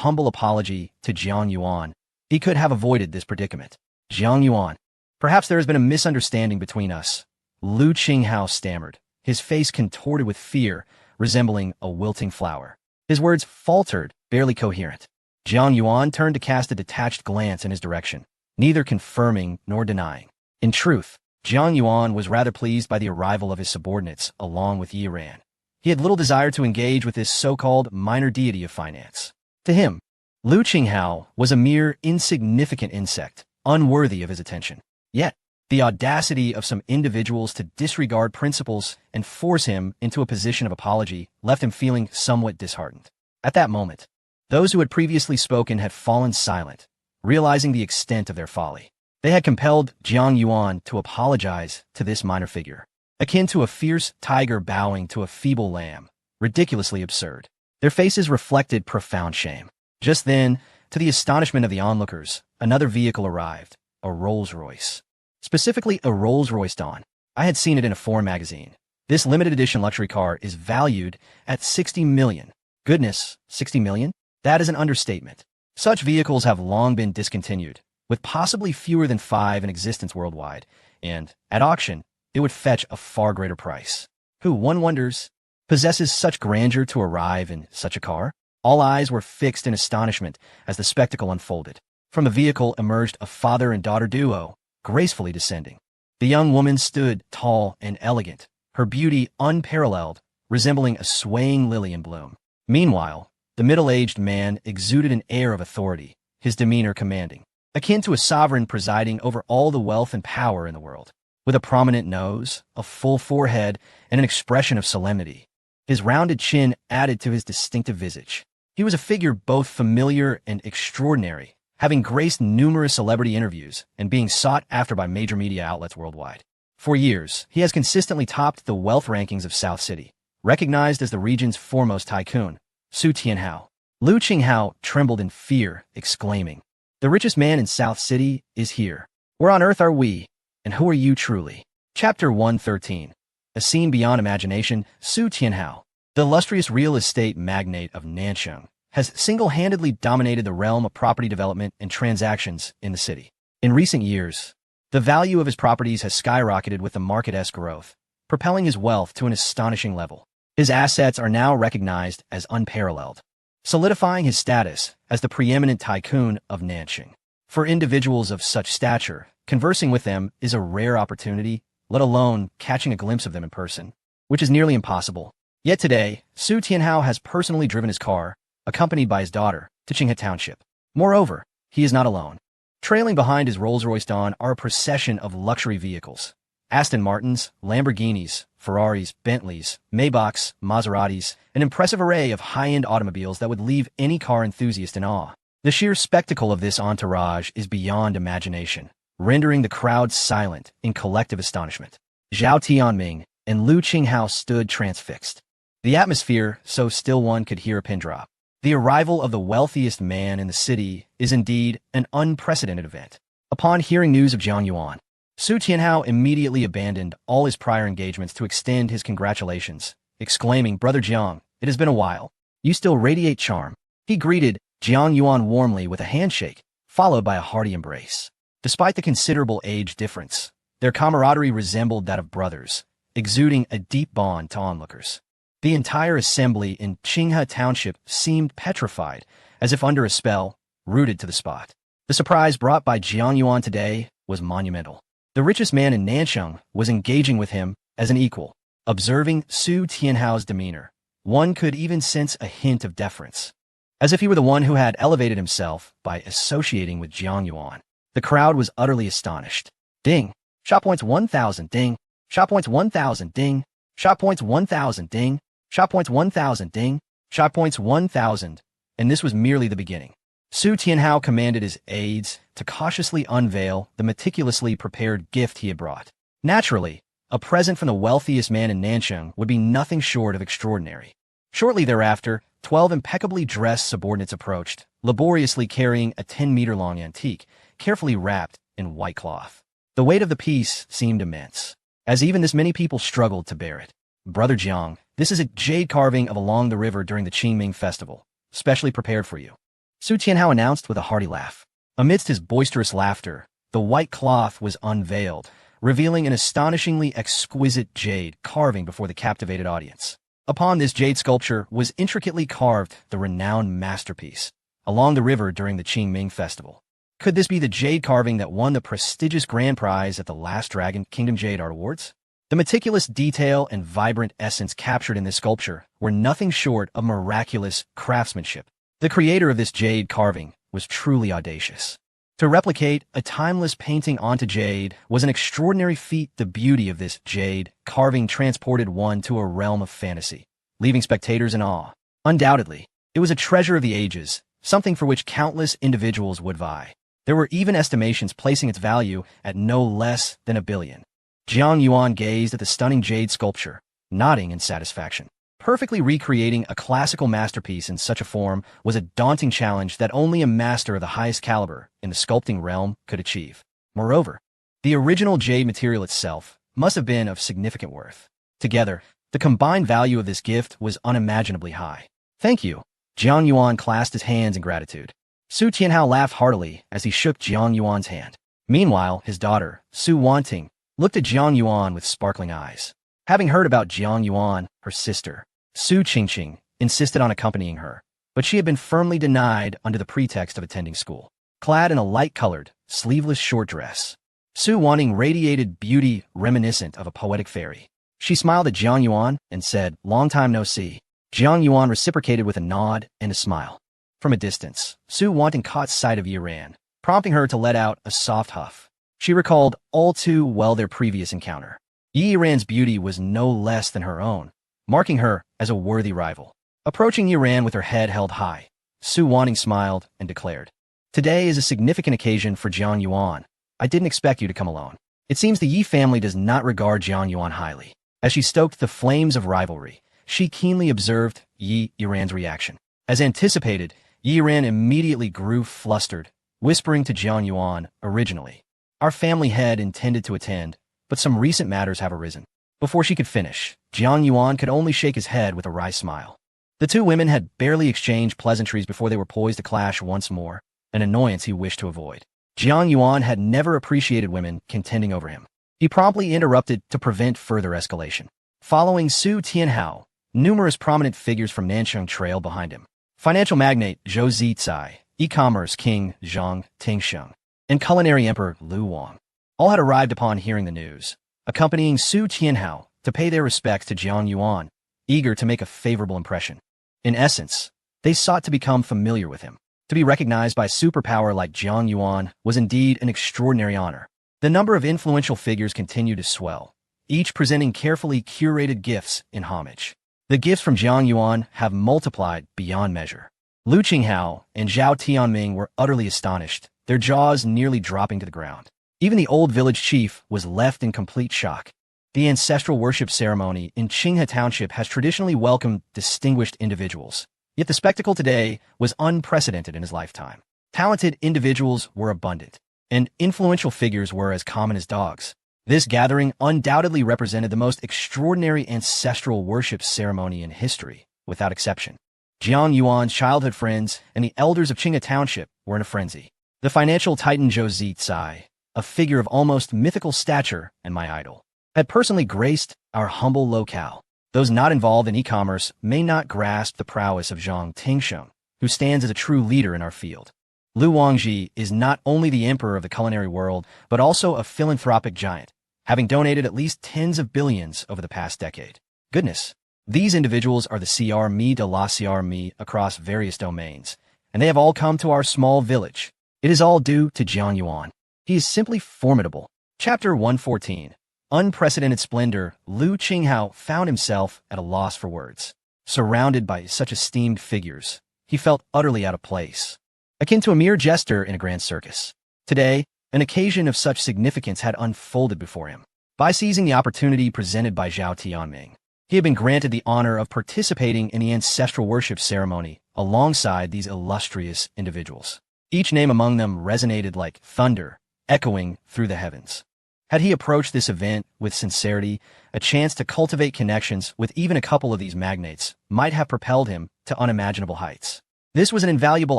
humble apology to Jiang Yuan, he could have avoided this predicament. Jiang Yuan, perhaps there has been a misunderstanding between us. Lu Qinghao stammered, his face contorted with fear, resembling a wilting flower. His words faltered, barely coherent. Jiang Yuan turned to cast a detached glance in his direction, neither confirming nor denying. In truth, Jiang Yuan was rather pleased by the arrival of his subordinates, along with Yi Ran. He had little desire to engage with this so-called minor deity of finance. To him, Lu Qinghao was a mere insignificant insect, unworthy of his attention. Yet, the audacity of some individuals to disregard principles and force him into a position of apology left him feeling somewhat disheartened. At that moment, those who had previously spoken had fallen silent, realizing the extent of their folly. They had compelled Jiang Yuan to apologize to this minor figure, akin to a fierce tiger bowing to a feeble lamb, ridiculously absurd. Their faces reflected profound shame. Just then, to the astonishment of the onlookers, another vehicle arrived, a Rolls-Royce. Specifically a Rolls-Royce Dawn. I had seen it in a foreign magazine. This limited edition luxury car is valued at $60 million. Goodness, $60 million? That is an understatement. Such vehicles have long been discontinued, with possibly fewer than 5 in existence worldwide, and, at auction, it would fetch a far greater price. Who, one wonders, possesses such grandeur to arrive in such a car? All eyes were fixed in astonishment as the spectacle unfolded. From the vehicle emerged a father and daughter duo, gracefully descending. The young woman stood tall and elegant, her beauty unparalleled, resembling a swaying lily in bloom. Meanwhile, the middle-aged man exuded an air of authority, his demeanor commanding, akin to a sovereign presiding over all the wealth and power in the world. With a prominent nose, a full forehead, and an expression of solemnity, his rounded chin added to his distinctive visage. He was a figure both familiar and extraordinary, having graced numerous celebrity interviews and being sought after by major media outlets worldwide. For years, he has consistently topped the wealth rankings of South City, recognized as the region's foremost tycoon, Su Tianhao. Lu Qinghao trembled in fear, exclaiming, "The richest man in South City is here. Where on earth are we, and who are you truly?" Chapter 113. A scene beyond imagination. Su Tianhao, the illustrious real estate magnate of Nancheng, has single-handedly dominated the realm of property development and transactions in the city. In recent years, the value of his properties has skyrocketed with the market's growth, propelling his wealth to an astonishing level. His assets are now recognized as unparalleled, solidifying his status as the preeminent tycoon of Nancheng. For individuals of such stature, conversing with them is a rare opportunity, let alone catching a glimpse of them in person, which is nearly impossible. Yet today, Su Tianhao has personally driven his car, accompanied by his daughter, to Qinghe Township. Moreover, he is not alone. Trailing behind his Rolls-Royce Dawn are a procession of luxury vehicles. Aston Martins, Lamborghinis, Ferraris, Bentleys, Maybachs, Maseratis, an impressive array of high-end automobiles that would leave any car enthusiast in awe. The sheer spectacle of this entourage is beyond imagination, rendering the crowd silent in collective astonishment. Zhao Tianming and Lu Qinghao stood transfixed. The atmosphere so still one could hear a pin drop. The arrival of the wealthiest man in the city is indeed an unprecedented event. Upon hearing news of Jiang Yuan, Su Tianhao immediately abandoned all his prior engagements to extend his congratulations, exclaiming, "Brother Jiang, it has been a while. You still radiate charm." He greeted Jiang Yuan warmly with a handshake, followed by a hearty embrace. Despite the considerable age difference, their camaraderie resembled that of brothers, exuding a deep bond to onlookers. The entire assembly in Qinghe Township seemed petrified, as if under a spell, rooted to the spot. The surprise brought by Jiang Yuan today was monumental. The richest man in Nancheng was engaging with him as an equal. Observing Su Tianhao's demeanor, one could even sense a hint of deference, as if he were the one who had elevated himself by associating with Jiang Yuan. The crowd was utterly astonished. Ding! Shot points 1,000. Ding! Shot points 1,000. Ding! Shot points 1,000. Ding! Shot points 1,000. Ding! Shot points 1,000. And this was merely the beginning. Su Tianhao commanded his aides to cautiously unveil the meticulously prepared gift he had brought. Naturally, a present from the wealthiest man in Nancheng would be nothing short of extraordinary. Shortly thereafter, 12 impeccably dressed subordinates approached, laboriously carrying a 10-meter-long antique, carefully wrapped in white cloth. The weight of the piece seemed immense, as even this many people struggled to bear it. "Brother Jiang, this is a jade carving of along the river during the Qingming festival, specially prepared for you." Su Tianhao announced with a hearty laugh. Amidst his boisterous laughter, the white cloth was unveiled, revealing an astonishingly exquisite jade carving before the captivated audience. Upon this jade sculpture was intricately carved the renowned masterpiece, along the river during the Qingming festival. Could this be the jade carving that won the prestigious grand prize at the last Dragon Kingdom Jade Art Awards? The meticulous detail and vibrant essence captured in this sculpture were nothing short of miraculous craftsmanship. The creator of this jade carving was truly audacious. To replicate a timeless painting onto jade was an extraordinary feat. The beauty of this jade carving transported one to a realm of fantasy, leaving spectators in awe. Undoubtedly, it was a treasure of the ages, something for which countless individuals would vie. There were even estimations placing its value at no less than $1 billion. Jiang Yuan gazed at the stunning jade sculpture, nodding in satisfaction. Perfectly recreating a classical masterpiece in such a form was a daunting challenge that only a master of the highest caliber in the sculpting realm could achieve. Moreover, the original jade material itself must have been of significant worth. Together, the combined value of this gift was unimaginably high. Thank you. Jiang Yuan clasped his hands in gratitude. Su Tianhao laughed heartily as he shook Jiang Yuan's hand. Meanwhile, his daughter, Su Wanting, looked at Jiang Yuan with sparkling eyes. Having heard about Jiang Yuan, her sister, Su Qingqing, insisted on accompanying her, but she had been firmly denied under the pretext of attending school. Clad in a light-colored, sleeveless short dress, Su Wanting radiated beauty reminiscent of a poetic fairy. She smiled at Jiang Yuan and said, "Long time no see." Jiang Yuan reciprocated with a nod and a smile. From a distance, Su Wanting caught sight of Yiran, prompting her to let out a soft huff. She recalled all too well their previous encounter. Yiran's beauty was no less than her own, marking her as a worthy rival. Approaching Yiran with her head held high, Su Wanting smiled and declared, "Today is a significant occasion for Jiang Yuan. I didn't expect you to come alone." It seems the Yi family does not regard Jiang Yuan highly. As she stoked the flames of rivalry, she keenly observed Yiran's reaction. As anticipated, Yiran immediately grew flustered, whispering to Jiang Yuan, "Originally, our family had intended to attend, but some recent matters have arisen." Before she could finish, Jiang Yuan could only shake his head with a wry smile. The two women had barely exchanged pleasantries before they were poised to clash once more, an annoyance he wished to avoid. Jiang Yuan had never appreciated women contending over him. He promptly interrupted to prevent further escalation. Following Su Tianhao, numerous prominent figures from Nanchang trailed behind him. Financial magnate Zhou Zicai, e-commerce king Zhang Tingsheng, and culinary emperor Lu Wang all had arrived upon hearing the news, accompanying Su Tianhao to pay their respects to Jiang Yuan, eager to make a favorable impression. In essence, they sought to become familiar with him. To be recognized by a superpower like Jiang Yuan was indeed an extraordinary honor. The number of influential figures continued to swell, each presenting carefully curated gifts in homage. The gifts from Jiang Yuan have multiplied beyond measure. Lu Qinghao and Zhao Tianming were utterly astonished, their jaws nearly dropping to the ground. Even the old village chief was left in complete shock. The ancestral worship ceremony in Qinghe Township has traditionally welcomed distinguished individuals, yet the spectacle today was unprecedented in his lifetime. Talented individuals were abundant, and influential figures were as common as dogs. This gathering undoubtedly represented the most extraordinary ancestral worship ceremony in history, without exception. Jiang Yuan's childhood friends and the elders of Qinghe Township were in a frenzy. The financial titan Zhou Zicai, a figure of almost mythical stature and my idol, had personally graced our humble locale. Those not involved in e-commerce may not grasp the prowess of Zhang Tingsheng, who stands as a true leader in our field. Lu Wangji is not only the emperor of the culinary world, but also a philanthropic giant, having donated at least tens of billions over the past decade. Goodness, these individuals are the CR de la CR across various domains, and they have all come to our small village. It is all due to Jiang Yuan. He is simply formidable. Chapter 114. Unprecedented splendor. Lu Qinghao found himself at a loss for words. Surrounded by such esteemed figures, he felt utterly out of place, akin to a mere jester in a grand circus. Today, an occasion of such significance had unfolded before him. By seizing the opportunity presented by Zhao Tianming, he had been granted the honor of participating in the ancestral worship ceremony alongside these illustrious individuals. Each name among them resonated like thunder, echoing through the heavens. Had he approached this event with sincerity, a chance to cultivate connections with even a couple of these magnates might have propelled him to unimaginable heights. This was an invaluable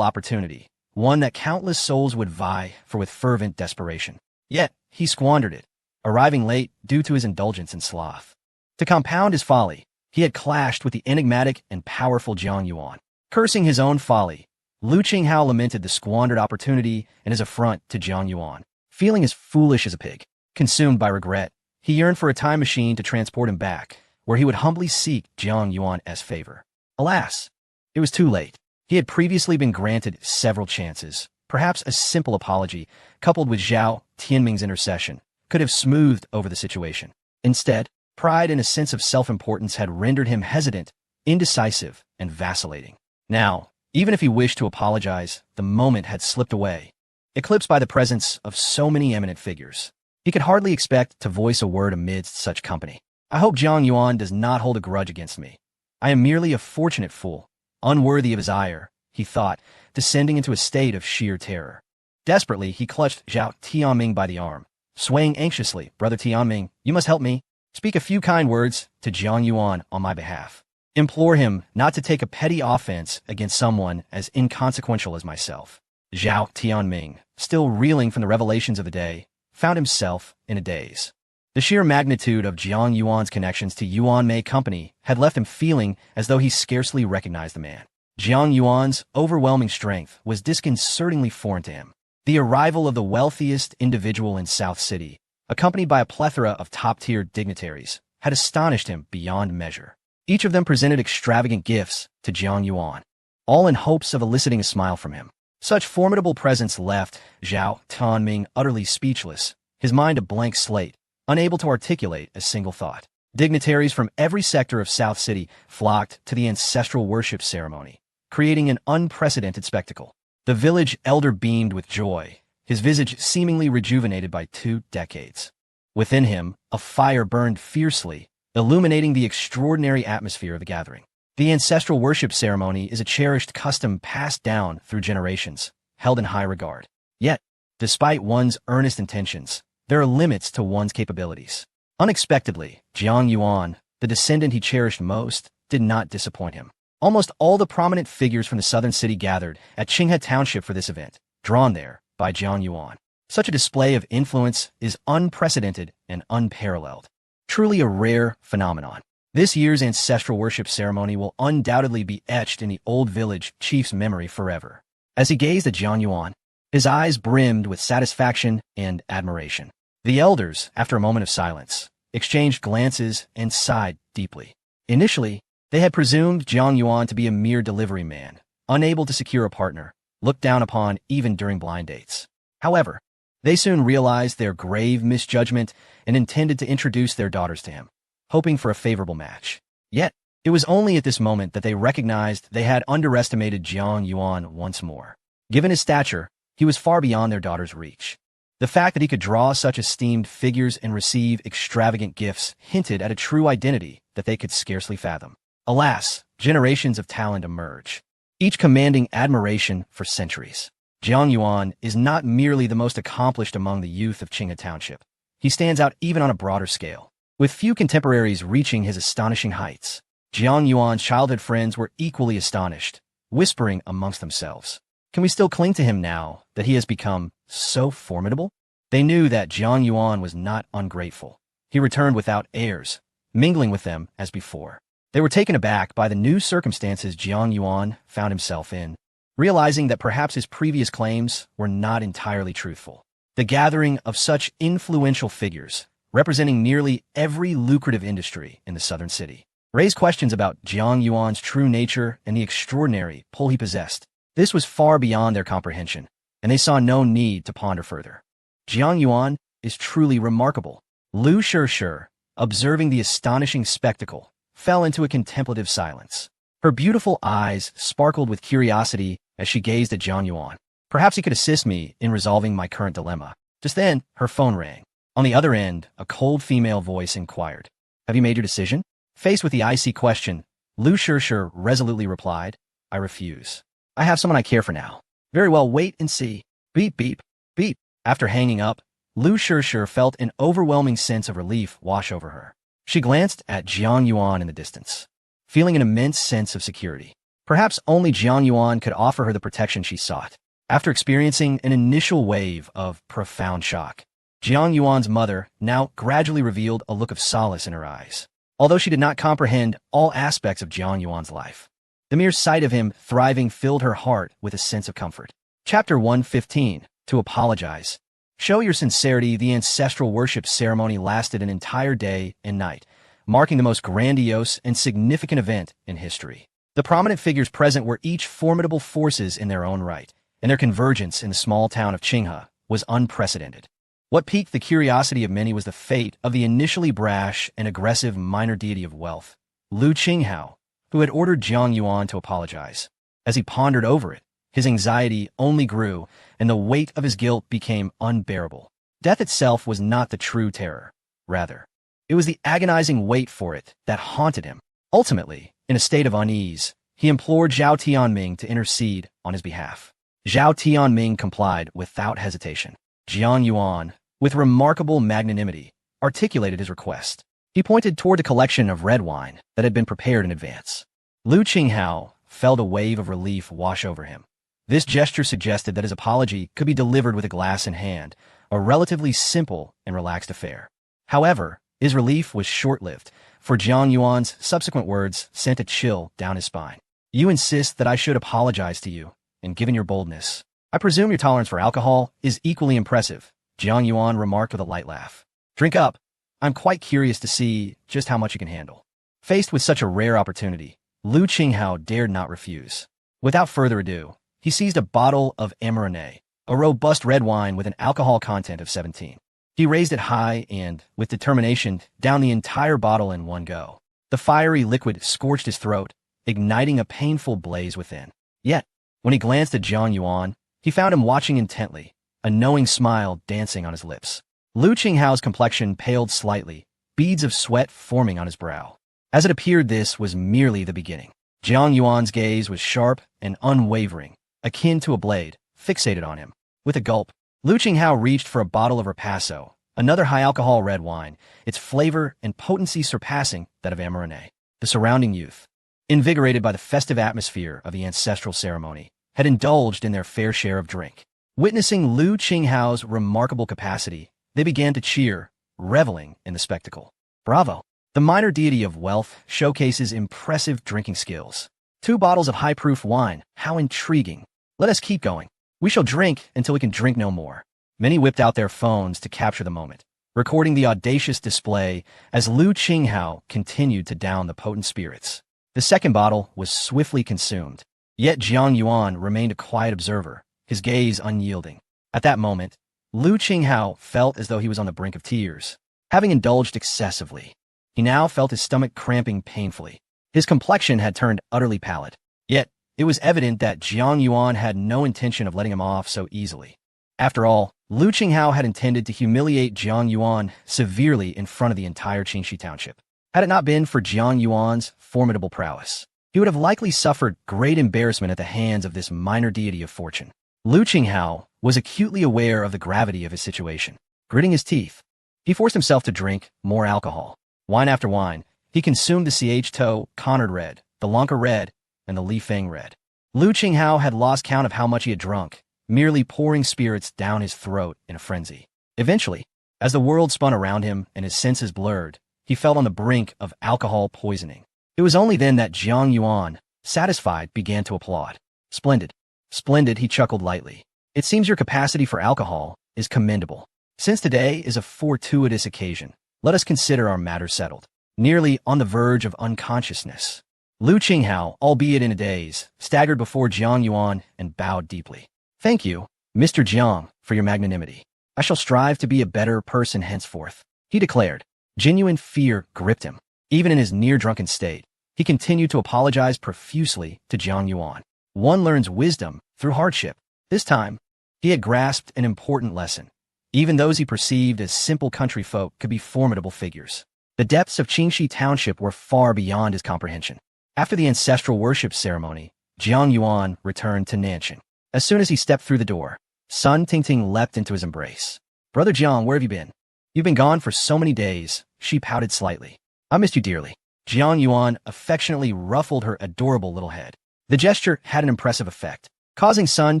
opportunity, one that countless souls would vie for with fervent desperation. Yet, he squandered it, arriving late due to his indulgence and sloth. To compound his folly, he had clashed with the enigmatic and powerful Jiang Yuan. Cursing his own folly, Lu Qinghao lamented the squandered opportunity and his affront to Jiang Yuan. Feeling as foolish as a pig, consumed by regret, he yearned for a time machine to transport him back, where he would humbly seek Jiang Yuan's favor. Alas, it was too late. He had previously been granted several chances. Perhaps a simple apology, coupled with Zhao Tianming's intercession, could have smoothed over the situation. Instead, pride and a sense of self-importance had rendered him hesitant, indecisive, and vacillating. Now, even if he wished to apologize, the moment had slipped away, eclipsed by the presence of so many eminent figures. He could hardly expect to voice a word amidst such company. I hope Jiang Yuan does not hold a grudge against me. I am merely a fortunate fool, unworthy of his ire, he thought, descending into a state of sheer terror. Desperately, he clutched Zhao Tianming by the arm, swaying anxiously. Brother Tianming, you must help me. Speak a few kind words to Jiang Yuan on my behalf. Implore him not to take a petty offense against someone as inconsequential as myself. Zhao Tianming, still reeling from the revelations of the day, found himself in a daze. The sheer magnitude of Jiang Yuan's connections to Yuan Mei Company had left him feeling as though he scarcely recognized the man. Jiang Yuan's overwhelming strength was disconcertingly foreign to him. The arrival of the wealthiest individual in South City, accompanied by a plethora of top-tier dignitaries, had astonished him beyond measure. Each of them presented extravagant gifts to Jiang Yuan, all in hopes of eliciting a smile from him. Such formidable presence left Zhao Tianming utterly speechless, his mind a blank slate, unable to articulate a single thought. Dignitaries from every sector of South City flocked to the ancestral worship ceremony, creating an unprecedented spectacle. The village elder beamed with joy, his visage seemingly rejuvenated by 2 decades. Within him, a fire burned fiercely, illuminating the extraordinary atmosphere of the gathering. The ancestral worship ceremony is a cherished custom passed down through generations, held in high regard. Yet, despite one's earnest intentions, there are limits to one's capabilities. Unexpectedly, Jiang Yuan, the descendant he cherished most, did not disappoint him. Almost all the prominent figures from the southern city gathered at Qinghe Township for this event, drawn there by Jiang Yuan. Such a display of influence is unprecedented and unparalleled. Truly a rare phenomenon. This year's ancestral worship ceremony will undoubtedly be etched in the old village chief's memory forever. As he gazed at Jiang Yuan, his eyes brimmed with satisfaction and admiration. The elders, after a moment of silence, exchanged glances and sighed deeply. Initially, they had presumed Jiang Yuan to be a mere delivery man, unable to secure a partner, looked down upon even during blind dates. However, they soon realized their grave misjudgment and intended to introduce their daughters to him, hoping for a favorable match. Yet, it was only at this moment that they recognized they had underestimated Jiang Yuan once more. Given his stature, he was far beyond their daughter's reach. The fact that he could draw such esteemed figures and receive extravagant gifts hinted at a true identity that they could scarcely fathom. Alas, generations of talent emerge, each commanding admiration for centuries. Jiang Yuan is not merely the most accomplished among the youth of Qinghe Township. He stands out even on a broader scale. With few contemporaries reaching his astonishing heights, Jiang Yuan's childhood friends were equally astonished, whispering amongst themselves, "Can we still cling to him now that he has become so formidable?" They knew that Jiang Yuan was not ungrateful. He returned without airs, mingling with them as before. They were taken aback by the new circumstances Jiang Yuan found himself in, realizing that perhaps his previous claims were not entirely truthful. The gathering of such influential figures, representing nearly every lucrative industry in the southern city, raised questions about Jiang Yuan's true nature and the extraordinary pull he possessed. This was far beyond their comprehension, and they saw no need to ponder further. Jiang Yuan is truly remarkable. Lu Shishir, observing the astonishing spectacle, fell into a contemplative silence. Her beautiful eyes sparkled with curiosity as she gazed at Jiang Yuan. Perhaps he could assist me in resolving my current dilemma. Just then, her phone rang. On the other end, a cold female voice inquired, "Have you made your decision?" Faced with the icy question, Lu Shishir resolutely replied, "I refuse. I have someone I care for now." "Very well, wait and see." Beep, beep, beep. After hanging up, Lu Shishir felt an overwhelming sense of relief wash over her. She glanced at Jiang Yuan in the distance, feeling an immense sense of security. Perhaps only Jiang Yuan could offer her the protection she sought. After experiencing an initial wave of profound shock, Jiang Yuan's mother now gradually revealed a look of solace in her eyes. Although she did not comprehend all aspects of Jiang Yuan's life, the mere sight of him thriving filled her heart with a sense of comfort. Chapter 115. To apologize. Show your sincerity. The ancestral worship ceremony lasted an entire day and night, marking the most grandiose and significant event in history. The prominent figures present were each formidable forces in their own right, and their convergence in the small town of Qinghe was unprecedented. What piqued the curiosity of many was the fate of the initially brash and aggressive minor deity of wealth, Lu Qinghao, who had ordered Jiang Yuan to apologize. As he pondered over it, his anxiety only grew, and the weight of his guilt became unbearable. Death itself was not the true terror. Rather, it was the agonizing wait for it that haunted him. Ultimately, in a state of unease, he implored Zhao Tianming to intercede on his behalf. Zhao Tianming complied without hesitation. Jiang Yuan, with remarkable magnanimity, articulated his request. He pointed toward a collection of red wine that had been prepared in advance. Lu Qinghao felt a wave of relief wash over him. This gesture suggested that his apology could be delivered with a glass in hand, a relatively simple and relaxed affair. However, his relief was short-lived, for Jiang Yuan's subsequent words sent a chill down his spine. You insist that I should apologize to you, and given your boldness, I presume your tolerance for alcohol is equally impressive, Jiang Yuan remarked with a light laugh. Drink up. I'm quite curious to see just how much you can handle. Faced with such a rare opportunity, Lu Qinghao dared not refuse. Without further ado, he seized a bottle of Amarone, a robust red wine with an alcohol content of 17. He raised it high and, with determination, downed the entire bottle in one go. The fiery liquid scorched his throat, igniting a painful blaze within. Yet, when he glanced at Jiang Yuan, he found him watching intently, a knowing smile dancing on his lips. Lu Qinghao's complexion paled slightly, beads of sweat forming on his brow. As it appeared, this was merely the beginning. Jiang Yuan's gaze was sharp and unwavering, akin to a blade, fixated on him. With a gulp, Lu Qinghao reached for a bottle of Rapasso, another high-alcohol red wine, its flavor and potency surpassing that of Amarone. The surrounding youth, invigorated by the festive atmosphere of the ancestral ceremony, had indulged in their fair share of drink. Witnessing Lu Qinghao's remarkable capacity, they began to cheer, reveling in the spectacle. Bravo! The minor deity of wealth showcases impressive drinking skills. 2 bottles of high-proof wine, how intriguing. Let us keep going. We shall drink until we can drink no more. Many whipped out their phones to capture the moment, recording the audacious display as Lu Qinghao continued to down the potent spirits. The second bottle was swiftly consumed, yet Jiang Yuan remained a quiet observer, his gaze unyielding. At that moment, Lu Qinghao felt as though he was on the brink of tears. Having indulged excessively, he now felt his stomach cramping painfully. His complexion had turned utterly pallid. Yet, it was evident that Jiang Yuan had no intention of letting him off so easily. After all, Lu Qinghao had intended to humiliate Jiang Yuan severely in front of the entire Qingxi township. Had it not been for Jiang Yuan's formidable prowess, he would have likely suffered great embarrassment at the hands of this minor deity of fortune. Lu Qinghao was acutely aware of the gravity of his situation. Gritting his teeth, he forced himself to drink more alcohol. Wine after wine, he consumed the Ch-To Connard Red, the Lanka Red, and the Li Feng Red. Lu Qinghao had lost count of how much he had drunk, merely pouring spirits down his throat in a frenzy. Eventually, as the world spun around him and his senses blurred, he felt on the brink of alcohol poisoning. It was only then that Jiang Yuan, satisfied, began to applaud. Splendid. Splendid, he chuckled lightly. It seems your capacity for alcohol is commendable. Since today is a fortuitous occasion, let us consider our matter settled. Nearly on the verge of unconsciousness, Lu Qinghao, albeit in a daze, staggered before Jiang Yuan and bowed deeply. Thank you, Mr. Jiang, for your magnanimity. I shall strive to be a better person henceforth, he declared. Genuine fear gripped him. Even in his near-drunken state, he continued to apologize profusely to Jiang Yuan. One learns wisdom through hardship. This time, he had grasped an important lesson. Even those he perceived as simple country folk could be formidable figures. The depths of Qingxi Township were far beyond his comprehension. After the ancestral worship ceremony, Jiang Yuan returned to Nanxing. As soon as he stepped through the door, Sun Tingting leapt into his embrace. Brother Jiang, where have you been? You've been gone for so many days, she pouted slightly. I missed you dearly. Jiang Yuan affectionately ruffled her adorable little head. The gesture had an impressive effect, causing Sun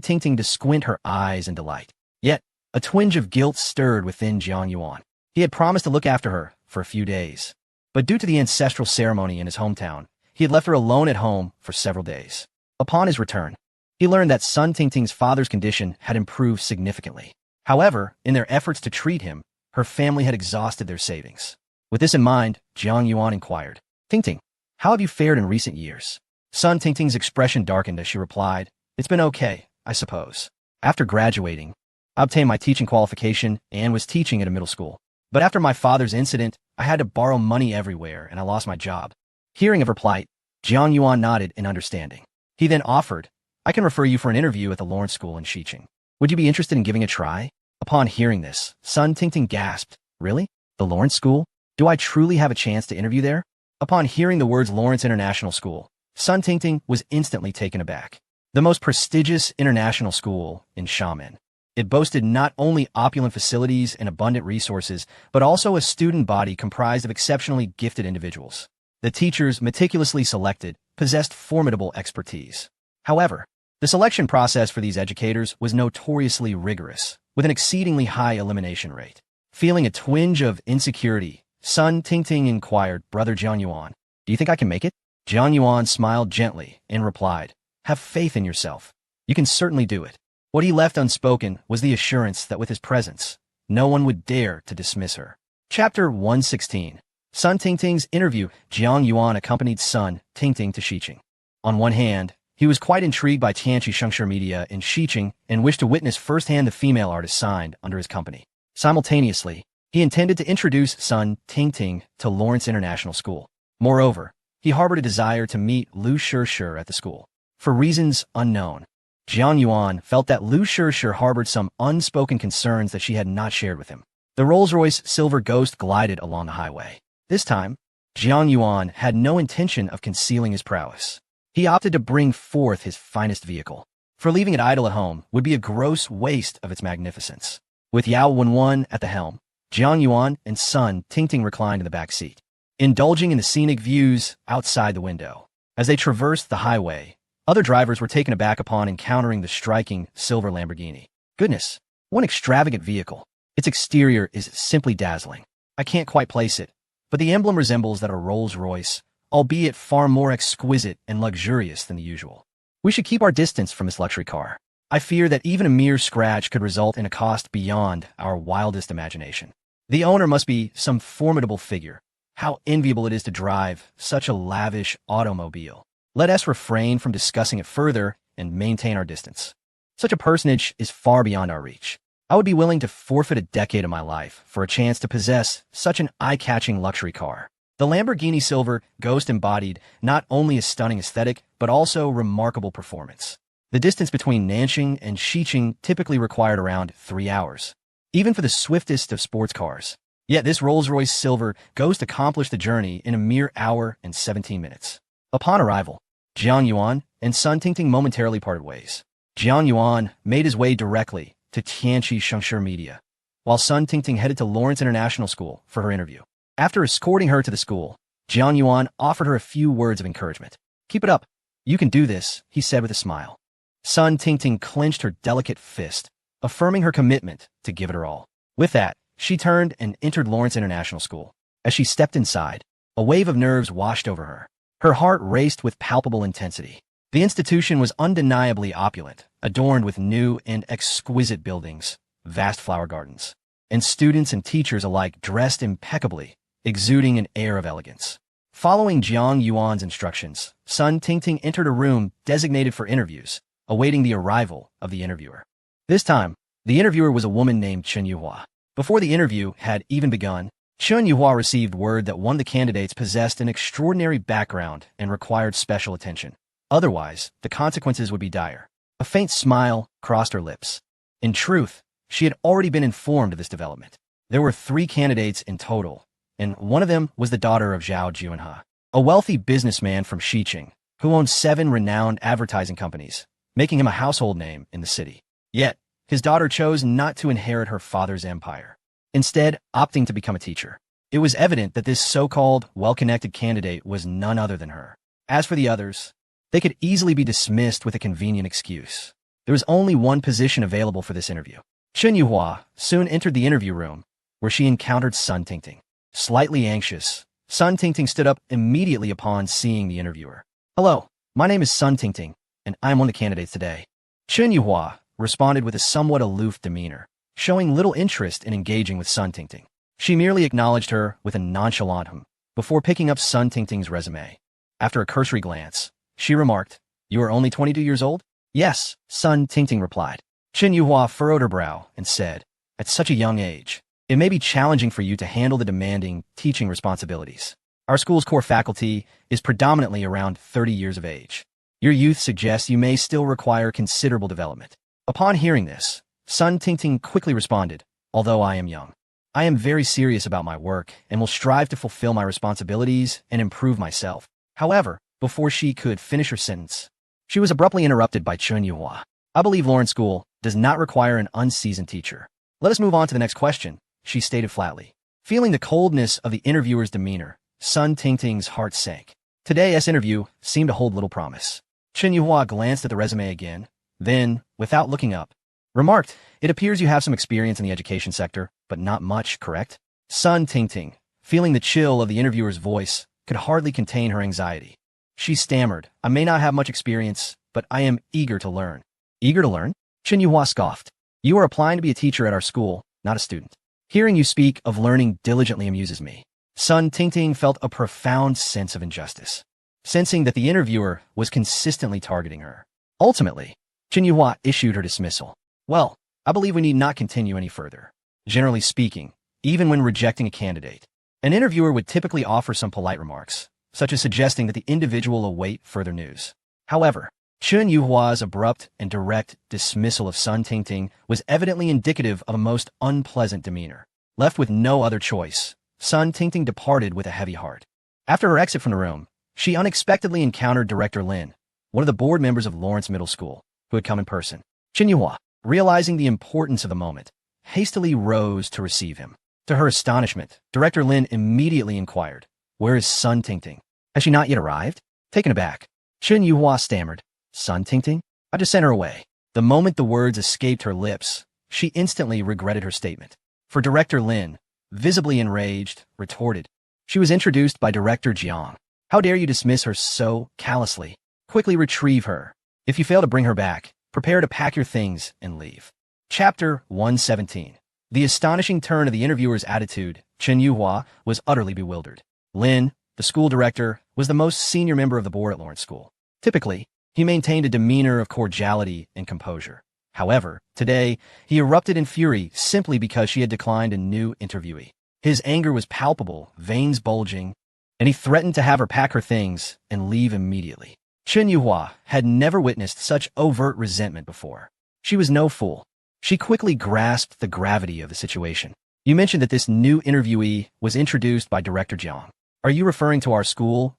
Tingting to squint her eyes in delight. Yet, a twinge of guilt stirred within Jiang Yuan. He had promised to look after her for a few days. But due to the ancestral ceremony in his hometown, he had left her alone at home for several days. Upon his return, he learned that Sun Tingting's father's condition had improved significantly. However, in their efforts to treat him, her family had exhausted their savings. With this in mind, Jiang Yuan inquired, "Tingting, how have you fared in recent years?" Sun Tingting's expression darkened as she replied, "It's been okay, I suppose. After graduating, I obtained my teaching qualification and was teaching at a middle school. But after my father's incident, I had to borrow money everywhere and I lost my job." Hearing of her plight, Jiang Yuan nodded in understanding. He then offered, "I can refer you for an interview at the Lawrence School in Xiqing. Would you be interested in giving a try?" Upon hearing this, Sun Tingting gasped, "Really? The Lawrence School? Do I truly have a chance to interview there?" Upon hearing the words Lawrence International School, Sun Tingting was instantly taken aback. The most prestigious international school in Xiamen. It boasted not only opulent facilities and abundant resources, but also a student body comprised of exceptionally gifted individuals. The teachers, meticulously selected, possessed formidable expertise. However, the selection process for these educators was notoriously rigorous, with an exceedingly high elimination rate. Feeling a twinge of insecurity, Sun Tingting inquired, "Brother Jiang Yuan, do you think I can make it?" Jiang Yuan smiled gently and replied, "Have faith in yourself. You can certainly do it." What he left unspoken was the assurance that with his presence, no one would dare to dismiss her. Chapter 116. Sun Tingting's interview. Jiang Yuan accompanied Sun Tingting to Xiqing. On one hand, he was quite intrigued by Tianqi Shengshi Media in Xiqing and wished to witness firsthand the female artist signed under his company. Simultaneously, he intended to introduce Sun Tingting to Lawrence International School. Moreover, he harbored a desire to meet Lu Shishir at the school. For reasons unknown, Jiang Yuan felt that Lu Shishir harbored some unspoken concerns that she had not shared with him. The Rolls-Royce Silver Ghost glided along the highway. This time, Jiang Yuan had no intention of concealing his prowess. He opted to bring forth his finest vehicle, for leaving it idle at home would be a gross waste of its magnificence. With Yao Wenwen at the helm, Jiang Yuan and Sun Tingting reclined in the back seat, indulging in the scenic views outside the window. As they traversed the highway, other drivers were taken aback upon encountering the striking silver Lamborghini. Goodness, what an extravagant vehicle. Its exterior is simply dazzling. I can't quite place it, but the emblem resembles that of a Rolls-Royce, albeit far more exquisite and luxurious than the usual. We should keep our distance from this luxury car. I fear that even a mere scratch could result in a cost beyond our wildest imagination. The owner must be some formidable figure. How enviable it is to drive such a lavish automobile. Let us refrain from discussing it further and maintain our distance. Such a personage is far beyond our reach. I would be willing to forfeit a decade of my life for a chance to possess such an eye-catching luxury car. The Lamborghini Silver Ghost embodied not only a stunning aesthetic, but also remarkable performance. The distance between Nanjing and Xiqing typically required around 3 hours, even for the swiftest of sports cars. Yet this Rolls-Royce Silver Ghost accomplished the journey in a mere hour and 17 minutes. Upon arrival, Jiang Yuan and Sun Tingting momentarily parted ways. Jiang Yuan made his way directly to Tianqi Shengshi Media, while Sun Tingting headed to Lawrence International School for her interview. After escorting her to the school, Jiang Yuan offered her a few words of encouragement. "Keep it up. You can do this," he said with a smile. Sun Tingting clenched her delicate fist, affirming her commitment to give it her all. With that, she turned and entered Lawrence International School. As she stepped inside, a wave of nerves washed over her. Her heart raced with palpable intensity. The institution was undeniably opulent, adorned with new and exquisite buildings, vast flower gardens, and students and teachers alike dressed impeccably, exuding an air of elegance. Following Jiang Yuan's instructions, Sun Tingting entered a room designated for interviews, awaiting the arrival of the interviewer. This time, the interviewer was a woman named Chen Yuhua. Before the interview had even begun, Chen Yuhua received word that one of the candidates possessed an extraordinary background and required special attention. Otherwise, the consequences would be dire. A faint smile crossed her lips. In truth, she had already been informed of this development. There were 3 candidates in total, and one of them was the daughter of Zhao Juanhe, a wealthy businessman from Xiqing, who owned 7 renowned advertising companies, making him a household name in the city. Yet, his daughter chose not to inherit her father's empire, instead opting to become a teacher. It was evident that this so-called well-connected candidate was none other than her. As for the others, They could easily be dismissed with a convenient excuse. There was only one position available for this interview. Chen Yuhua soon entered the interview room, where she encountered Sun Tingting. Slightly anxious, Sun Tingting stood up immediately upon seeing the interviewer. "Hello, my name is Sun Tingting, and I'm one of the candidates today." Chen Yuhua responded with a somewhat aloof demeanor, showing little interest in engaging with Sun Tingting. She merely acknowledged her with a nonchalant hum before picking up Sun Tingting's resume. After a cursory glance, she remarked, "You are only 22 years old?" "Yes," Sun Tingting replied. Chen Yuhua furrowed her brow and said, "At such a young age, it may be challenging for you to handle the demanding teaching responsibilities. Our school's core faculty is predominantly around 30 years of age. Your youth suggests you may still require considerable development." Upon hearing this, Sun Tingting quickly responded, "Although I am young, I am very serious about my work and will strive to fulfill my responsibilities and improve myself." However, before she could finish her sentence, she was abruptly interrupted by Chen Yuhua. "I believe Lawrence School does not require an unseasoned teacher. Let us move on to the next question," she stated flatly. Feeling the coldness of the interviewer's demeanor, Sun Tingting's heart sank. Today's interview seemed to hold little promise. Chen Yuhua glanced at the resume again, then, without looking up, remarked, "It appears you have some experience in the education sector, but not much, correct?" Sun Tingting, feeling the chill of the interviewer's voice, could hardly contain her anxiety. She stammered, "I may not have much experience, but I am eager to learn." "Eager to learn?" Chen Yuhua scoffed. "You are applying to be a teacher at our school, not a student. Hearing you speak of learning diligently amuses me." Sun Tingting felt a profound sense of injustice, sensing that the interviewer was consistently targeting her. Ultimately, Chen Yuhua issued her dismissal. "Well, I believe we need not continue any further. Generally speaking, even when rejecting a candidate, an interviewer would typically offer some polite remarks, such as suggesting that the individual await further news. However, Chen Yuhua's abrupt and direct dismissal of Sun Tingting was evidently indicative of a most unpleasant demeanor. Left with no other choice, Sun Tingting departed with a heavy heart. After her exit from the room, she unexpectedly encountered Director Lin, one of the board members of Lawrence Middle School, who had come in person. Chen Yuhua, realizing the importance of the moment, hastily rose to receive him. To her astonishment, Director Lin immediately inquired, "Where is Sun Tingting? Has she not yet arrived?" Taken aback, Chen Yuhua stammered, "Sun Tingting? I just sent her away." The moment the words escaped her lips, she instantly regretted her statement. For Director Lin, visibly enraged, retorted, "She was introduced by Director Jiang. How dare you dismiss her so callously? Quickly retrieve her. If you fail to bring her back, prepare to pack your things and leave." Chapter 117. The astonishing turn of the interviewer's attitude, Chen Yuhua was utterly bewildered. Lin, the school director, was the most senior member of the board at Lawrence School. Typically, he maintained a demeanor of cordiality and composure. However, today, he erupted in fury simply because she had declined a new interviewee. His anger was palpable, veins bulging, and he threatened to have her pack her things and leave immediately. Chen Yuhua had never witnessed such overt resentment before. She was no fool. She quickly grasped the gravity of the situation. "You mentioned that this new interviewee was introduced by Director Jiang. Are you referring to our school's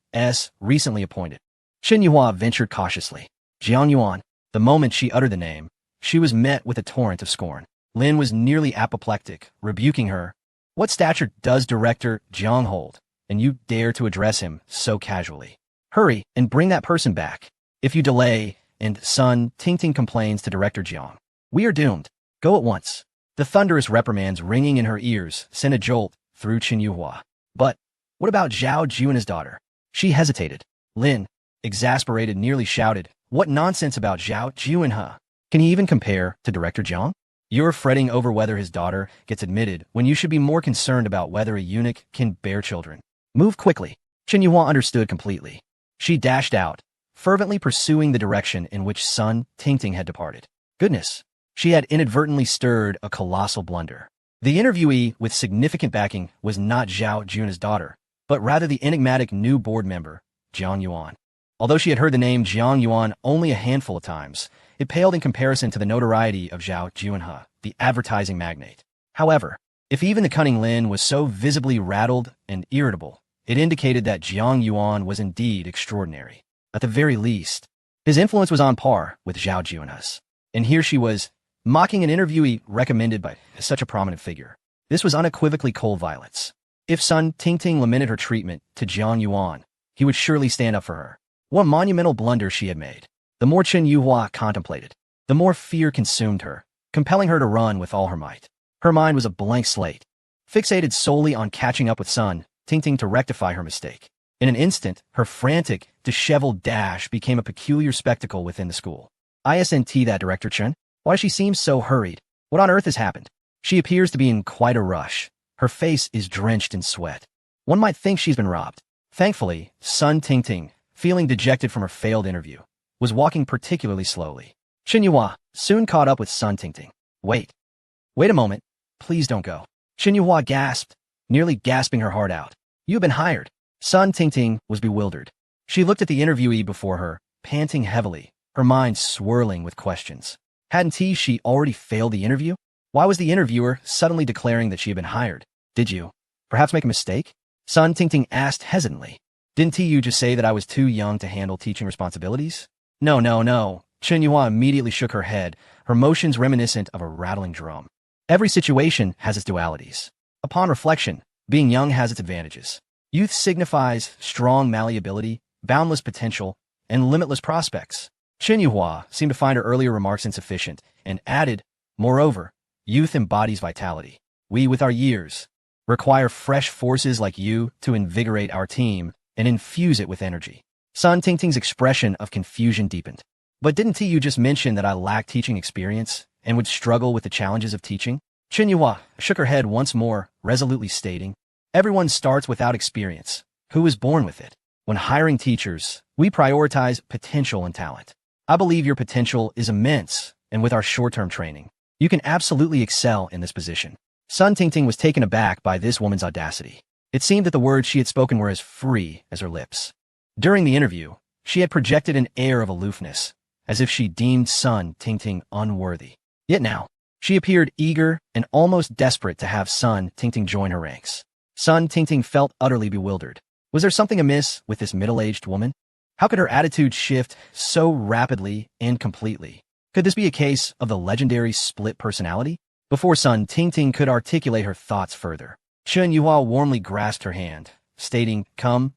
recently appointed?" Chen Yuhua ventured cautiously. "Jiang Yuan." The moment she uttered the name, she was met with a torrent of scorn. Lin was nearly apoplectic, rebuking her. "What stature does Director Jiang hold, and you dare to address him so casually? Hurry and bring that person back. If you delay," and Sun Tingting complains to Director Jiang, "we are doomed. Go at once." The thunderous reprimands ringing in her ears sent a jolt through Chen Yuhua. "But what about Zhao Ju and his daughter?" She hesitated. Lin, exasperated, nearly shouted, "What nonsense about Zhao Ju and her? Can he even compare to Director Jiang? You're fretting over whether his daughter gets admitted when you should be more concerned about whether a eunuch can bear children. Move quickly." Chen Yuhua understood completely. She dashed out, fervently pursuing the direction in which Sun Tingting had departed. Goodness, she had inadvertently stirred a colossal blunder. The interviewee with significant backing was not Zhao Juna's daughter, but rather the enigmatic new board member, Jiang Yuan. Although she had heard the name Jiang Yuan only a handful of times, it paled in comparison to the notoriety of Zhao Juanhe, the advertising magnate. However, if even the cunning Lin was so visibly rattled and irritable, it indicated that Jiang Yuan was indeed extraordinary. At the very least, his influence was on par with Zhao Juanhe's. And here she was, mocking an interviewee recommended by such a prominent figure. This was unequivocally cold violence. If Sun Tingting lamented her treatment to Jiang Yuan, he would surely stand up for her. What monumental blunder she had made. The more Chen Yuhua contemplated, the more fear consumed her, compelling her to run with all her might. Her mind was a blank slate, fixated solely on catching up with Sun Tingting to rectify her mistake. In an instant, her frantic, disheveled dash became a peculiar spectacle within the school. "Isn't that Director Chen? Why she seems so hurried? What on earth has happened? She appears to be in quite a rush. Her face is drenched in sweat. One might think she's been robbed." Thankfully, Sun Tingting, feeling dejected from her failed interview, was walking particularly slowly. Chen Yuhua soon caught up with Sun Tingting. Wait a moment. Please don't go." Chen Yuhua gasped, nearly gasping her heart out. "You've been hired." Sun Tingting was bewildered. She looked at the interviewee before her, panting heavily, her mind swirling with questions. Hadn't she already failed the interview? Why was the interviewer suddenly declaring that she had been hired? "Did you perhaps make a mistake?" Sun Tingting asked hesitantly. "Didn't you just say that I was too young to handle teaching responsibilities?" No. Chen Yuhua immediately shook her head, her motions reminiscent of a rattling drum. Every situation has its dualities. Upon reflection, being young has its advantages. Youth signifies strong malleability, boundless potential, and limitless prospects. Chen Yuhua seemed to find her earlier remarks insufficient, and added, "Moreover, youth embodies vitality. We, with our years, require fresh forces like you to invigorate our team and infuse it with energy." Sun Tingting's expression of confusion deepened. "But didn't you just mention that I lack teaching experience and would struggle with the challenges of teaching?" Chen Yuhua shook her head once more, resolutely stating, "Everyone starts without experience. Who is born with it? When hiring teachers, we prioritize potential and talent. I believe your potential is immense, and with our short-term training, you can absolutely excel in this position." Sun Tingting was taken aback by this woman's audacity. It seemed that the words she had spoken were as free as her lips. During the interview, she had projected an air of aloofness, as if she deemed Sun Tingting unworthy. Yet now, she appeared eager and almost desperate to have Sun Tingting join her ranks. Sun Tingting felt utterly bewildered. Was there something amiss with this middle-aged woman? How could her attitude shift so rapidly and completely? Could this be a case of the legendary split personality? Before Sun Tingting could articulate her thoughts further, Chen Yuhua warmly grasped her hand, stating, Come,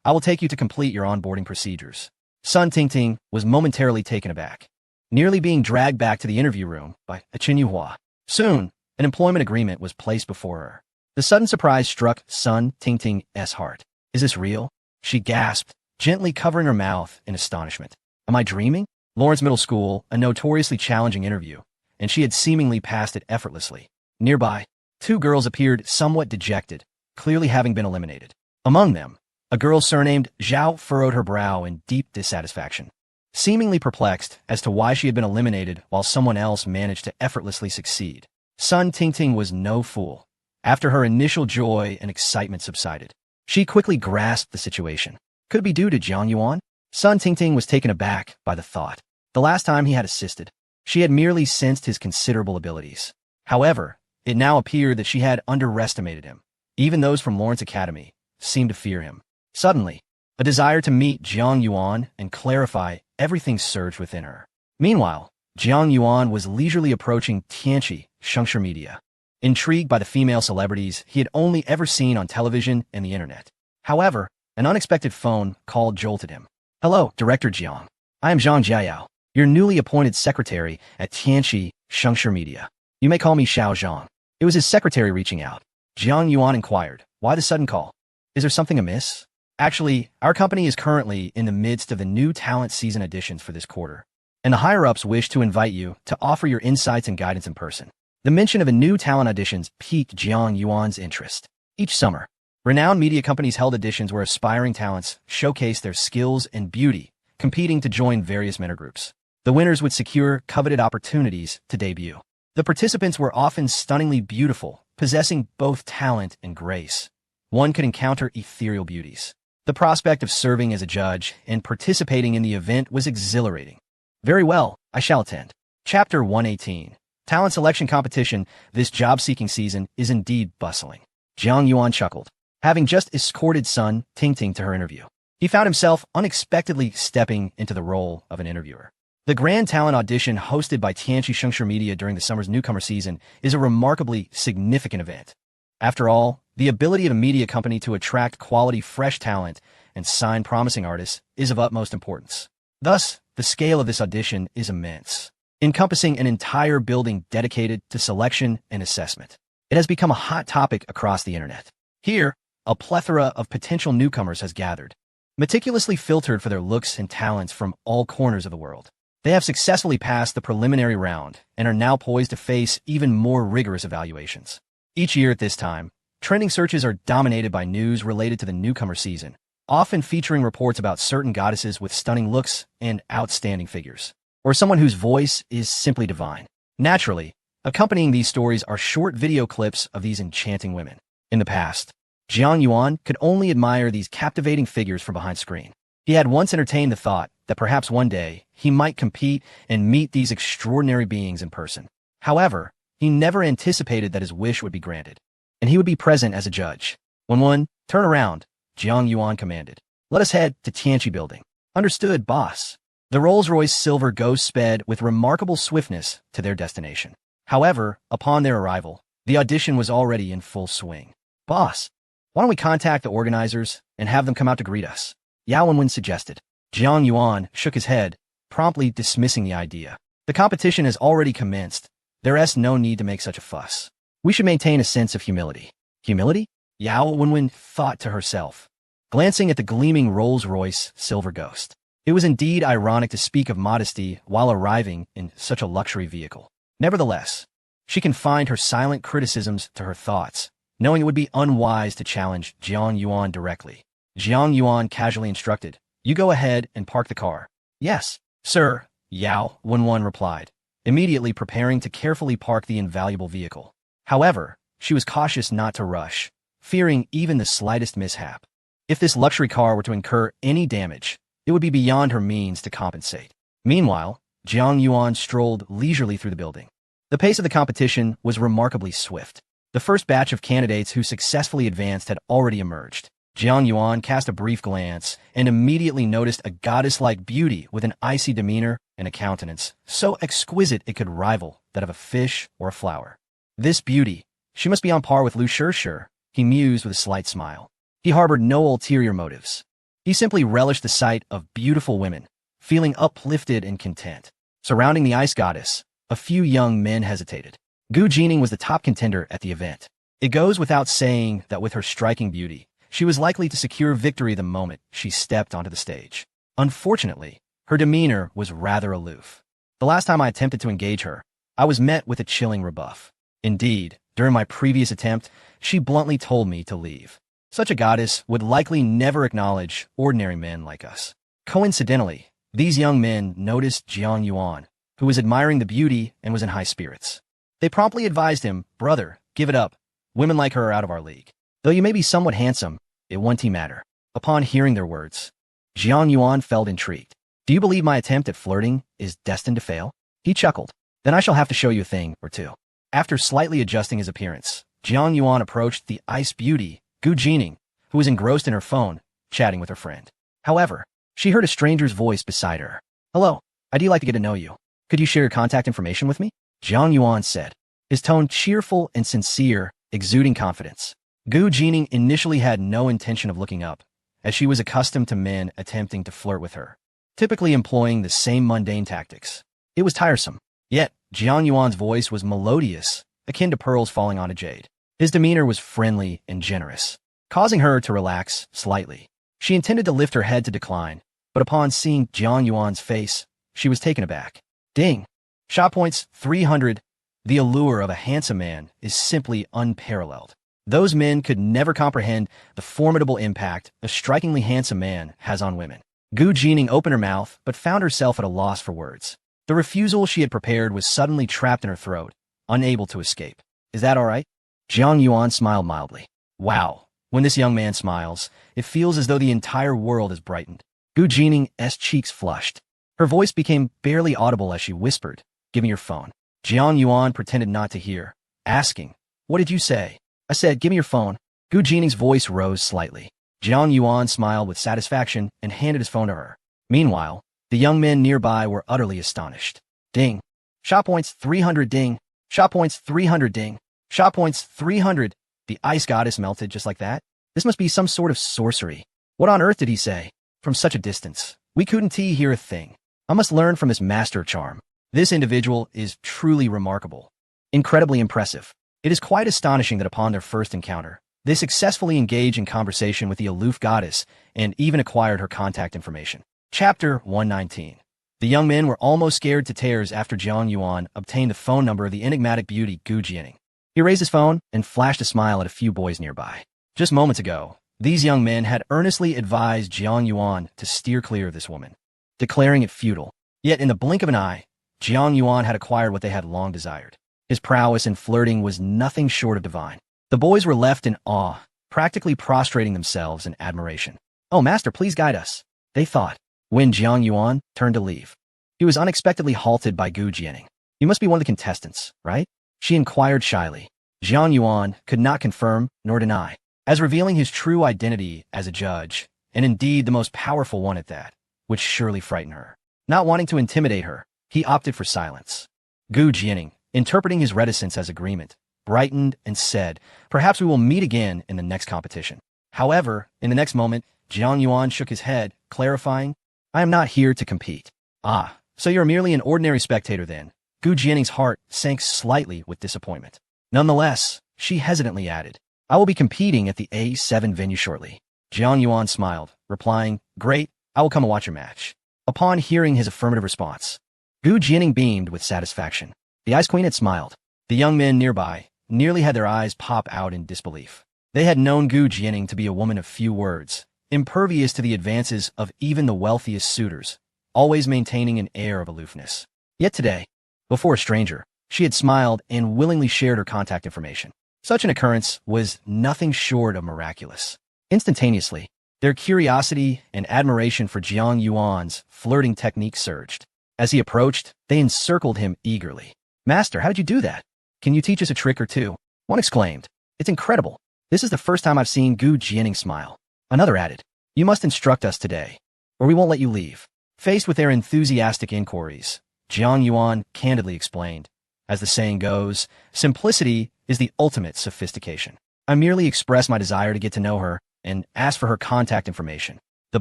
I will take you to complete your onboarding procedures." Sun Tingting was momentarily taken aback, nearly being dragged back to the interview room by Chen Yuhua. Soon, an employment agreement was placed before her. The sudden surprise struck Sun Tingting's heart. "Is this real?" she gasped, gently covering her mouth in astonishment. "Am I dreaming?" Lawrence Middle School, a notoriously challenging interview, and she had seemingly passed it effortlessly. Nearby, two girls appeared somewhat dejected, clearly having been eliminated. Among them, a girl surnamed Zhao furrowed her brow in deep dissatisfaction, seemingly perplexed as to why she had been eliminated while someone else managed to effortlessly succeed. Sun Tingting was no fool. After her initial joy and excitement subsided, she quickly grasped the situation. Could it be due to Jiang Yuan? Sun Tingting was taken aback by the thought. The last time he had assisted, she had merely sensed his considerable abilities. However, it now appeared that she had underestimated him. Even those from Lawrence Academy seemed to fear him. Suddenly, a desire to meet Jiang Yuan and clarify everything surged within her. Meanwhile, Jiang Yuan was leisurely approaching Tianqi Shengshi Media, intrigued by the female celebrities he had only ever seen on television and the internet. However, an unexpected phone call jolted him. "Hello, Director Jiang. I am Zhang Jiayao, your newly appointed secretary at Tianqi Shengshi Media. You may call me Xiao Zhang." It was his secretary reaching out. Jiang Yuan inquired, "Why the sudden call? Is there something amiss?" "Actually, our company is currently in the midst of the new talent season additions for this quarter, and the higher-ups wish to invite you to offer your insights and guidance in person." The mention of a new talent auditions piqued Jiang Yuan's interest. Each summer, renowned media companies held auditions where aspiring talents showcased their skills and beauty, competing to join various mentor groups. The winners would secure coveted opportunities to debut. The participants were often stunningly beautiful, possessing both talent and grace. One could encounter ethereal beauties. The prospect of serving as a judge and participating in the event was exhilarating. "Very well, I shall attend." Chapter 118. Talent Selection Competition. This job-seeking season is indeed bustling. Jiang Yuan chuckled, having just escorted Sun Tingting to her interview. He found himself unexpectedly stepping into the role of an interviewer. The Grand Talent Audition hosted by Tianqi Shengshi Media during the summer's newcomer season is a remarkably significant event. After all, the ability of a media company to attract quality fresh talent and sign promising artists is of utmost importance. Thus, the scale of this audition is immense, encompassing an entire building dedicated to selection and assessment. It has become a hot topic across the internet. Here, a plethora of potential newcomers has gathered, meticulously filtered for their looks and talents from all corners of the world. They have successfully passed the preliminary round and are now poised to face even more rigorous evaluations. Each year at this time, trending searches are dominated by news related to the newcomer season, often featuring reports about certain goddesses with stunning looks and outstanding figures, or someone whose voice is simply divine. Naturally, accompanying these stories are short video clips of these enchanting women. In the past, Jiang Yuan could only admire these captivating figures from behind screen. He had once entertained the thought that perhaps one day he might compete and meet these extraordinary beings in person. However, he never anticipated that his wish would be granted, and he would be present as a judge. When turn around, Jiang Yuan commanded. Let us head to Tianqi Building. Understood, boss. The Rolls-Royce Silver Ghost sped with remarkable swiftness to their destination. However, upon their arrival, the audition was already in full swing. Boss, why don't we contact the organizers and have them come out to greet us? Yao Wenwen suggested. Jiang Yuan shook his head, promptly dismissing the idea. The competition has already commenced. There is no need to make such a fuss. We should maintain a sense of humility. Humility? Yao Wenwen thought to herself, glancing at the gleaming Rolls-Royce Silver Ghost. It was indeed ironic to speak of modesty while arriving in such a luxury vehicle. Nevertheless, she confined her silent criticisms to her thoughts, knowing it would be unwise to challenge Jiang Yuan directly. Jiang Yuan casually instructed, "You go ahead and park the car." "Yes, sir," Yao Wenwen replied, immediately preparing to carefully park the invaluable vehicle. However, she was cautious not to rush, fearing even the slightest mishap. If this luxury car were to incur any damage, it would be beyond her means to compensate. Meanwhile, Jiang Yuan strolled leisurely through the building. The pace of the competition was remarkably swift. The first batch of candidates who successfully advanced had already emerged. Jiang Yuan cast a brief glance and immediately noticed a goddess-like beauty with an icy demeanor and a countenance so exquisite it could rival that of a fish or a flower. This beauty, she must be on par with Lu Shishir, he mused with a slight smile. He harbored no ulterior motives. He simply relished the sight of beautiful women, feeling uplifted and content. Surrounding the ice goddess, a few young men hesitated. Gu Jining was the top contender at the event. It goes without saying that with her striking beauty, she was likely to secure victory the moment she stepped onto the stage. Unfortunately, her demeanor was rather aloof. The last time I attempted to engage her, I was met with a chilling rebuff. Indeed, during my previous attempt, she bluntly told me to leave. Such a goddess would likely never acknowledge ordinary men like us. Coincidentally, these young men noticed Jiang Yuan, who was admiring the beauty and was in high spirits. They promptly advised him, "Brother, give it up. Women like her are out of our league. Though you may be somewhat handsome, it won't matter." Upon hearing their words, Jiang Yuan felt intrigued. "Do you believe my attempt at flirting is destined to fail?" He chuckled. "Then I shall have to show you a thing or two." After slightly adjusting his appearance, Jiang Yuan approached the ice beauty, Gu Jining, who was engrossed in her phone, chatting with her friend. However, she heard a stranger's voice beside her. "Hello, I'd like to get to know you. Could you share your contact information with me?" Jiang Yuan said, his tone cheerful and sincere, exuding confidence. Gu Jining initially had no intention of looking up, as she was accustomed to men attempting to flirt with her, typically employing the same mundane tactics. It was tiresome. Yet, Jiang Yuan's voice was melodious, akin to pearls falling on a jade. His demeanor was friendly and generous, causing her to relax slightly. She intended to lift her head to decline, but upon seeing Jiang Yuan's face, she was taken aback. Ding! Shot points 300. The allure of a handsome man is simply unparalleled. Those men could never comprehend the formidable impact a strikingly handsome man has on women. Gu Jining opened her mouth, but found herself at a loss for words. The refusal she had prepared was suddenly trapped in her throat, unable to escape. "Is that all right?" Jiang Yuan smiled mildly. Wow, when this young man smiles, it feels as though the entire world is brightened. Gu Jining's cheeks flushed. Her voice became barely audible as she whispered, "Give me your phone." Jiang Yuan pretended not to hear, asking, "What did you say?" "I said, give me your phone." Gu Jining's voice rose slightly. Jiang Yuan smiled with satisfaction and handed his phone to her. Meanwhile, the young men nearby were utterly astonished. Ding. Shot points 300 ding. Shot points 300 ding. Shot points 300. The ice goddess melted just like that. This must be some sort of sorcery. What on earth did he say? From such a distance. We couldn't hear a thing. I must learn from this master of charm. This individual is truly remarkable. Incredibly impressive. It is quite astonishing that upon their first encounter, they successfully engaged in conversation with the aloof goddess and even acquired her contact information. Chapter 119. The young men were almost scared to tears after Jiang Yuan obtained the phone number of the enigmatic beauty Gu Jianing. He raised his phone and flashed a smile at a few boys nearby. Just moments ago, these young men had earnestly advised Jiang Yuan to steer clear of this woman, declaring it futile. Yet in the blink of an eye, Jiang Yuan had acquired what they had long desired. His prowess in flirting was nothing short of divine. The boys were left in awe, practically prostrating themselves in admiration. "Oh, master, please guide us," they thought, when Jiang Yuan turned to leave. He was unexpectedly halted by Gu Jianing. "You must be one of the contestants, right?" she inquired shyly. Jiang Yuan could not confirm nor deny, as revealing his true identity as a judge, and indeed the most powerful one at that, which surely frightened her. Not wanting to intimidate her, he opted for silence. Gu Jianing, interpreting his reticence as agreement, brightened and said, "Perhaps we will meet again in the next competition." However, in the next moment, Jiang Yuan shook his head, clarifying, "I am not here to compete." "Ah, so you're merely an ordinary spectator then." Gu Jianing's heart sank slightly with disappointment. Nonetheless, she hesitantly added, "I will be competing at the A7 venue shortly." Jiang Yuan smiled, replying, "Great, I will come and watch your match." Upon hearing his affirmative response, Gu Jianing beamed with satisfaction. The Ice Queen had smiled. The young men nearby nearly had their eyes pop out in disbelief. They had known Gu Jianing to be a woman of few words, impervious to the advances of even the wealthiest suitors, always maintaining an air of aloofness. Yet today, before a stranger, she had smiled and willingly shared her contact information. Such an occurrence was nothing short of miraculous. Instantaneously, their curiosity and admiration for Jiang Yuan's flirting technique surged. As he approached, they encircled him eagerly. "Master, how did you do that? Can you teach us a trick or two?" One exclaimed. "It's incredible. This is the first time I've seen Gu Jianing smile." Another added, "You must instruct us today, or we won't let you leave." Faced with their enthusiastic inquiries, Jiang Yuan candidly explained, "As the saying goes, simplicity is the ultimate sophistication. I merely expressed my desire to get to know her and asked for her contact information." The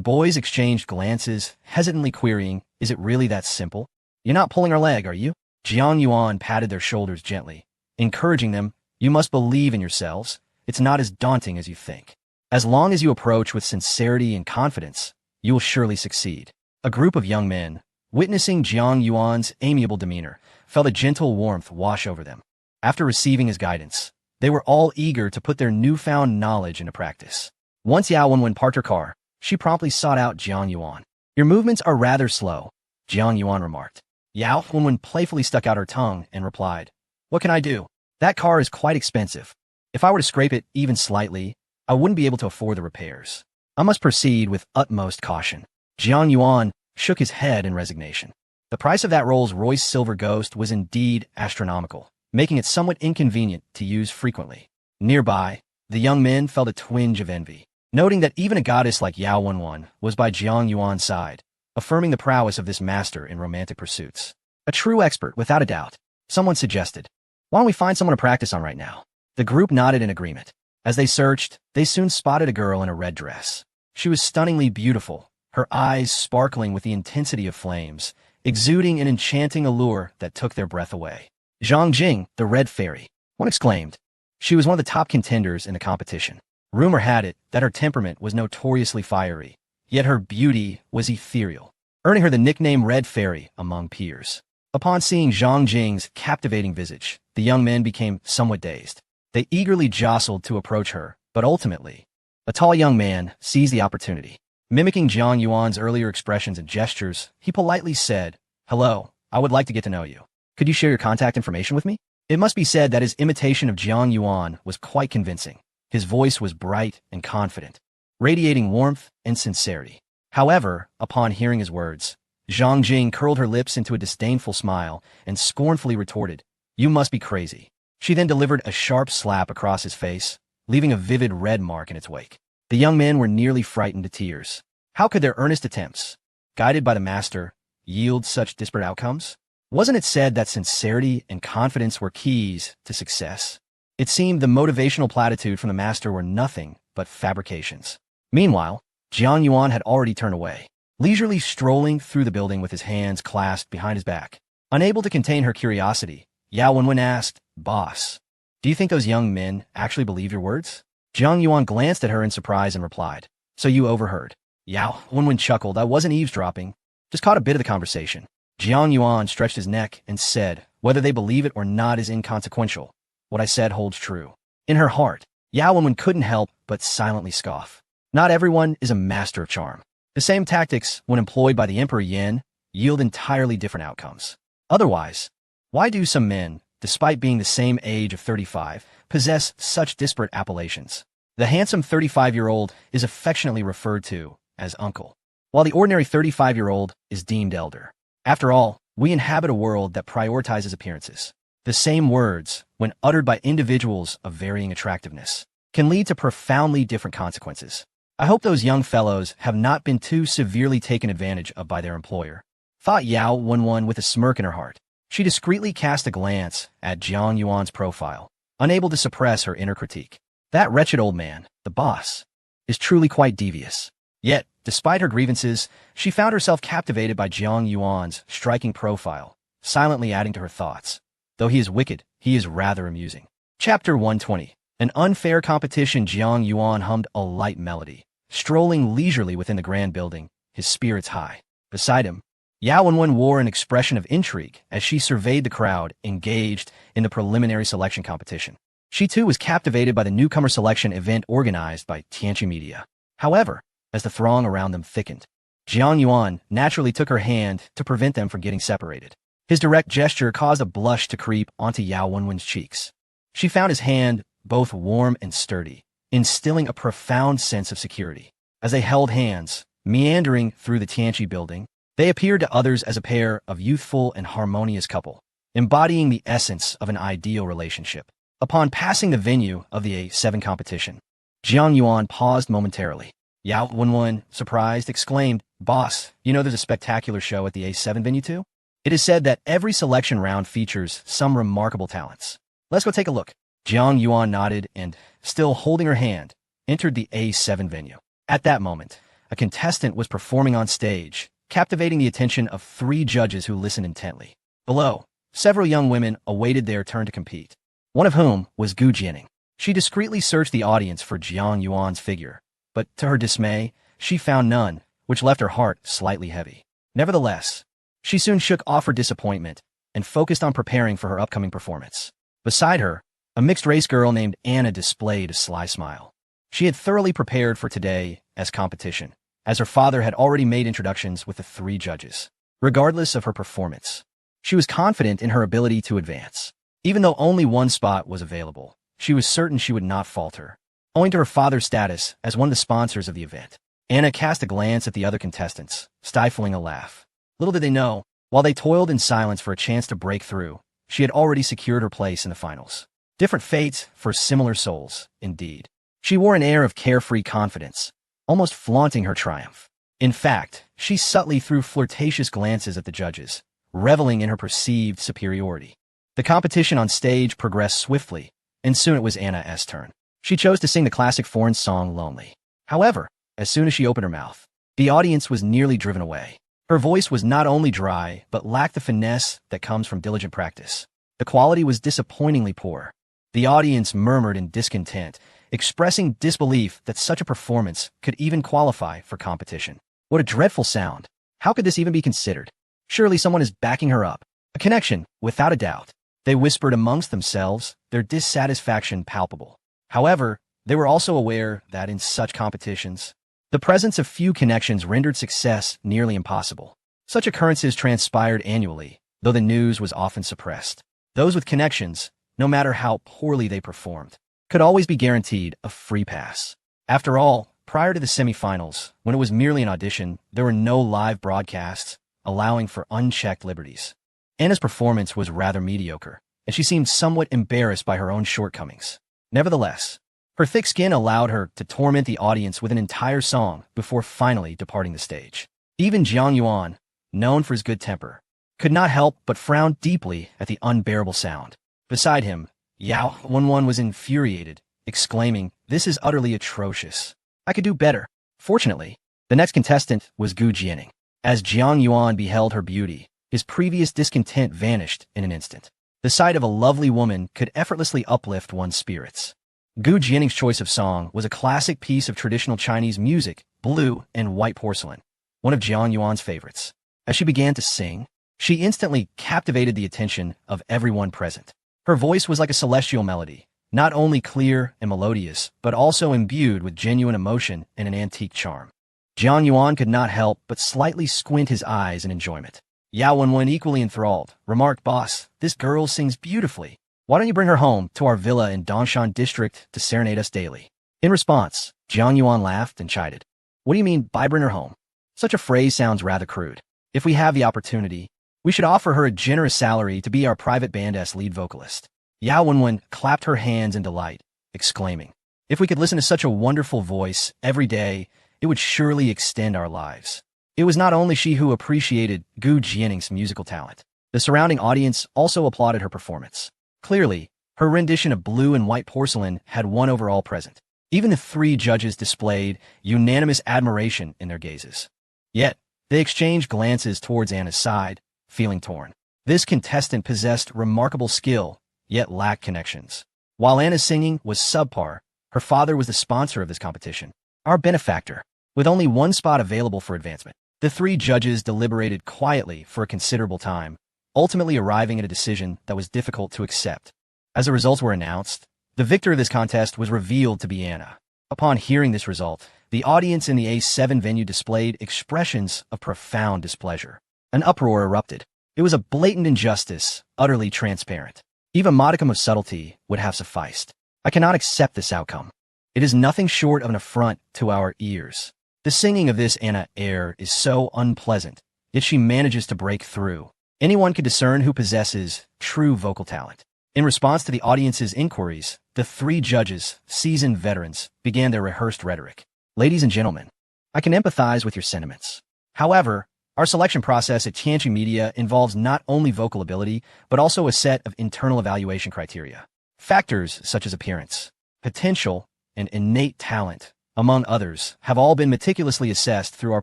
boys exchanged glances, hesitantly querying, "Is it really that simple? You're not pulling our leg, are you?" Jiang Yuan patted their shoulders gently, encouraging them, "You must believe in yourselves. It's not as daunting as you think. As long as you approach with sincerity and confidence, you will surely succeed." A group of young men, witnessing Jiang Yuan's amiable demeanor, felt a gentle warmth wash over them. After receiving his guidance, they were all eager to put their newfound knowledge into practice. Once Yao Wenwen parked her car, she promptly sought out Jiang Yuan. "Your movements are rather slow," Jiang Yuan remarked. Yao Wenwen playfully stuck out her tongue and replied, "What can I do? That car is quite expensive. If I were to scrape it even slightly, I wouldn't be able to afford the repairs. I must proceed with utmost caution." Jiang Yuan shook his head in resignation. The price of that Rolls-Royce Silver Ghost was indeed astronomical, making it somewhat inconvenient to use frequently. Nearby, the young men felt a twinge of envy, noting that even a goddess like Yao Wenwen was by Jiang Yuan's side, affirming the prowess of this master in romantic pursuits. A true expert, without a doubt. Someone suggested, "Why don't we find someone to practice on right now?" The group nodded in agreement. As they searched, they soon spotted a girl in a red dress. She was stunningly beautiful, her eyes sparkling with the intensity of flames, exuding an enchanting allure that took their breath away. Zhang Jing, the Red Fairy, one exclaimed. She was one of the top contenders in the competition. Rumor had it that her temperament was notoriously fiery, yet her beauty was ethereal, earning her the nickname Red Fairy among peers. Upon seeing Zhang Jing's captivating visage, the young men became somewhat dazed. They eagerly jostled to approach her, but ultimately, a tall young man seized the opportunity. Mimicking Jiang Yuan's earlier expressions and gestures, he politely said, "Hello, I would like to get to know you. Could you share your contact information with me?" It must be said that his imitation of Jiang Yuan was quite convincing. His voice was bright and confident, radiating warmth and sincerity. However, upon hearing his words, Zhang Jing curled her lips into a disdainful smile and scornfully retorted, "You must be crazy." She then delivered a sharp slap across his face, leaving a vivid red mark in its wake. The young men were nearly frightened to tears. How could their earnest attempts, guided by the master, yield such disparate outcomes? Wasn't it said that sincerity and confidence were keys to success? It seemed the motivational platitude from the master were nothing but fabrications. Meanwhile, Jiang Yuan had already turned away, leisurely strolling through the building with his hands clasped behind his back. Unable to contain her curiosity, Yao Wenwen asked, "Boss, do you think those young men actually believe your words?" Jiang Yuan glanced at her in surprise and replied, "So you overheard." Yao Wenwen chuckled. "I wasn't eavesdropping, just caught a bit of the conversation." Jiang Yuan stretched his neck and said, "Whether they believe it or not is inconsequential. What I said holds true." In her heart, Yao Wenwen couldn't help but silently scoff. Not everyone is a master of charm. The same tactics, when employed by the Emperor Yin, yield entirely different outcomes. Otherwise, why do some men, despite being the same age of 35, possess such disparate appellations? The handsome 35-year-old is affectionately referred to as uncle, while the ordinary 35-year-old is deemed elder. After all, we inhabit a world that prioritizes appearances. The same words, when uttered by individuals of varying attractiveness, can lead to profoundly different consequences. I hope those young fellows have not been too severely taken advantage of by their employer, thought Yao Wenwen with a smirk in her heart. She discreetly cast a glance at Jiang Yuan's profile, unable to suppress her inner critique. That wretched old man, the boss, is truly quite devious. Yet, despite her grievances, she found herself captivated by Jiang Yuan's striking profile, silently adding to her thoughts. Though he is wicked, he is rather amusing. Chapter 120. An unfair competition. Jiang Yuan hummed a light melody, strolling leisurely within the grand building, his spirits high. Beside him, Yao Wenwen wore an expression of intrigue as she surveyed the crowd engaged in the preliminary selection competition. She too was captivated by the newcomer selection event organized by Tianqi Media. However, as the throng around them thickened, Jiang Yuan naturally took her hand to prevent them from getting separated. His direct gesture caused a blush to creep onto Yao Wenwen's cheeks. She found his hand both warm and sturdy, instilling a profound sense of security. As they held hands, meandering through the Tianqi building, they appeared to others as a pair of youthful and harmonious couple, embodying the essence of an ideal relationship. Upon passing the venue of the A7 competition, Jiang Yuan paused momentarily. Yao Wenwen, surprised, exclaimed, "Boss, you know there's a spectacular show at the A7 venue too? It is said that every selection round features some remarkable talents. Let's go take a look." Jiang Yuan nodded and, still holding her hand, entered the A7 venue. At that moment, a contestant was performing on stage, captivating the attention of 3 judges who listened intently. Below, several young women awaited their turn to compete, one of whom was Gu Jianing. She discreetly searched the audience for Jiang Yuan's figure, but to her dismay, she found none, which left her heart slightly heavy. Nevertheless, she soon shook off her disappointment and focused on preparing for her upcoming performance. Beside her, a mixed-race girl named Anna displayed a sly smile. She had thoroughly prepared for today's competition, as her father had already made introductions with the 3 judges. Regardless of her performance, she was confident in her ability to advance. Even though only one spot was available, she was certain she would not falter, owing to her father's status as one of the sponsors of the event. Anna cast a glance at the other contestants, stifling a laugh. Little did they know, while they toiled in silence for a chance to break through, she had already secured her place in the finals. Different fates for similar souls, indeed. She wore an air of carefree confidence, almost flaunting her triumph. In fact, she subtly threw flirtatious glances at the judges, reveling in her perceived superiority. The competition on stage progressed swiftly, and soon it was Anna's turn. She chose to sing the classic foreign song Lonely. However, as soon as she opened her mouth, the audience was nearly driven away. Her voice was not only dry, but lacked the finesse that comes from diligent practice. The quality was disappointingly poor. The audience murmured in discontent, expressing disbelief that such a performance could even qualify for competition. What a dreadful sound. How could this even be considered? Surely someone is backing her up. A connection, without a doubt. They whispered amongst themselves, their dissatisfaction palpable. However, they were also aware that in such competitions, the presence of few connections rendered success nearly impossible. Such occurrences transpired annually, though the news was often suppressed. Those with connections, no matter how poorly they performed, could always be guaranteed a free pass. After all, prior to the semifinals, when it was merely an audition, there were no live broadcasts, allowing for unchecked liberties. Anna's performance was rather mediocre, and she seemed somewhat embarrassed by her own shortcomings. Nevertheless, her thick skin allowed her to torment the audience with an entire song before finally departing the stage. Even Jiang Yuan, known for his good temper, could not help but frown deeply at the unbearable sound. Beside him, Yao Wenwen was infuriated, exclaiming, "This is utterly atrocious. I could do better." Fortunately, the next contestant was Gu Jianing. As Jiang Yuan beheld her beauty, his previous discontent vanished in an instant. The sight of a lovely woman could effortlessly uplift one's spirits. Gu Jianing's choice of song was a classic piece of traditional Chinese music, Blue and White Porcelain, one of Jiang Yuan's favorites. As she began to sing, she instantly captivated the attention of everyone present. Her voice was like a celestial melody, not only clear and melodious, but also imbued with genuine emotion and an antique charm. Jiang Yuan could not help but slightly squint his eyes in enjoyment. Yao Wenwen, equally enthralled, remarked, "Boss, this girl sings beautifully. Why don't you bring her home to our villa in Dongshan District to serenade us daily?" In response, Jiang Yuan laughed and chided. "What do you mean by bring her home? Such a phrase sounds rather crude. If we have the opportunity, we should offer her a generous salary to be our private band's lead vocalist." Yao Wenwen clapped her hands in delight, exclaiming, "If we could listen to such a wonderful voice every day, it would surely extend our lives." It was not only she who appreciated Gu Jianing's musical talent. The surrounding audience also applauded her performance. Clearly, her rendition of Blue and White Porcelain had won over all present. Even the three judges displayed unanimous admiration in their gazes. Yet, they exchanged glances towards Anna's side, feeling torn. This contestant possessed remarkable skill, yet lacked connections. While Anna's singing was subpar, her father was the sponsor of this competition, our benefactor, with only one spot available for advancement. The three judges deliberated quietly for a considerable time, ultimately arriving at a decision that was difficult to accept. As the results were announced, the victor of this contest was revealed to be Anna. Upon hearing this result, the audience in the A7 venue displayed expressions of profound displeasure. An uproar erupted. It was a blatant injustice, utterly transparent. Even a modicum of subtlety would have sufficed. I cannot accept this outcome. It is nothing short of an affront to our ears. The singing of this Anna air is so unpleasant, yet she manages to break through. Anyone can discern who possesses true vocal talent. In response to the audience's inquiries, the three judges, seasoned veterans, began their rehearsed rhetoric. "Ladies and gentlemen, I can empathize with your sentiments. However, our selection process at Tianqi Media involves not only vocal ability, but also a set of internal evaluation criteria. Factors such as appearance, potential, and innate talent, among others, have all been meticulously assessed through our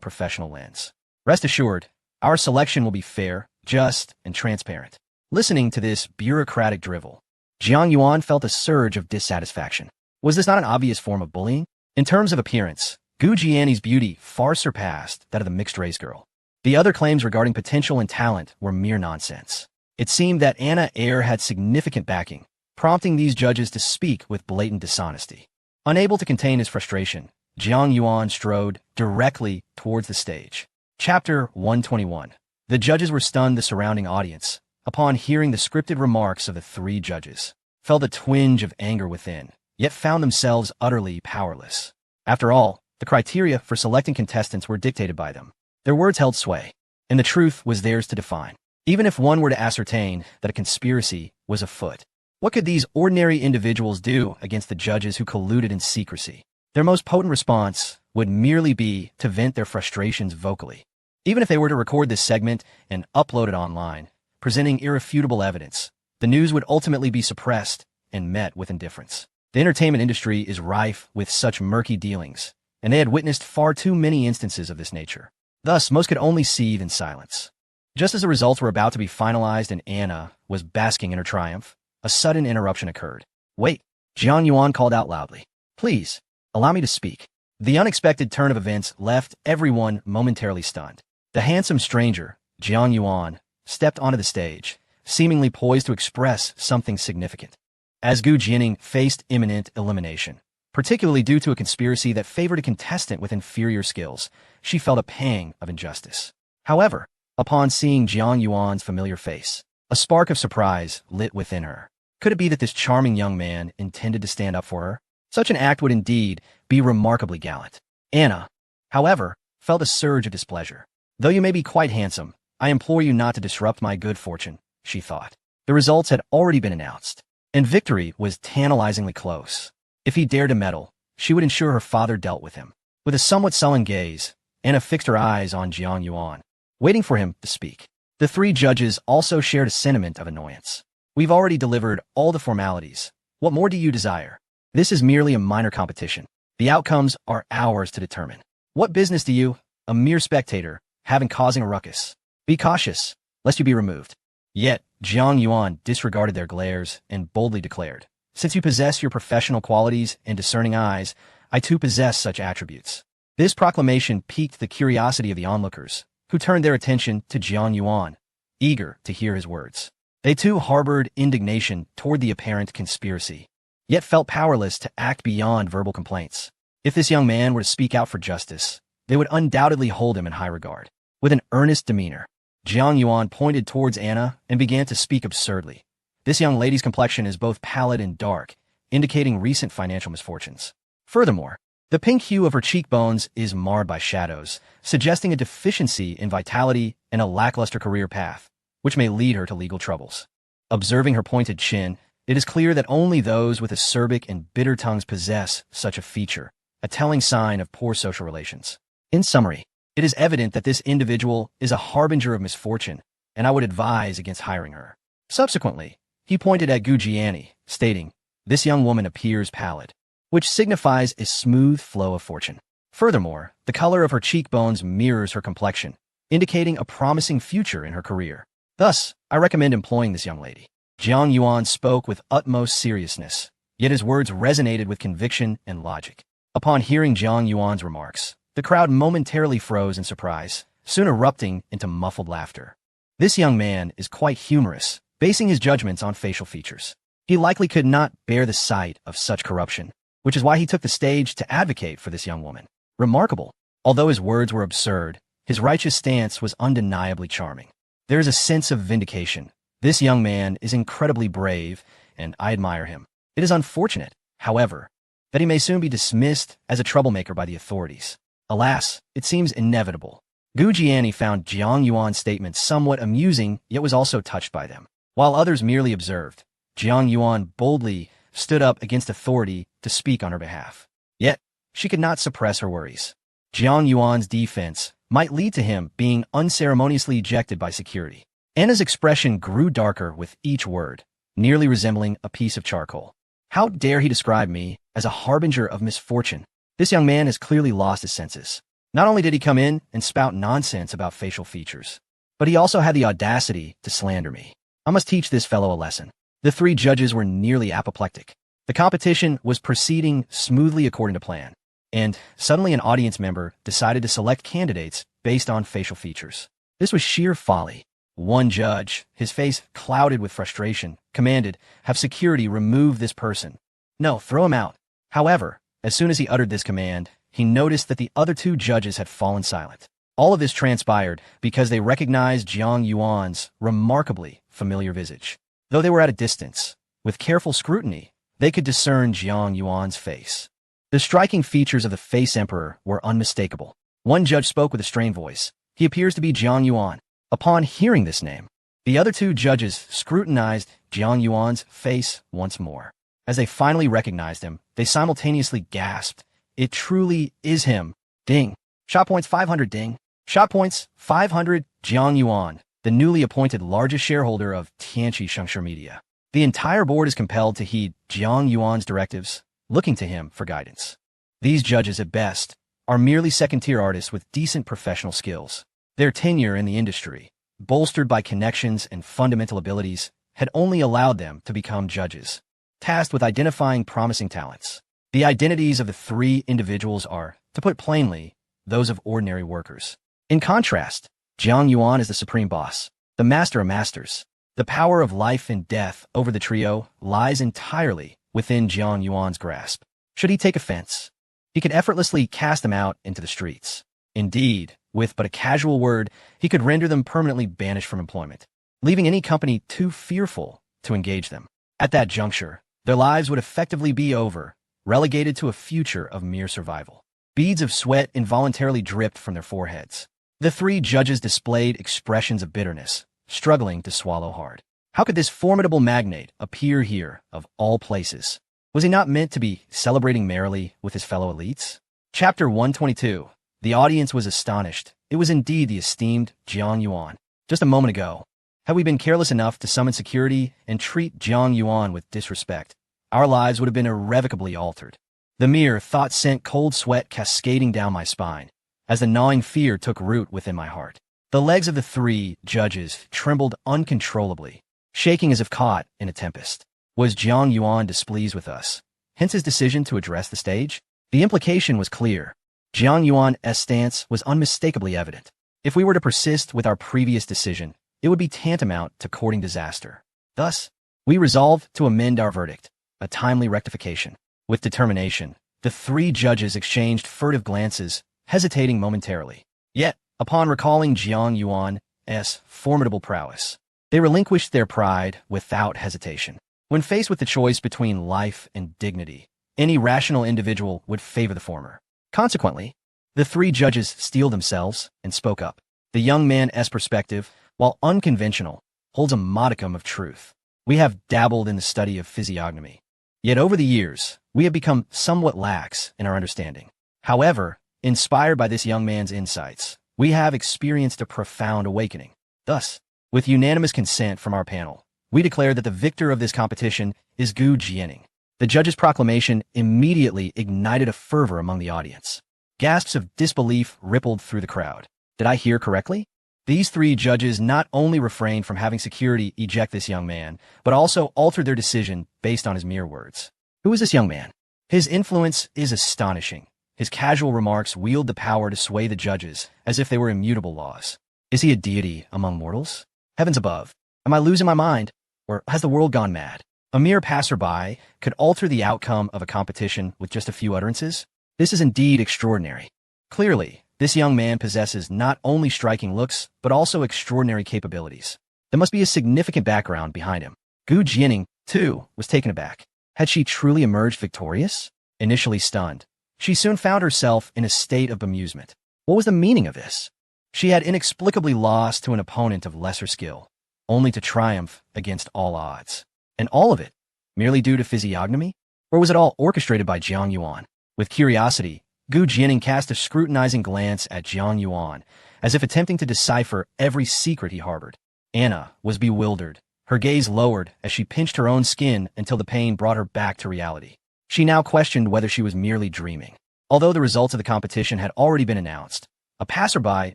professional lens. Rest assured, our selection will be fair, just, and transparent." Listening to this bureaucratic drivel, Jiang Yuan felt a surge of dissatisfaction. Was this not an obvious form of bullying? In terms of appearance, Gu Jianing's beauty far surpassed that of the mixed-race girl. The other claims regarding potential and talent were mere nonsense. It seemed that Anna Air had significant backing, prompting these judges to speak with blatant dishonesty. Unable to contain his frustration, Jiang Yuan strode directly towards the stage. Chapter 121. The judges were stunned. The surrounding audience, upon hearing the scripted remarks of the three judges, felt a twinge of anger within, yet found themselves utterly powerless. After all, the criteria for selecting contestants were dictated by them. Their words held sway, and the truth was theirs to define. Even if one were to ascertain that a conspiracy was afoot, what could these ordinary individuals do against the judges who colluded in secrecy? Their most potent response would merely be to vent their frustrations vocally. Even if they were to record this segment and upload it online, presenting irrefutable evidence, the news would ultimately be suppressed and met with indifference. The entertainment industry is rife with such murky dealings, and they had witnessed far too many instances of this nature. Thus, most could only seethe in silence. Just as the results were about to be finalized and Anna was basking in her triumph, a sudden interruption occurred. "Wait," Jiang Yuan called out loudly. "Please, allow me to speak." The unexpected turn of events left everyone momentarily stunned. The handsome stranger, Jiang Yuan, stepped onto the stage, seemingly poised to express something significant. As Gu Jianing faced imminent elimination, particularly due to a conspiracy that favored a contestant with inferior skills, she felt a pang of injustice. However, upon seeing Jiang Yuan's familiar face, a spark of surprise lit within her. Could it be that this charming young man intended to stand up for her? Such an act would indeed be remarkably gallant. Anna, however, felt a surge of displeasure. "Though you may be quite handsome, I implore you not to disrupt my good fortune," she thought. The results had already been announced, and victory was tantalizingly close. If he dared to meddle, she would ensure her father dealt with him. With a somewhat sullen gaze, Anna fixed her eyes on Jiang Yuan, waiting for him to speak. The three judges also shared a sentiment of annoyance. "We've already delivered all the formalities. What more do you desire? This is merely a minor competition. The outcomes are ours to determine." What business do you, a mere spectator, have in causing a ruckus? Be cautious, lest you be removed. Yet, Jiang Yuan disregarded their glares and boldly declared, Since you possess your professional qualities and discerning eyes, I too possess such attributes. This proclamation piqued the curiosity of the onlookers, who turned their attention to Jiang Yuan, eager to hear his words. They too harbored indignation toward the apparent conspiracy, yet felt powerless to act beyond verbal complaints. If this young man were to speak out for justice, they would undoubtedly hold him in high regard. With an earnest demeanor, Jiang Yuan pointed towards Anna and began to speak absurdly. This young lady's complexion is both pallid and dark, indicating recent financial misfortunes. Furthermore, the pink hue of her cheekbones is marred by shadows, suggesting a deficiency in vitality and a lackluster career path, which may lead her to legal troubles. Observing her pointed chin, it is clear that only those with acerbic and bitter tongues possess such a feature, a telling sign of poor social relations. In summary, it is evident that this individual is a harbinger of misfortune, and I would advise against hiring her. Subsequently, he pointed at Gu Jiani, stating, This young woman appears pallid, which signifies a smooth flow of fortune. Furthermore, the color of her cheekbones mirrors her complexion, indicating a promising future in her career. Thus, I recommend employing this young lady. Jiang Yuan spoke with utmost seriousness, yet his words resonated with conviction and logic. Upon hearing Jiang Yuan's remarks, the crowd momentarily froze in surprise, soon erupting into muffled laughter. This young man is quite humorous, basing his judgments on facial features. He likely could not bear the sight of such corruption, which is why he took the stage to advocate for this young woman. Remarkable. Although his words were absurd, his righteous stance was undeniably charming. There is a sense of vindication. This young man is incredibly brave, and I admire him. It is unfortunate, however, that he may soon be dismissed as a troublemaker by the authorities. Alas, it seems inevitable. Gu Jiani found Jiang Yuan's statements somewhat amusing, yet was also touched by them. While others merely observed, Jiang Yuan boldly stood up against authority to speak on her behalf. Yet, she could not suppress her worries. Jiang Yuan's defense might lead to him being unceremoniously ejected by security. Anna's expression grew darker with each word, nearly resembling a piece of charcoal. How dare he describe me as a harbinger of misfortune? This young man has clearly lost his senses. Not only did he come in and spout nonsense about facial features, but he also had the audacity to slander me. I must teach this fellow a lesson. The three judges were nearly apoplectic. The competition was proceeding smoothly according to plan, and suddenly an audience member decided to select candidates based on facial features. This was sheer folly. One judge, his face clouded with frustration, commanded, "Have security remove this person. No, throw him out." However, as soon as he uttered this command, he noticed that the other two judges had fallen silent. All of this transpired because they recognized Jiang Yuan's remarkably familiar visage. Though they were at a distance, with careful scrutiny, they could discern Jiang Yuan's face. The striking features of the face emperor were unmistakable. One judge spoke with a strained voice. "He appears to be Jiang Yuan." Upon hearing this name, the other two judges scrutinized Jiang Yuan's face once more. As they finally recognized him, they simultaneously gasped, "It truly is him." Ding. Shot points 500 ding. Shot points 500 Jiang Yuan, the newly appointed largest shareholder of Tianqi Shengshi Media. The entire board is compelled to heed Jiang Yuan's directives, looking to him for guidance. These judges, at best, are merely second-tier artists with decent professional skills. Their tenure in the industry, bolstered by connections and fundamental abilities, had only allowed them to become judges, tasked with identifying promising talents. The identities of the three individuals are, to put it plainly, those of ordinary workers. In contrast, Jiang Yuan is the supreme boss, the master of masters. The power of life and death over the trio lies entirely within Jiang Yuan's grasp. Should he take offense, he could effortlessly cast them out into the streets. Indeed, with but a casual word, he could render them permanently banished from employment, leaving any company too fearful to engage them. At that juncture, their lives would effectively be over, relegated to a future of mere survival. Beads of sweat involuntarily dripped from their foreheads. The three judges displayed expressions of bitterness, struggling to swallow hard. How could this formidable magnate appear here, of all places? Was he not meant to be celebrating merrily with his fellow elites? Chapter 122. The audience was astonished. It was indeed the esteemed Jiang Yuan. Just a moment ago, had we been careless enough to summon security and treat Jiang Yuan with disrespect, our lives would have been irrevocably altered. The mere thought sent cold sweat cascading down my spine. as the gnawing fear took root within my heart. The legs of the three judges trembled uncontrollably, shaking as if caught in a tempest. Was Jiang Yuan displeased with us? Hence his decision to address the stage? The implication was clear. Jiang Yuan's stance was unmistakably evident. If we were to persist with our previous decision, it would be tantamount to courting disaster. Thus, we resolved to amend our verdict, a timely rectification. With determination, the three judges exchanged furtive glances, hesitating momentarily. Yet, upon recalling Jiang Yuan's formidable prowess, they relinquished their pride without hesitation. When faced with the choice between life and dignity, any rational individual would favor the former. Consequently, the three judges steeled themselves and spoke up. The young man's perspective, while unconventional, holds a modicum of truth. We have dabbled in the study of physiognomy. Yet over the years, we have become somewhat lax in our understanding. However, inspired by this young man's insights, we have experienced a profound awakening. Thus, with unanimous consent from our panel, we declare that the victor of this competition is Gu Jianing. The judge's proclamation immediately ignited a fervor among the audience. Gasps of disbelief rippled through the crowd. Did I hear correctly? These three judges not only refrained from having security eject this young man, but also altered their decision based on his mere words. Who is this young man? His influence is astonishing. His casual remarks wield the power to sway the judges as if they were immutable laws. Is he a deity among mortals? Heavens above, am I losing my mind? Or has the world gone mad? A mere passerby could alter the outcome of a competition with just a few utterances? This is indeed extraordinary. Clearly, this young man possesses not only striking looks, but also extraordinary capabilities. There must be a significant background behind him. Gu Jianing, too, was taken aback. Had she truly emerged victorious? Initially stunned, she soon found herself in a state of bemusement. What was the meaning of this? She had inexplicably lost to an opponent of lesser skill, only to triumph against all odds. And all of it, merely due to physiognomy? Or was it all orchestrated by Jiang Yuan? With curiosity, Gu Jianing cast a scrutinizing glance at Jiang Yuan, as if attempting to decipher every secret he harbored. Anna was bewildered, her gaze lowered as she pinched her own skin until the pain brought her back to reality. She now questioned whether she was merely dreaming. Although the results of the competition had already been announced, a passerby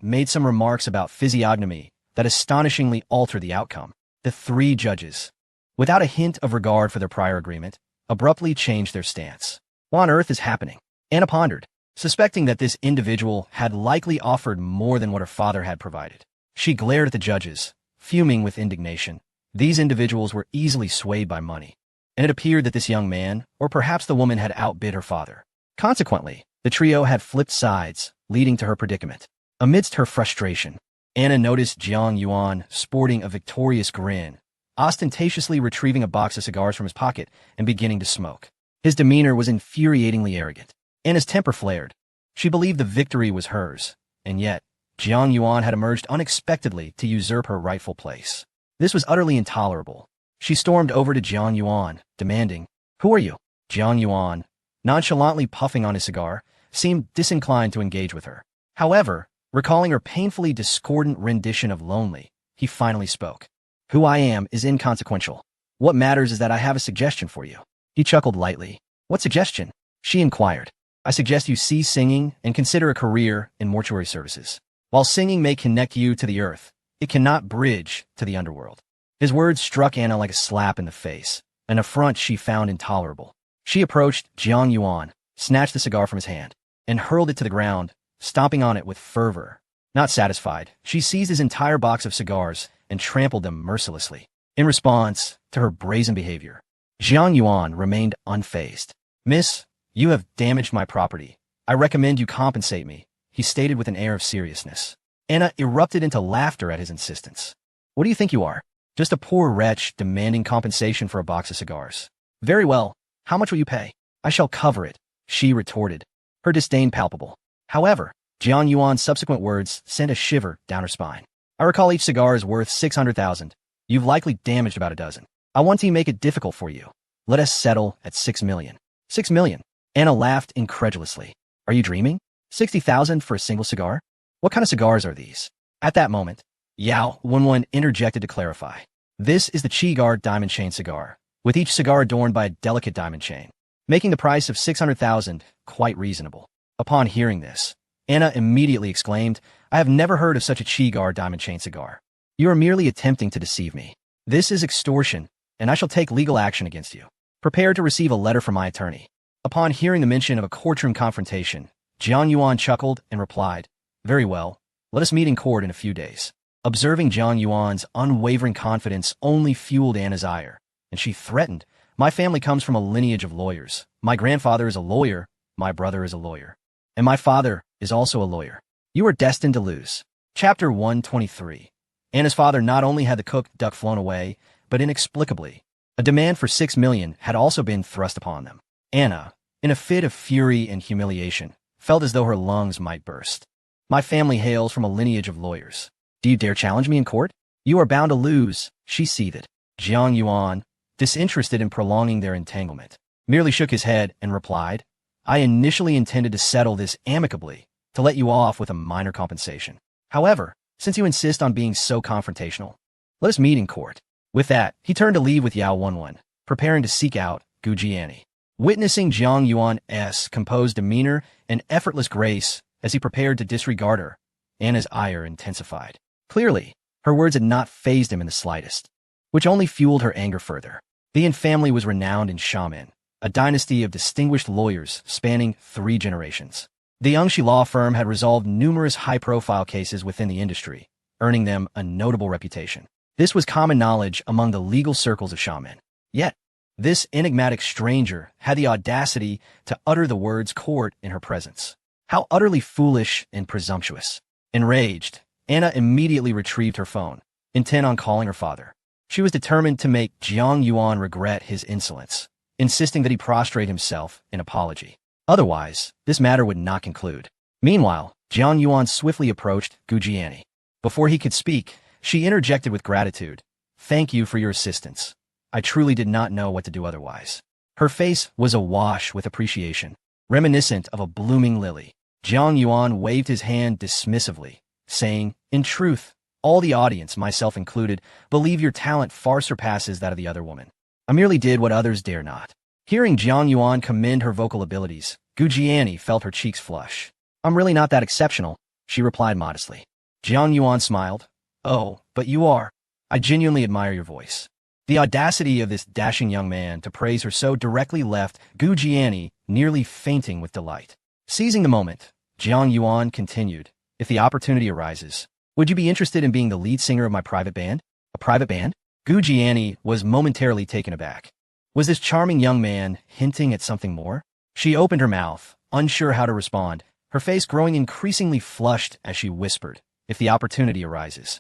made some remarks about physiognomy that astonishingly altered the outcome. The three judges, without a hint of regard for their prior agreement, abruptly changed their stance. What on earth is happening? Anna pondered, suspecting that this individual had likely offered more than what her father had provided. She glared at the judges, fuming with indignation. These individuals were easily swayed by money, and it appeared that this young man, or perhaps the woman, had outbid her father. Consequently, the trio had flipped sides, leading to her predicament. Amidst her frustration, Anna noticed Jiang Yuan sporting a victorious grin, ostentatiously retrieving a box of cigars from his pocket and beginning to smoke. His demeanor was infuriatingly arrogant. Anna's temper flared. She believed the victory was hers, and yet, Jiang Yuan had emerged unexpectedly to usurp her rightful place. This was utterly intolerable. She stormed over to Jiang Yuan, demanding, "Who are you?" Jiang Yuan, nonchalantly puffing on his cigar, seemed disinclined to engage with her. However, recalling her painfully discordant rendition of Lonely, he finally spoke. "Who I am is inconsequential. What matters is that I have a suggestion for you." He chuckled lightly. "What suggestion?" she inquired. "I suggest you cease singing and consider a career in mortuary services. While singing may connect you to the earth, it cannot bridge to the underworld." His words struck Anna like a slap in the face, an affront she found intolerable. She approached Jiang Yuan, snatched the cigar from his hand, and hurled it to the ground, stomping on it with fervor. Not satisfied, she seized his entire box of cigars and trampled them mercilessly. In response to her brazen behavior, Jiang Yuan remained unfazed. "Miss, you have damaged my property. I recommend you compensate me," he stated with an air of seriousness. Anna erupted into laughter at his insistence. "What do you think you are? Just a poor wretch demanding compensation for a box of cigars. Very well, how much will you pay?" "I shall cover it," she retorted, her disdain palpable. However, Jiang Yuan's subsequent words sent a shiver down her spine. "I recall each cigar is worth 600,000. You've likely damaged about a dozen. I want to make it difficult for you. Let us settle at 6 million. 6 million? Anna laughed incredulously. "Are you dreaming? 60,000 for a single cigar? What kind of cigars are these?" At that moment, Yao Wenwen interjected to clarify. "This is the Chigar diamond chain cigar, with each cigar adorned by a delicate diamond chain, making the price of 600,000 quite reasonable." Upon hearing this, Anna immediately exclaimed, I have never heard of such a Chigar diamond chain cigar. You are merely attempting to deceive me. This is extortion, and I shall take legal action against you. Prepare to receive a letter from my attorney. Upon hearing the mention of a courtroom confrontation, Jiang Yuan chuckled and replied, Very well, let us meet in court in a few days. Observing Jiang Yuan's unwavering confidence only fueled Anna's ire, and she threatened, My family comes from a lineage of lawyers. My grandfather is a lawyer, my brother is a lawyer, and my father is also a lawyer. You are destined to lose. Chapter 123. Anna's father not only had the cooked duck flown away, but inexplicably, a demand for $6 million had also been thrust upon them. Anna, in a fit of fury and humiliation, felt as though her lungs might burst. My family hails from a lineage of lawyers. Do you dare challenge me in court? You are bound to lose, she seethed. Jiang Yuan, disinterested in prolonging their entanglement, merely shook his head and replied, I initially intended to settle this amicably, to let you off with a minor compensation. However, since you insist on being so confrontational, let us meet in court. With that, he turned to leave with Yao Wenwen, preparing to seek out Gu Jiani. Witnessing Jiang Yuan's composed demeanor and effortless grace as he prepared to disregard her, Anna's ire intensified. Clearly, her words had not fazed him in the slightest, which only fueled her anger further. The Yin family was renowned in Xiamen, a dynasty of distinguished lawyers spanning 3 generations. The Yangshi law firm had resolved numerous high-profile cases within the industry, earning them a notable reputation. This was common knowledge among the legal circles of Xiamen. Yet, this enigmatic stranger had the audacity to utter the words court in her presence. How utterly foolish and presumptuous. Enraged, Anna immediately retrieved her phone, intent on calling her father. She was determined to make Jiang Yuan regret his insolence, insisting that he prostrate himself in apology. Otherwise, this matter would not conclude. Meanwhile, Jiang Yuan swiftly approached Gu Jiani. Before he could speak, she interjected with gratitude. Thank you for your assistance. I truly did not know what to do otherwise. Her face was awash with appreciation, reminiscent of a blooming lily. Jiang Yuan waved his hand dismissively, saying, In truth, all the audience, myself included, believe your talent far surpasses that of the other woman. I merely did what others dare not. Hearing Jiang Yuan commend her vocal abilities, Gu Jiani felt her cheeks flush. I'm really not that exceptional, she replied modestly. Jiang Yuan smiled. Oh, but you are. I genuinely admire your voice. The audacity of this dashing young man to praise her so directly left Gu Jiani nearly fainting with delight. Seizing the moment, Jiang Yuan continued, If the opportunity arises, would you be interested in being the lead singer of my private band? A private band? Gu Jiani was momentarily taken aback. Was this charming young man hinting at something more? She opened her mouth, unsure how to respond, her face growing increasingly flushed as she whispered, If the opportunity arises.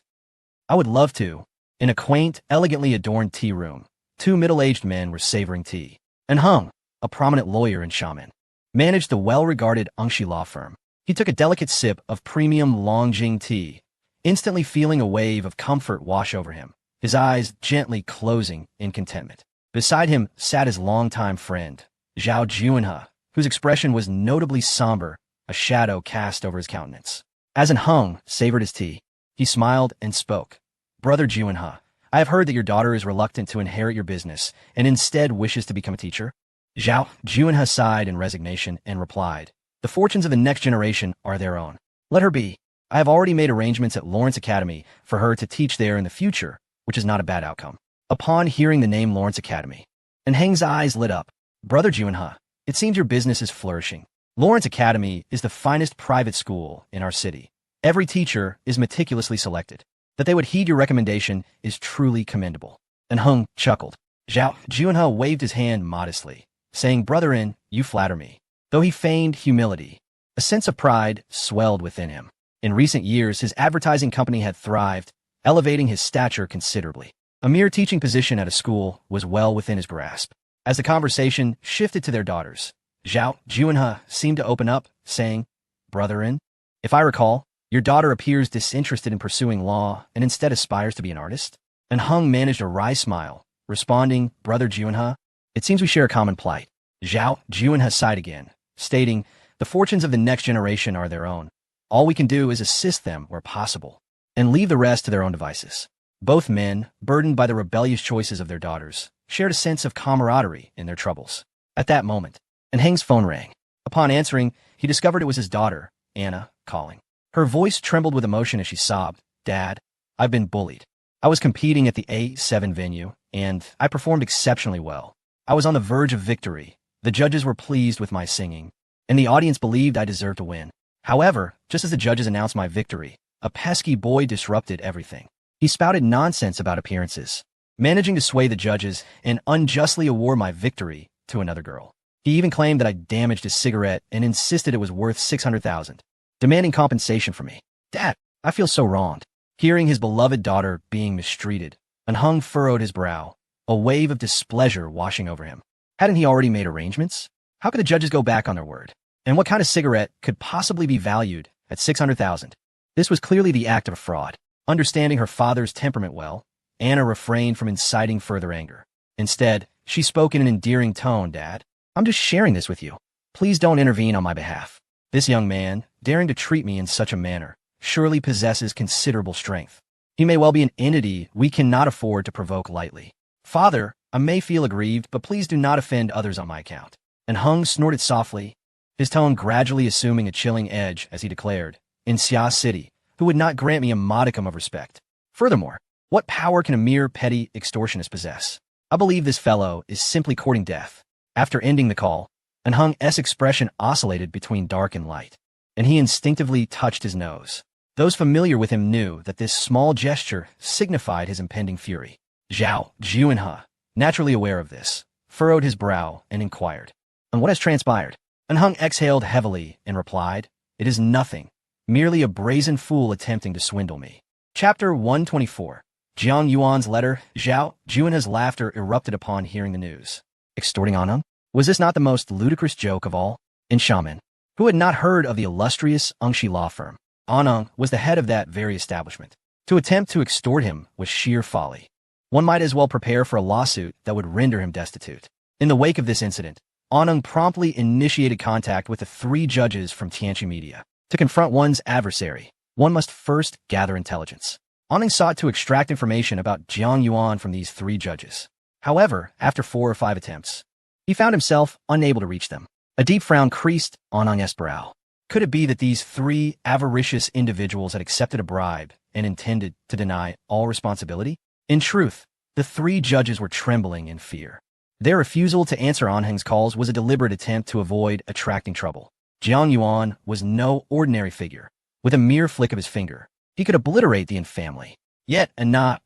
I would love to. In a quaint, elegantly adorned tea room, 2 middle-aged men were savoring tea. And Hung, a prominent lawyer in Xiamen, managed the well-regarded Yangshi law firm. He took a delicate sip of premium Longjing tea, instantly feeling a wave of comfort wash over him, his eyes gently closing in contentment. Beside him sat his longtime friend, Zhao Juanhe, whose expression was notably somber, a shadow cast over his countenance. As Hung savored his tea, he smiled and spoke. Brother Juanhe, I have heard that your daughter is reluctant to inherit your business and instead wishes to become a teacher. Zhao Juanhe sighed in resignation and replied, The fortunes of the next generation are their own. Let her be. I have already made arrangements at Lawrence Academy for her to teach there in the future, which is not a bad outcome. Upon hearing the name Lawrence Academy, Heng's eyes lit up. Brother Juanhe, it seems your business is flourishing. Lawrence Academy is the finest private school in our city. Every teacher is meticulously selected. That they would heed your recommendation is truly commendable. And Hung chuckled. Zhao Juanhe waved his hand modestly, saying, Brother-in, you flatter me. Though he feigned humility, a sense of pride swelled within him. In recent years, his advertising company had thrived, elevating his stature considerably. A mere teaching position at a school was well within his grasp. As the conversation shifted to their daughters, Zhao Juanhe seemed to open up, saying, Brother-in, if I recall, your daughter appears disinterested in pursuing law and instead aspires to be an artist. And Hung managed a wry smile, responding, Brother Juanhe, it seems we share a common plight. Zhao Juanhe sighed again, stating, The fortunes of the next generation are their own. All we can do is assist them where possible, and leave the rest to their own devices. Both men, burdened by the rebellious choices of their daughters, shared a sense of camaraderie in their troubles. At that moment, Heng's phone rang. Upon answering, he discovered it was his daughter, Anna, calling. Her voice trembled with emotion as she sobbed, "Dad, I've been bullied. I was competing at the A7 venue, and I performed exceptionally well. I was on the verge of victory. The judges were pleased with my singing, and the audience believed I deserved to win. However, just as the judges announced my victory, a pesky boy disrupted everything. He spouted nonsense about appearances, managing to sway the judges and unjustly award my victory to another girl. He even claimed that I damaged his cigarette and insisted it was worth $600,000, demanding compensation from me. Dad, I feel so wronged." Hearing his beloved daughter being mistreated, Anhung furrowed his brow, a wave of displeasure washing over him. Hadn't he already made arrangements? How could the judges go back on their word? And what kind of cigarette could possibly be valued at $600,000? This was clearly the act of a fraud. Understanding her father's temperament well, Anna refrained from inciting further anger. Instead, she spoke in an endearing tone. "Dad, I'm just sharing this with you. Please don't intervene on my behalf. This young man, daring to treat me in such a manner, surely possesses considerable strength. He may well be an entity we cannot afford to provoke lightly. Father, I may feel aggrieved, but please do not offend others on my account." And Hung snorted softly, his tone gradually assuming a chilling edge as he declared, "In Xia City, who would not grant me a modicum of respect? Furthermore, what power can a mere petty extortionist possess? I believe this fellow is simply courting death." After ending the call, Anhung's expression oscillated between dark and light, and he instinctively touched his nose. Those familiar with him knew that this small gesture signified his impending fury. Zhao Junhe, naturally aware of this, furrowed his brow and inquired, "And what has transpired?" Anhung exhaled heavily and replied, "It is nothing, merely a brazen fool attempting to swindle me." Chapter 124. Jiang Yuan's letter. Zhao Junhe's laughter erupted upon hearing the news. Extorting Anhung? Was this not the most ludicrous joke of all? In Xiamen, who had not heard of the illustrious Engshi law firm, Anhung was the head of that very establishment. To attempt to extort him was sheer folly. One might as well prepare for a lawsuit that would render him destitute. In the wake of this incident, Anhung promptly initiated contact with the 3 judges from Tianqi Media. To confront one's adversary, one must first gather intelligence. Anhung sought to extract information about Jiang Yuan from these 3 judges. However, after 4 or 5 attempts, he found himself unable to reach them. A deep frown creased Anhung's brow. Could it be that these 3 avaricious individuals had accepted a bribe and intended to deny all responsibility? In truth, the 3 judges were trembling in fear. Their refusal to answer Anhung's calls was a deliberate attempt to avoid attracting trouble. Jiang Yuan was no ordinary figure. With a mere flick of his finger, he could obliterate the infamily. Yet Anna,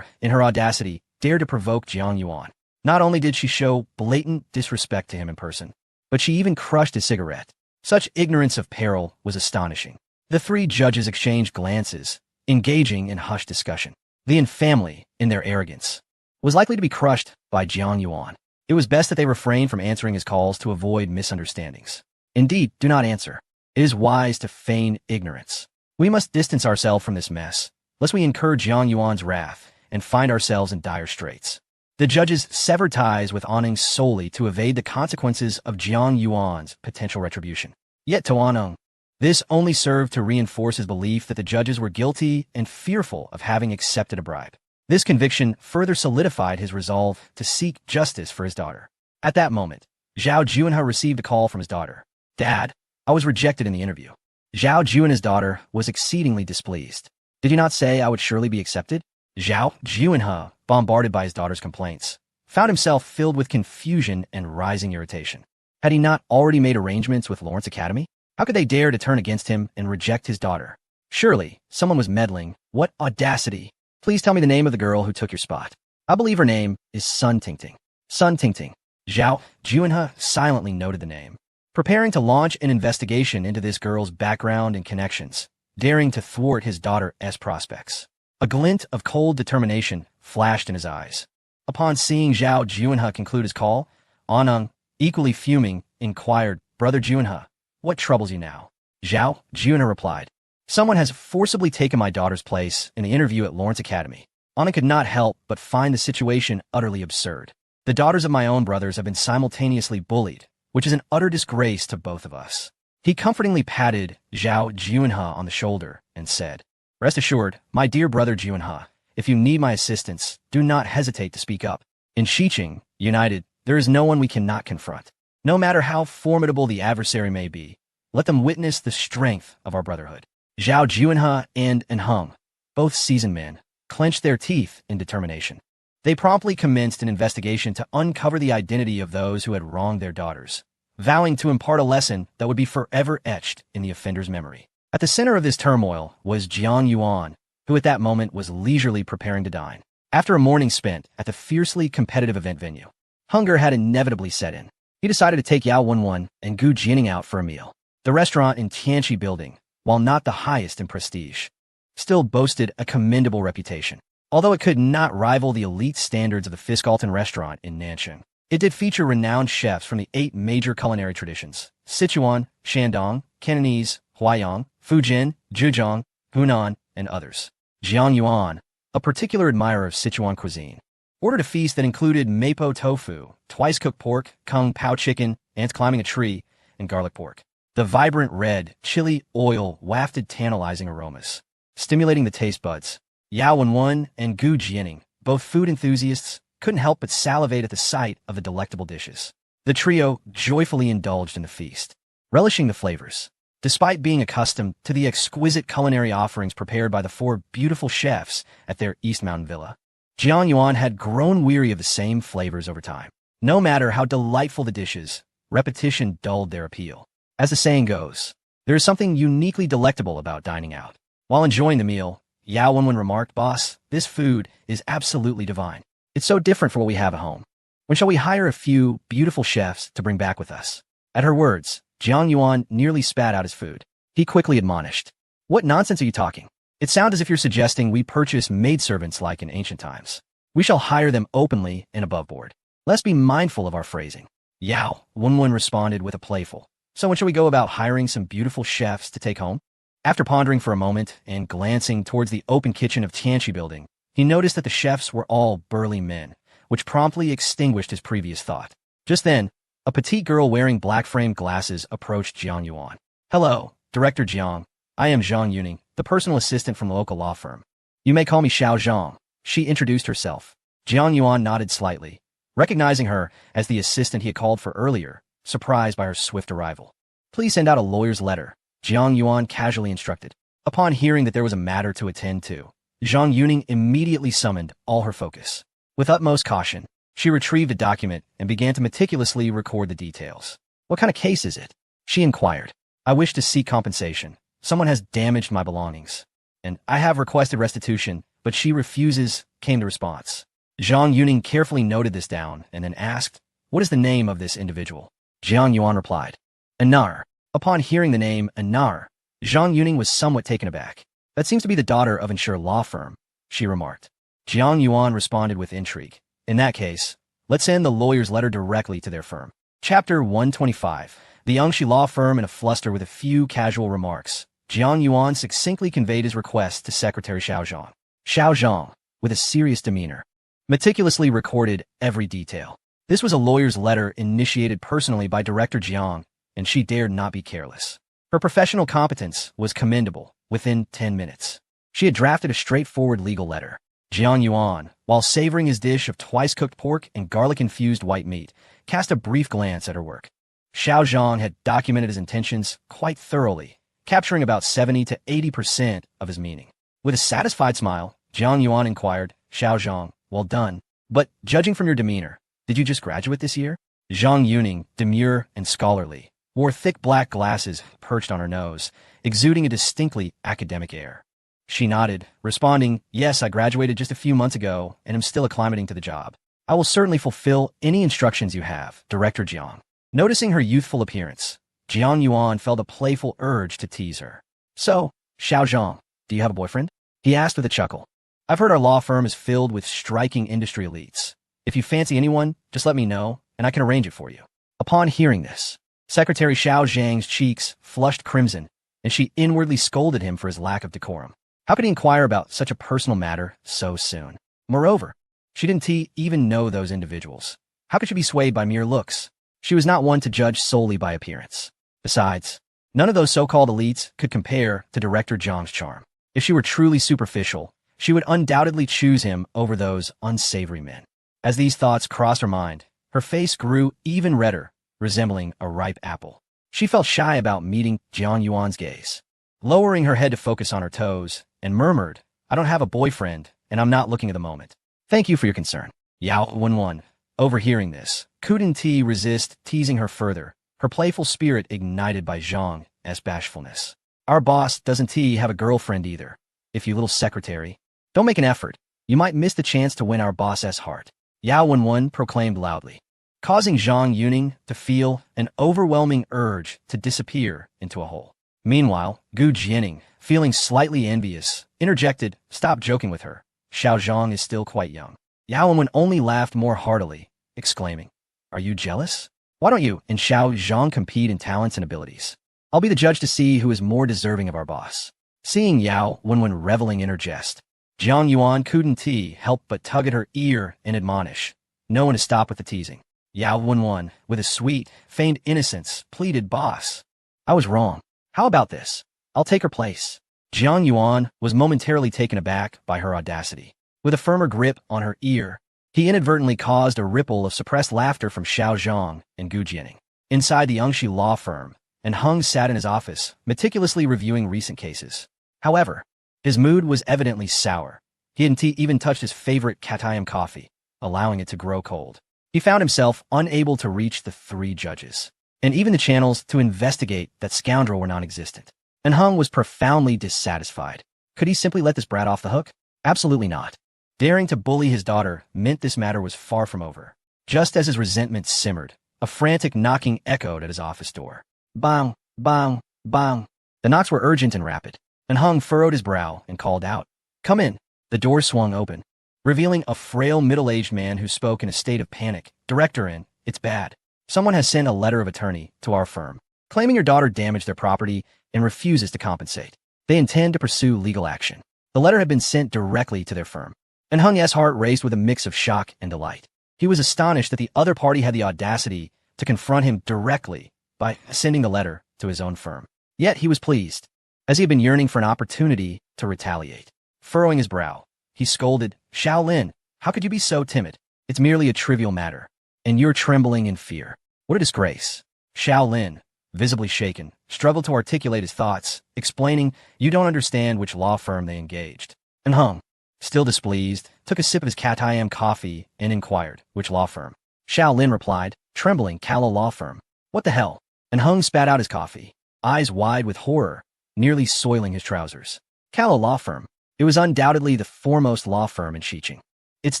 in her audacity, dared to provoke Jiang Yuan. Not only did she show blatant disrespect to him in person, but she even crushed his cigarette. Such ignorance of peril was astonishing. The 3 judges exchanged glances, engaging in hushed discussion. The infamily, in their arrogance, was likely to be crushed by Jiang Yuan. It was best that they refrain from answering his calls to avoid misunderstandings. Indeed, do not answer. It is wise to feign ignorance. We must distance ourselves from this mess, lest we incur Jiang Yuan's wrath and find ourselves in dire straits. The judges severed ties with Anhung solely to evade the consequences of Jiang Yuan's potential retribution. Yet to Anhung, this only served to reinforce his belief that the judges were guilty and fearful of having accepted a bribe. This conviction further solidified his resolve to seek justice for his daughter. At that moment, Zhao Junhe received a call from his daughter. "Dad, I was rejected in the interview." Zhao Junhe's daughter was exceedingly displeased. "Did you not say I would surely be accepted?" Zhao Junhe, bombarded by his daughter's complaints, found himself filled with confusion and rising irritation. Had he not already made arrangements with Lawrence Academy? How could they dare to turn against him and reject his daughter? Surely, someone was meddling. What audacity! "Please tell me the name of the girl who took your spot." "I believe her name is Sun Tingting." Sun Tingting. Zhao Junhe silently noted the name, preparing to launch an investigation into this girl's background and connections, daring to thwart his daughter's prospects. A glint of cold determination flashed in his eyes. Upon seeing Zhao Junhe conclude his call, Anhung, equally fuming, inquired, "Brother Junhe, what troubles you now?" Zhao Junhe replied, "Someone has forcibly taken my daughter's place in the interview at Lawrence Academy." Anhung could not help but find the situation utterly absurd. "The daughters of my own brothers have been simultaneously bullied, which is an utter disgrace to both of us." He comfortingly patted Zhao Junhe on the shoulder and said, "Rest assured, my dear brother Junhe, if you need my assistance, do not hesitate to speak up. In Xiqing, united, there is no one we cannot confront. No matter how formidable the adversary may be, Let them witness the strength of our brotherhood. Zhao Juanhe and Hung, both seasoned men, clenched their teeth in determination. They promptly commenced an investigation to uncover the identity of those who had wronged their daughters, vowing to impart a lesson that would be forever etched in the offender's memory. At the center of this turmoil was Jiang Yuan, who at that moment was leisurely preparing to dine. After a morning spent at the fiercely competitive event venue, hunger had inevitably set in. He decided to take Yao Wenwen and Gu Jianing out for a meal. The restaurant in Tianqi Building, while not the highest in prestige, still boasted a commendable reputation. Although it could not rival the elite standards of the Fiskalton restaurant in Nanchang, it did feature renowned chefs from the 8 major culinary traditions: Sichuan, Shandong, Cantonese, Huaiyang, Fujian, Zhejiang, Hunan, and others. Jiang Yuan, a particular admirer of Sichuan cuisine, ordered a feast that included mapo tofu, twice-cooked pork, kung pao chicken, ants climbing a tree, and garlic pork. The vibrant red, chili oil wafted tantalizing aromas, stimulating the taste buds. Yao Wenwen and Gu Jianing, both food enthusiasts, couldn't help but salivate at the sight of the delectable dishes. The trio joyfully indulged in the feast, relishing the flavors. Despite being accustomed to the exquisite culinary offerings prepared by the 4 beautiful chefs at their East Mountain villa, Jiang Yuan had grown weary of the same flavors over time. No matter how delightful the dishes, repetition dulled their appeal. As the saying goes, there is something uniquely delectable about dining out. While enjoying the meal, Yao Wenwen remarked, "Boss, this food is absolutely divine. It's so different from what we have at home. When shall we hire a few beautiful chefs to bring back with us?" At her words, Jiang Yuan nearly spat out his food. He quickly admonished, "What nonsense are you talking? It sounds as if you're suggesting we purchase maidservants like in ancient times. We shall hire them openly and above board. Let's be mindful of our phrasing." Yao Wenwen responded with a playful, "So when shall we go about hiring some beautiful chefs to take home?" After pondering for a moment and glancing towards the open kitchen of Tianqi Building, he noticed that the chefs were all burly men, which promptly extinguished his previous thought. Just then, a petite girl wearing black-framed glasses approached Jiang Yuan. "Hello, Director Jiang. I am Zhang Yuning, the personal assistant from the local law firm. You may call me Xiao Zhang." She introduced herself. Jiang Yuan nodded slightly, recognizing her as the assistant he had called for earlier, surprised by her swift arrival. "Please send out a lawyer's letter," Jiang Yuan casually instructed. Upon hearing that there was a matter to attend to, Zhang Yuning immediately summoned all her focus. With utmost caution, she retrieved the document and began to meticulously record the details. "What kind of case is it?" she inquired. "I wish to seek compensation. Someone has damaged my belongings, and I have requested restitution, but she refuses," came the response. Zhang Yuning carefully noted this down and then asked, "What is the name of this individual?" Jiang Yuan replied, "Anar." Upon hearing the name Anar, Zhang Yuning was somewhat taken aback. "That seems to be the daughter of Ensure Law Firm," she remarked. Jiang Yuan responded with intrigue. "In that case, let's send the lawyer's letter directly to their firm." Chapter 125. The Yangshi Law Firm in a fluster with a few casual remarks, Jiang Yuan succinctly conveyed his request to Secretary Xiao Zhang. Xiao Zhang, with a serious demeanor, meticulously recorded every detail. This was a lawyer's letter initiated personally by Director Jiang, and she dared not be careless. Her professional competence was commendable. Within 10 minutes, she had drafted a straightforward legal letter. Jiang Yuan, while savoring his dish of twice-cooked pork and garlic-infused white meat, cast a brief glance at her work. Xiao Zhang had documented his intentions quite thoroughly, capturing about 70 to 80% of his meaning. With a satisfied smile, Jiang Yuan inquired, "Xiao Zhang, well done. But judging from your demeanor, did you just graduate this year?" Zhang Yuning, demure and scholarly, wore thick black glasses perched on her nose, exuding a distinctly academic air. She nodded, responding, "Yes, I graduated just a few months ago and am still acclimating to the job. I will certainly fulfill any instructions you have, Director Jiang." Noticing her youthful appearance, Jiang Yuan felt a playful urge to tease her. "So, Xiao Zhang, do you have a boyfriend?" he asked with a chuckle. "I've heard our law firm is filled with striking industry elites. If you fancy anyone, just let me know, and I can arrange it for you." Upon hearing this, Secretary Xiao Zhang's cheeks flushed crimson, and she inwardly scolded him for his lack of decorum. How could he inquire about such a personal matter so soon? Moreover, she didn't even know those individuals. How could she be swayed by mere looks? She was not one to judge solely by appearance. Besides, none of those so-called elites could compare to Director Jiang's charm. If she were truly superficial, she would undoubtedly choose him over those unsavory men. As these thoughts crossed her mind, her face grew even redder, resembling a ripe apple. She felt shy about meeting Jiang Yuan's gaze. Lowering her head to focus on her toes, and murmured, I don't have a boyfriend, and I'm not looking at the moment. Thank you for your concern. Yao Wenwen, overhearing this, couldn't resist teasing her further, her playful spirit ignited by Zhang as bashfulness. Our boss doesn't have a girlfriend either. If you little secretary, don't make an effort. You might miss the chance to win our boss's heart. Yao Wenwen proclaimed loudly, causing Zhang Yuning to feel an overwhelming urge to disappear into a hole. Meanwhile, Gu Jianing, feeling slightly envious, interjected, stop joking with her. Xiao Zhang is still quite young. Yao Wenwen only laughed more heartily, exclaiming, are you jealous? Why don't you and Xiao Zhang compete in talents and abilities? I'll be the judge to see who is more deserving of our boss. Seeing Yao Wenwen reveling in her jest, Jiang Yuan couldn't help but tug at her ear and admonish, no one to stop with the teasing. Yao Wenwen, with a sweet, feigned innocence, pleaded, boss, I was wrong. How about this? I'll take her place. Jiang Yuan was momentarily taken aback by her audacity. With a firmer grip on her ear, he inadvertently caused a ripple of suppressed laughter from Xiao Zhang and Gu Jianing. Inside the Yangshi law firm, and Hung sat in his office, meticulously reviewing recent cases. However, his mood was evidently sour. He hadn't even touched his favorite Catayam coffee, allowing it to grow cold. He found himself unable to reach the 3 judges, and even the channels to investigate that scoundrel were non-existent. And Hung was profoundly dissatisfied. Could he simply let this brat off the hook? Absolutely not. Daring to bully his daughter meant this matter was far from over. Just as his resentment simmered, a frantic knocking echoed at his office door. Bang, bang, bang. The knocks were urgent and rapid, and Hung furrowed his brow and called out, come in. The door swung open, revealing a frail middle-aged man who spoke in a state of panic. Director in, it's bad. Someone has sent a letter of attorney to our firm, claiming your daughter damaged their property and refuses to compensate. They intend to pursue legal action. The letter had been sent directly to their firm, and Hung's heart raced with a mix of shock and delight. He was astonished that the other party had the audacity to confront him directly by sending the letter to his own firm. Yet he was pleased, as he had been yearning for an opportunity to retaliate. Furrowing his brow, he scolded, Shaolin, how could you be so timid? It's merely a trivial matter, and you're trembling in fear. What a disgrace. Shaolin, visibly shaken, struggled to articulate his thoughts, explaining, you don't understand which law firm they engaged. And Hung, still displeased, took a sip of his Catayam coffee and inquired, which law firm? Shaolin replied, trembling, Callow law firm. What the hell? And Hung spat out his coffee, eyes wide with horror, nearly soiling his trousers. Callow law firm. It was undoubtedly the foremost law firm in Xiqing. Its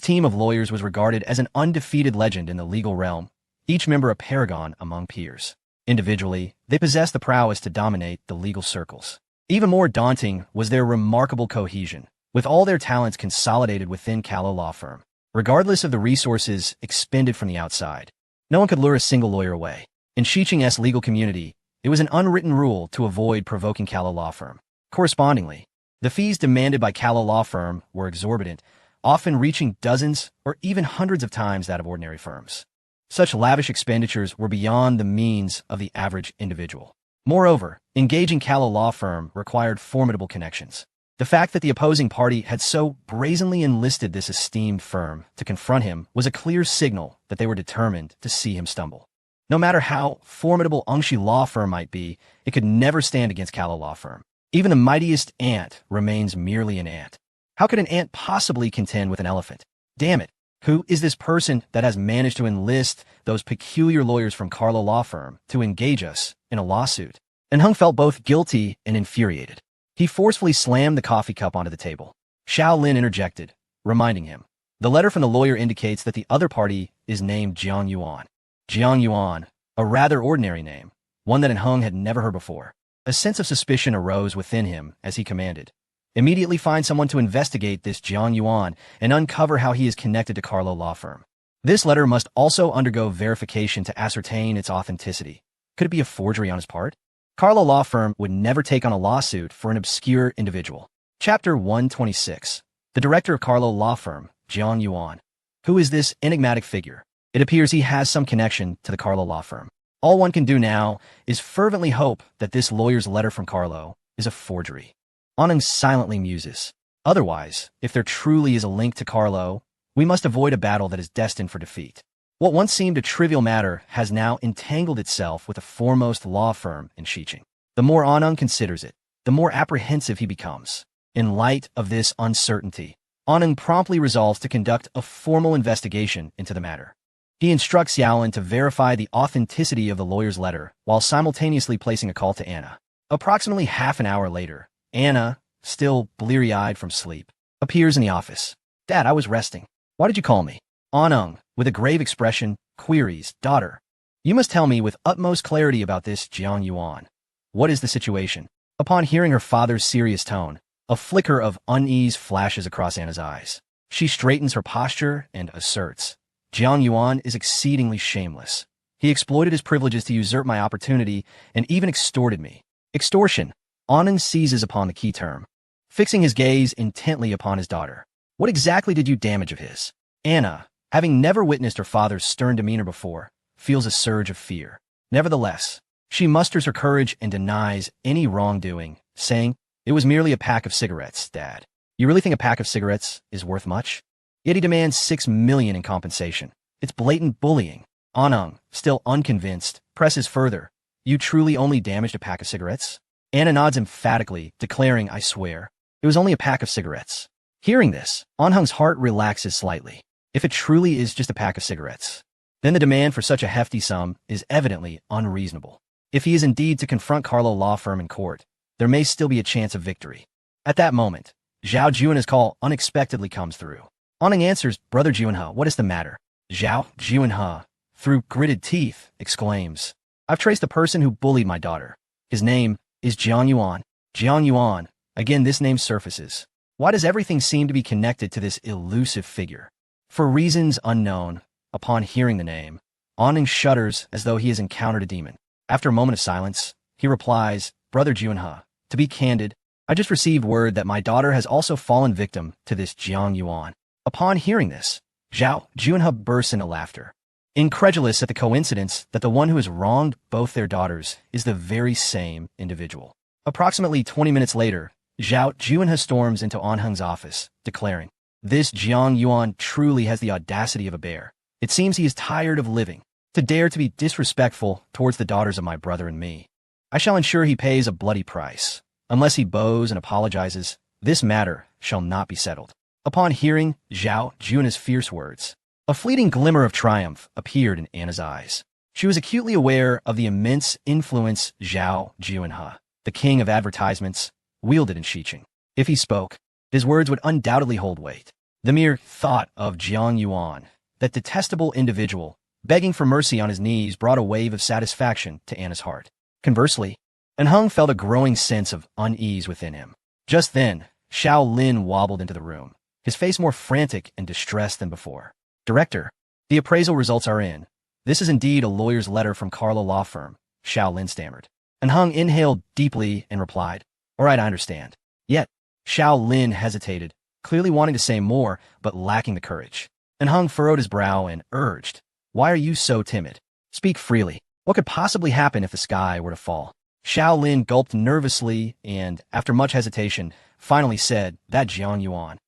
team of lawyers was regarded as an undefeated legend in the legal realm, each member a paragon among peers. Individually, they possessed the prowess to dominate the legal circles. Even more daunting was their remarkable cohesion, with all their talents consolidated within Callow law firm. Regardless of the resources expended from the outside, no one could lure a single lawyer away. In Xiqing's legal community, it was an unwritten rule to avoid provoking Callow law firm. Correspondingly, the fees demanded by Callow law firm were exorbitant, often reaching dozens or even hundreds of times that of ordinary firms. Such lavish expenditures were beyond the means of the average individual. Moreover, engaging Callow law firm required formidable connections. The fact that the opposing party had so brazenly enlisted this esteemed firm to confront him was a clear signal that they were determined to see him stumble. No matter how formidable Yangshi law firm might be, it could never stand against Callow law firm. Even the mightiest ant remains merely an ant. How could an ant possibly contend with an elephant? Damn it, who is this person that has managed to enlist those peculiar lawyers from Callow law firm to engage us in a lawsuit? And Hung felt both guilty and infuriated. He forcefully slammed the coffee cup onto the table. Shaolin interjected, reminding him, the letter from the lawyer indicates that the other party is named Jiang Yuan. Jiang Yuan, a rather ordinary name, one that Hung had never heard before. A sense of suspicion arose within him as he commanded, immediately find someone to investigate this Jiang Yuan and uncover how he is connected to Callow law firm. This letter must also undergo verification to ascertain its authenticity. Could it be a forgery on his part? Callow law firm would never take on a lawsuit for an obscure individual. Chapter 126. The director of Callow law firm, Jiang Yuan. Who is this enigmatic figure? It appears he has some connection to the Callow law firm. All one can do now is fervently hope that this lawyer's letter from Callow is a forgery. Anung silently muses. Otherwise, if there truly is a link to Callow, we must avoid a battle that is destined for defeat. What once seemed a trivial matter has now entangled itself with the foremost law firm in Xiqing. The more Aneng considers it, the more apprehensive he becomes. In light of this uncertainty, Aneng promptly resolves to conduct a formal investigation into the matter. He instructs Yaolin to verify the authenticity of the lawyer's letter while simultaneously placing a call to Anna. Approximately half an hour later, Anna, still bleary-eyed from sleep, appears in the office. "Dad, I was resting. Why did you call me?" Aneng, with a grave expression, queries, "Daughter, you must tell me with utmost clarity about this Jiang Yuan. What is the situation?" Upon hearing her father's serious tone, a flicker of unease flashes across Anna's eyes. She straightens her posture and asserts, "Jiang Yuan is exceedingly shameless. He exploited his privileges to usurp my opportunity and even extorted me." Extortion. Aneng seizes upon the key term, fixing his gaze intently upon his daughter. "What exactly did you damage of his?" Anna, having never witnessed her father's stern demeanor before, feels a surge of fear. Nevertheless, she musters her courage and denies any wrongdoing, saying, "It was merely a pack of cigarettes, Dad. You really think a pack of cigarettes is worth much?" Yet he demands 6 million in compensation. It's blatant bullying. Aneng, still unconvinced, presses further. "You truly only damaged a pack of cigarettes?" Anna nods emphatically, declaring, "I swear, it was only a pack of cigarettes." Hearing this, Anheng's heart relaxes slightly. If it truly is just a pack of cigarettes, then the demand for such a hefty sum is evidently unreasonable. If he is indeed to confront Carlo law firm in court, there may still be a chance of victory. At that moment, Zhao Juanhe's call unexpectedly comes through. Aneng answers, "Brother Juanhe, what is the matter?" Zhao Juanhe, through gritted teeth, exclaims, "I've traced the person who bullied my daughter. His name is Jiang Yuan." Jiang Yuan. Again, this name surfaces. Why does everything seem to be connected to this elusive figure? For reasons unknown, upon hearing the name, Aneng shudders as though he has encountered a demon. After a moment of silence, he replies, "Brother Juanhe, to be candid, I just received word that my daughter has also fallen victim to this Jiang Yuan." Upon hearing this, Zhao Juanhe bursts into laughter, incredulous at the coincidence that the one who has wronged both their daughters is the very same individual. Approximately 20 minutes later, Zhao Juanhe storms into Anheng's office, declaring, "This Jiang Yuan truly has the audacity of a bear. It seems he is tired of living, to dare to be disrespectful towards the daughters of my brother and me. I shall ensure he pays a bloody price. Unless he bows and apologizes, this matter shall not be settled." Upon hearing Zhao Juanhe's fierce words, a fleeting glimmer of triumph appeared in Anna's eyes. She was acutely aware of the immense influence Zhao Juanhe, the king of advertisements, wielded in Xiqing. If he spoke, his words would undoubtedly hold weight. The mere thought of Jiang Yuan, that detestable individual, begging for mercy on his knees, brought a wave of satisfaction to Anna's heart. Conversely, Anheng felt a growing sense of unease within him. Just then, Xiao Lin wobbled into the room, his face more frantic and distressed than before. "Director, the appraisal results are in. This is indeed a lawyer's letter from Carlo law firm," Xiao Lin stammered. Anheng inhaled deeply and replied, "All right, I understand." Yet, Xiao Lin hesitated, clearly wanting to say more, but lacking the courage. Anheng furrowed his brow and urged, "Why are you so timid? Speak freely. What could possibly happen if the sky were to fall?" Xiao Lin gulped nervously and, after much hesitation, finally said, "That Jiang Yuan.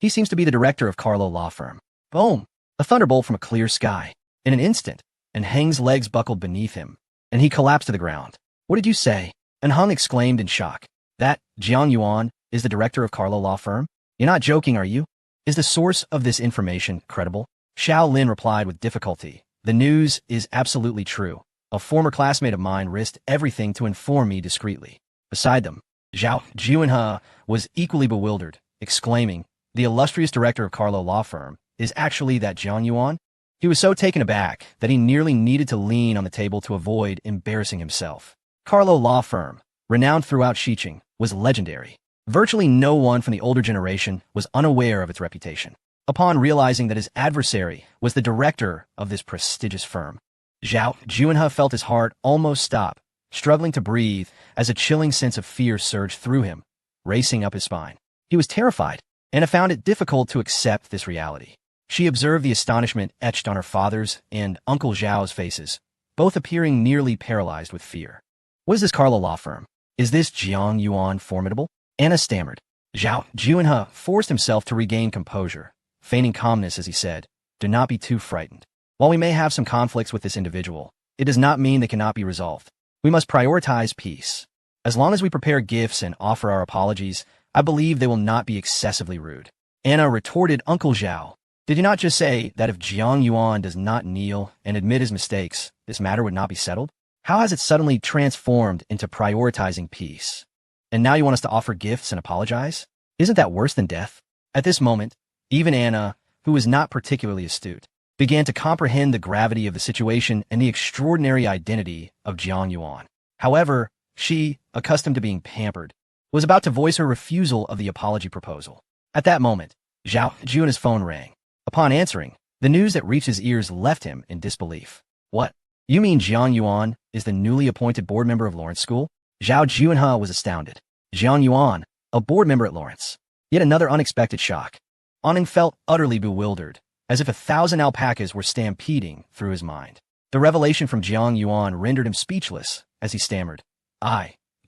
He seems to be the director of Carlo law firm." Boom! A thunderbolt from a clear sky. In an instant, Anheng's legs buckled beneath him, and he collapsed to the ground. "What did you say?" Anheng exclaimed in shock. "That Jiang Yuan is the director of Carlo law firm? You're not joking, are you? Is the source of this information credible?" Xiao Lin replied with difficulty, "The news is absolutely true. A former classmate of mine risked everything to inform me discreetly." Beside them, Zhao Juanhe was equally bewildered, exclaiming, "The illustrious director of Carlo law firm is actually that Jiang Yuan?" He was so taken aback that he nearly needed to lean on the table to avoid embarrassing himself. Carlo law firm, renowned throughout Xiqing, was legendary. Virtually no one from the older generation was unaware of its reputation. Upon realizing that his adversary was the director of this prestigious firm, Zhao Juanhe felt his heart almost stop, struggling to breathe as a chilling sense of fear surged through him, racing up his spine. He was terrified, Anna found it difficult to accept this reality. She observed the astonishment etched on her father's and Uncle Zhao's faces, both appearing nearly paralyzed with fear. "What is this Carlo law firm? Is this Jiang Yuan formidable?" Anna stammered. Zhao Juanhe forced himself to regain composure, feigning calmness as he said, "Do not be too frightened. While we may have some conflicts with this individual, it does not mean they cannot be resolved. We must prioritize peace. As long as we prepare gifts and offer our apologies, I believe they will not be excessively rude. Anna retorted, Uncle Zhao, did you not just say that if Jiang Yuan does not kneel and admit his mistakes, this matter would not be settled? How has it suddenly transformed into prioritizing peace? And now you want us to offer gifts and apologize? Isn't that worse than death? At this moment, even Anna, who was not particularly astute, began to comprehend the gravity of the situation and the extraordinary identity of Jiang Yuan. However, she, accustomed to being pampered, was about to voice her refusal of the apology proposal. At that moment, Zhao Juan's phone rang. Upon answering, the news that reached his ears left him in disbelief. What? You mean Jiang Yuan is the newly appointed board member of Lawrence School? Zhao Junhe was astounded. Jiang Yuan, a board member at Lawrence. Yet another unexpected shock. Anning felt utterly bewildered, as if 1,000 alpacas were stampeding through his mind. The revelation from Jiang Yuan rendered him speechless as he stammered,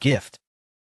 gift.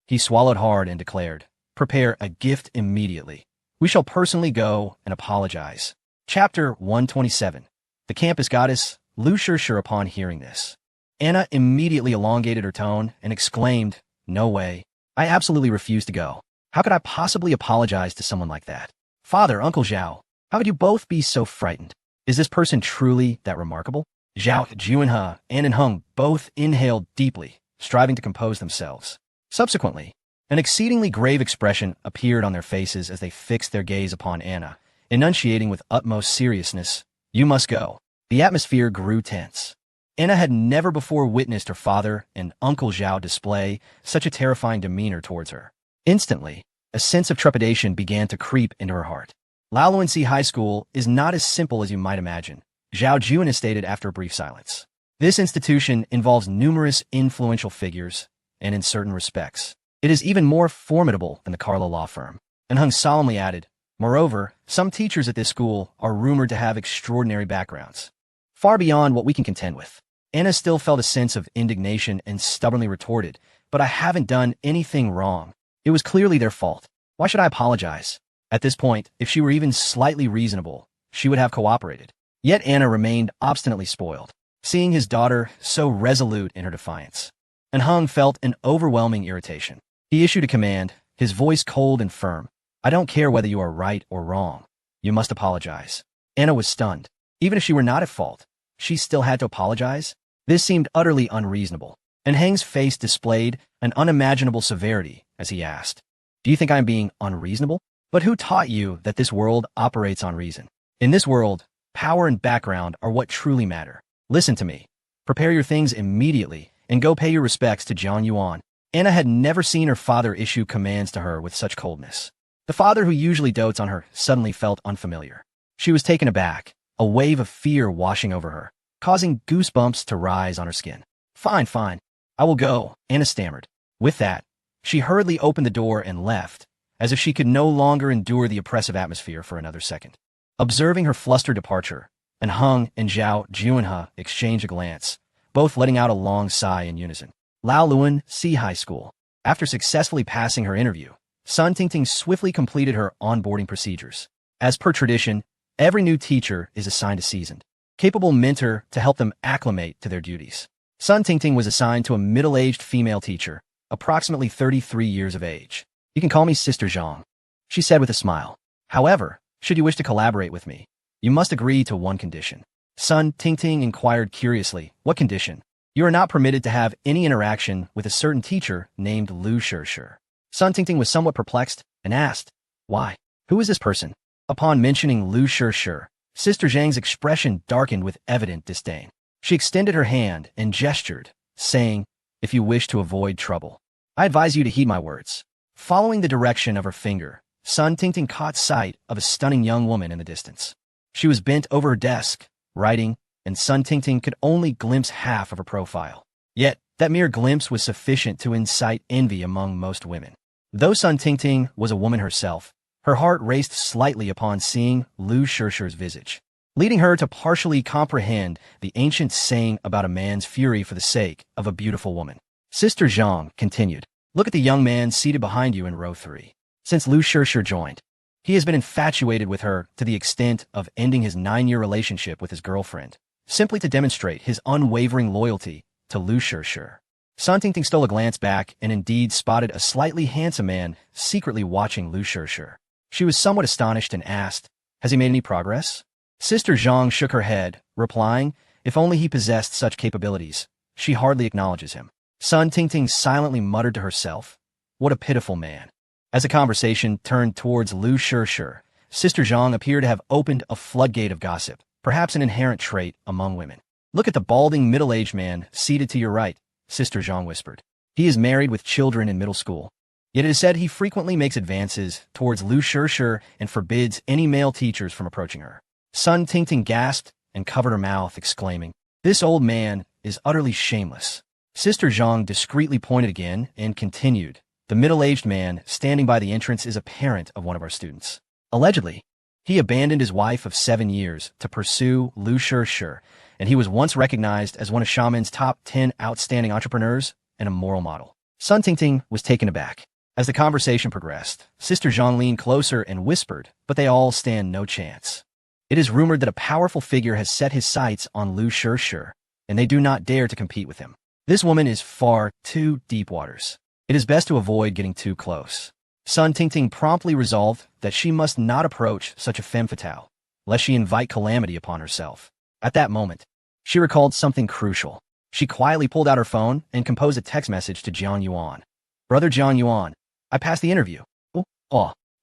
He swallowed hard and declared, prepare a gift immediately. We shall personally go and apologize. Chapter 127. The campus goddess, Lu Shishir. Upon hearing this, Anna immediately elongated her tone and exclaimed, no way. I absolutely refuse to go. How could I possibly apologize to someone like that? Father, Uncle Zhao, how could you both be so frightened? Is this person truly that remarkable? Zhao Junhe and An Heng both inhaled deeply, striving to compose themselves. Subsequently, an exceedingly grave expression appeared on their faces as they fixed their gaze upon Anna, enunciating with utmost seriousness, you must go. The atmosphere grew tense. Anna had never before witnessed her father and Uncle Zhao display such a terrifying demeanor towards her. Instantly, a sense of trepidation began to creep into her heart. Laoluancy High School is not as simple as you might imagine, Zhao Juan stated after a brief silence. This institution involves numerous influential figures, and in certain respects, it is even more formidable than the Carlo law firm. And Hung solemnly added, moreover, some teachers at this school are rumored to have extraordinary backgrounds, far beyond what we can contend with. Anna still felt a sense of indignation and stubbornly retorted, but I haven't done anything wrong. It was clearly their fault. Why should I apologize? At this point, if she were even slightly reasonable, she would have cooperated. Yet Anna remained obstinately spoiled, seeing his daughter so resolute in her defiance. And Hung felt an overwhelming irritation. He issued a command, his voice cold and firm. I don't care whether you are right or wrong. You must apologize. Anna was stunned. Even if she were not at fault, she still had to apologize? This seemed utterly unreasonable, and Heng's face displayed an unimaginable severity as he asked, do you think I am being unreasonable? But who taught you that this world operates on reason? In this world, power and background are what truly matter. Listen to me. Prepare your things immediately and go pay your respects to Jiang Yuan. Anna had never seen her father issue commands to her with such coldness. The father who usually dotes on her suddenly felt unfamiliar. She was taken aback, a wave of fear washing over her, causing goosebumps to rise on her skin. Fine, fine. I will go, Anna stammered. With that, she hurriedly opened the door and left, as if she could no longer endure the oppressive atmosphere for another second. Observing her flustered departure, and Hung and Zhao Junhe exchanged a glance, both letting out a long sigh in unison. Laoluancy High School. After successfully passing her interview, Sun Tingting swiftly completed her onboarding procedures. As per tradition, every new teacher is assigned a seasoned, capable mentor to help them acclimate to their duties. Sun Tingting was assigned to a middle-aged female teacher, approximately 33 years of age. You can call me Sister Zhang, she said with a smile. However, should you wish to collaborate with me, you must agree to one condition. Sun Tingting inquired curiously, what condition? You are not permitted to have any interaction with a certain teacher named Lu Shishir. Sun Tingting was somewhat perplexed and asked, why? Who is this person? Upon mentioning Lu Shishir, Sister Zhang's expression darkened with evident disdain. She extended her hand and gestured, saying, if you wish to avoid trouble, I advise you to heed my words. Following the direction of her finger, Sun Tingting caught sight of a stunning young woman in the distance. She was bent over her desk, writing, and Sun Tingting could only glimpse half of her profile. Yet, that mere glimpse was sufficient to incite envy among most women. Though Sun Tingting was a woman herself, her heart raced slightly upon seeing Lu Shishir's visage, leading her to partially comprehend the ancient saying about a man's fury for the sake of a beautiful woman. Sister Zhang continued, look at the young man seated behind you in row 3. Since Lu Shishir joined, He has been infatuated with her to the extent of ending his 9-year relationship with his girlfriend, simply to demonstrate his unwavering loyalty to Lu Shishir. Sun Tingting stole a glance back and indeed spotted a slightly handsome man secretly watching Lu Shishir. She was somewhat astonished and asked, "Has he made any progress?" Sister Zhang shook her head, replying, "If only he possessed such capabilities. She hardly acknowledges him." Sun Tingting silently muttered to herself, "What a pitiful man." As the conversation turned towards Lu Shishir, Sister Zhang appeared to have opened a floodgate of gossip, perhaps an inherent trait among women. "Look at the balding middle-aged man seated to your right," Sister Zhang whispered. "He is married with children in middle school. Yet it is said he frequently makes advances towards Lu Shishir and forbids any male teachers from approaching her." Sun Tingting gasped and covered her mouth, exclaiming, "This old man is utterly shameless." Sister Zhang discreetly pointed again and continued, "The middle-aged man standing by the entrance is a parent of one of our students. Allegedly, he abandoned his wife of 7 years to pursue Lu Shishir, and he was once recognized as one of Xiamen's top 10 outstanding entrepreneurs and a moral model." Sun Tingting was taken aback. As the conversation progressed, Sister Zhang leaned closer and whispered, "But they all stand no chance. It is rumored that a powerful figure has set his sights on Lu Shishir, and they do not dare to compete with him. This woman is far too deep waters. It is best to avoid getting too close." Sun Tingting promptly resolved that she must not approach such a femme fatale, lest she invite calamity upon herself. At that moment, she recalled something crucial. She quietly pulled out her phone and composed a text message to Jiang Yuan. "Brother Jiang Yuan, I passed the interview.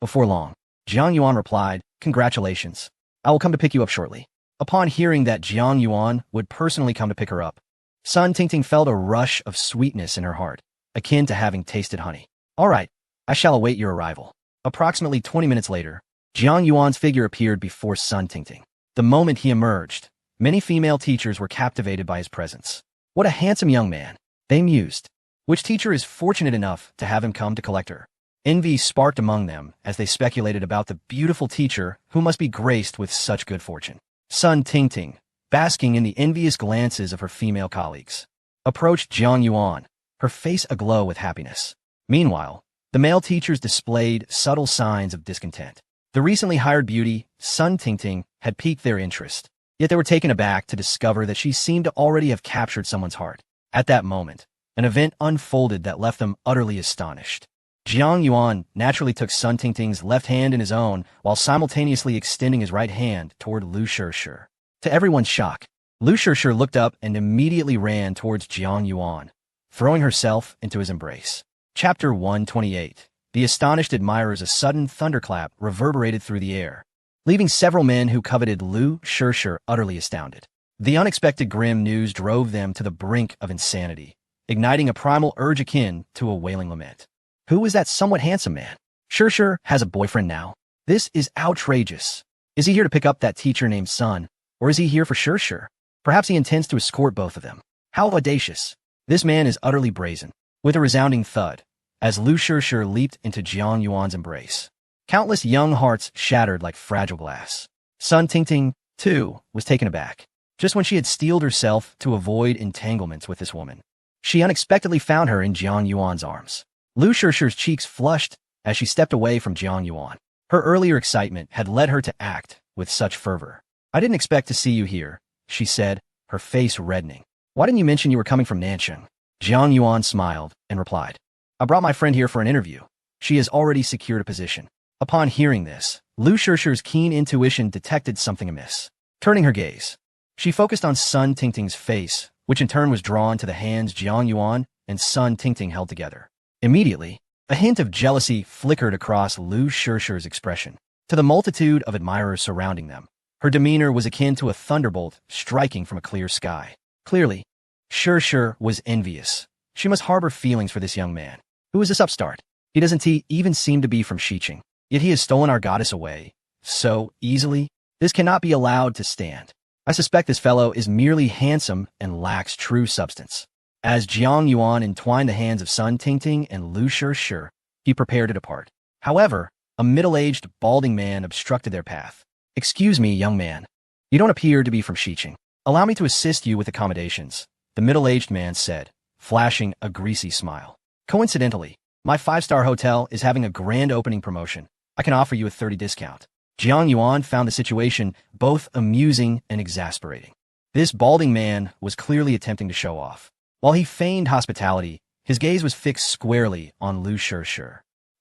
Before long." Jiang Yuan replied, "Congratulations. I will come to pick you up shortly." Upon hearing that Jiang Yuan would personally come to pick her up, Sun Tingting felt a rush of sweetness in her heart, akin to having tasted honey. "All right, I shall await your arrival." Approximately 20 minutes later, Jiang Yuan's figure appeared before Sun Tingting. The moment he emerged, many female teachers were captivated by his presence. "What a handsome young man," they mused. "Which teacher is fortunate enough to have him come to collect her?" Envy sparked among them as they speculated about the beautiful teacher who must be graced with such good fortune. Sun Tingting, basking in the envious glances of her female colleagues, approached Jiang Yuan, her face aglow with happiness. Meanwhile, the male teachers displayed subtle signs of discontent. The recently hired beauty, Sun Tingting, had piqued their interest, yet they were taken aback to discover that she seemed to already have captured someone's heart. At that moment, an event unfolded that left them utterly astonished. Jiang Yuan naturally took Sun Tingting's left hand in his own while simultaneously extending his right hand toward Lu Shishir. To everyone's shock, Lu Shishir looked up and immediately ran towards Jiang Yuan, throwing herself into his embrace. Chapter 128. The astonished admirers. A sudden thunderclap reverberated through the air, leaving several men who coveted Lu Shishir utterly astounded. The unexpected grim news drove them to the brink of insanity, igniting a primal urge akin to a wailing lament. Who is that somewhat handsome man? Shishir has a boyfriend now. This is outrageous. Is he here to pick up that teacher named Sun, or is he here for Shishir? Perhaps he intends to escort both of them. How audacious. This man is utterly brazen. With a resounding thud, as Lu Shishir leaped into Jiang Yuan's embrace, countless young hearts shattered like fragile glass. Sun Tingting, too, was taken aback. Just when she had steeled herself to avoid entanglements with this woman, she unexpectedly found her in Jiang Yuan's arms. Lu Shishir's cheeks flushed as she stepped away from Jiang Yuan. Her earlier excitement had led her to act with such fervor. "I didn't expect to see you here," she said, her face reddening. "Why didn't you mention you were coming from Nancheng?" Jiang Yuan smiled and replied, "I brought my friend here for an interview. She has already secured a position." Upon hearing this, Lu Shishir's keen intuition detected something amiss. Turning her gaze, she focused on Sun Tingting's face, which in turn was drawn to the hands Jiang Yuan and Sun Tingting held together. Immediately, a hint of jealousy flickered across Lu Shishir's expression. To the multitude of admirers surrounding them, her demeanor was akin to a thunderbolt striking from a clear sky. Clearly, Shishir was envious. She must harbor feelings for this young man. Who is this upstart? He doesn't even seem to be from Xiqing. Yet he has stolen our goddess away so easily. This cannot be allowed to stand. I suspect this fellow is merely handsome and lacks true substance. As Jiang Yuan entwined the hands of Sun Tingting and Lu Shishir, he prepared to depart. However, a middle-aged, balding man obstructed their path. "Excuse me, young man. You don't appear to be from Xiqing. Allow me to assist you with accommodations," the middle-aged man said, flashing a greasy smile. "Coincidentally, my 5-star hotel is having a grand opening promotion. I can offer you a 30 discount. Jiang Yuan found the situation both amusing and exasperating. This balding man was clearly attempting to show off. While he feigned hospitality, his gaze was fixed squarely on Lu Shih,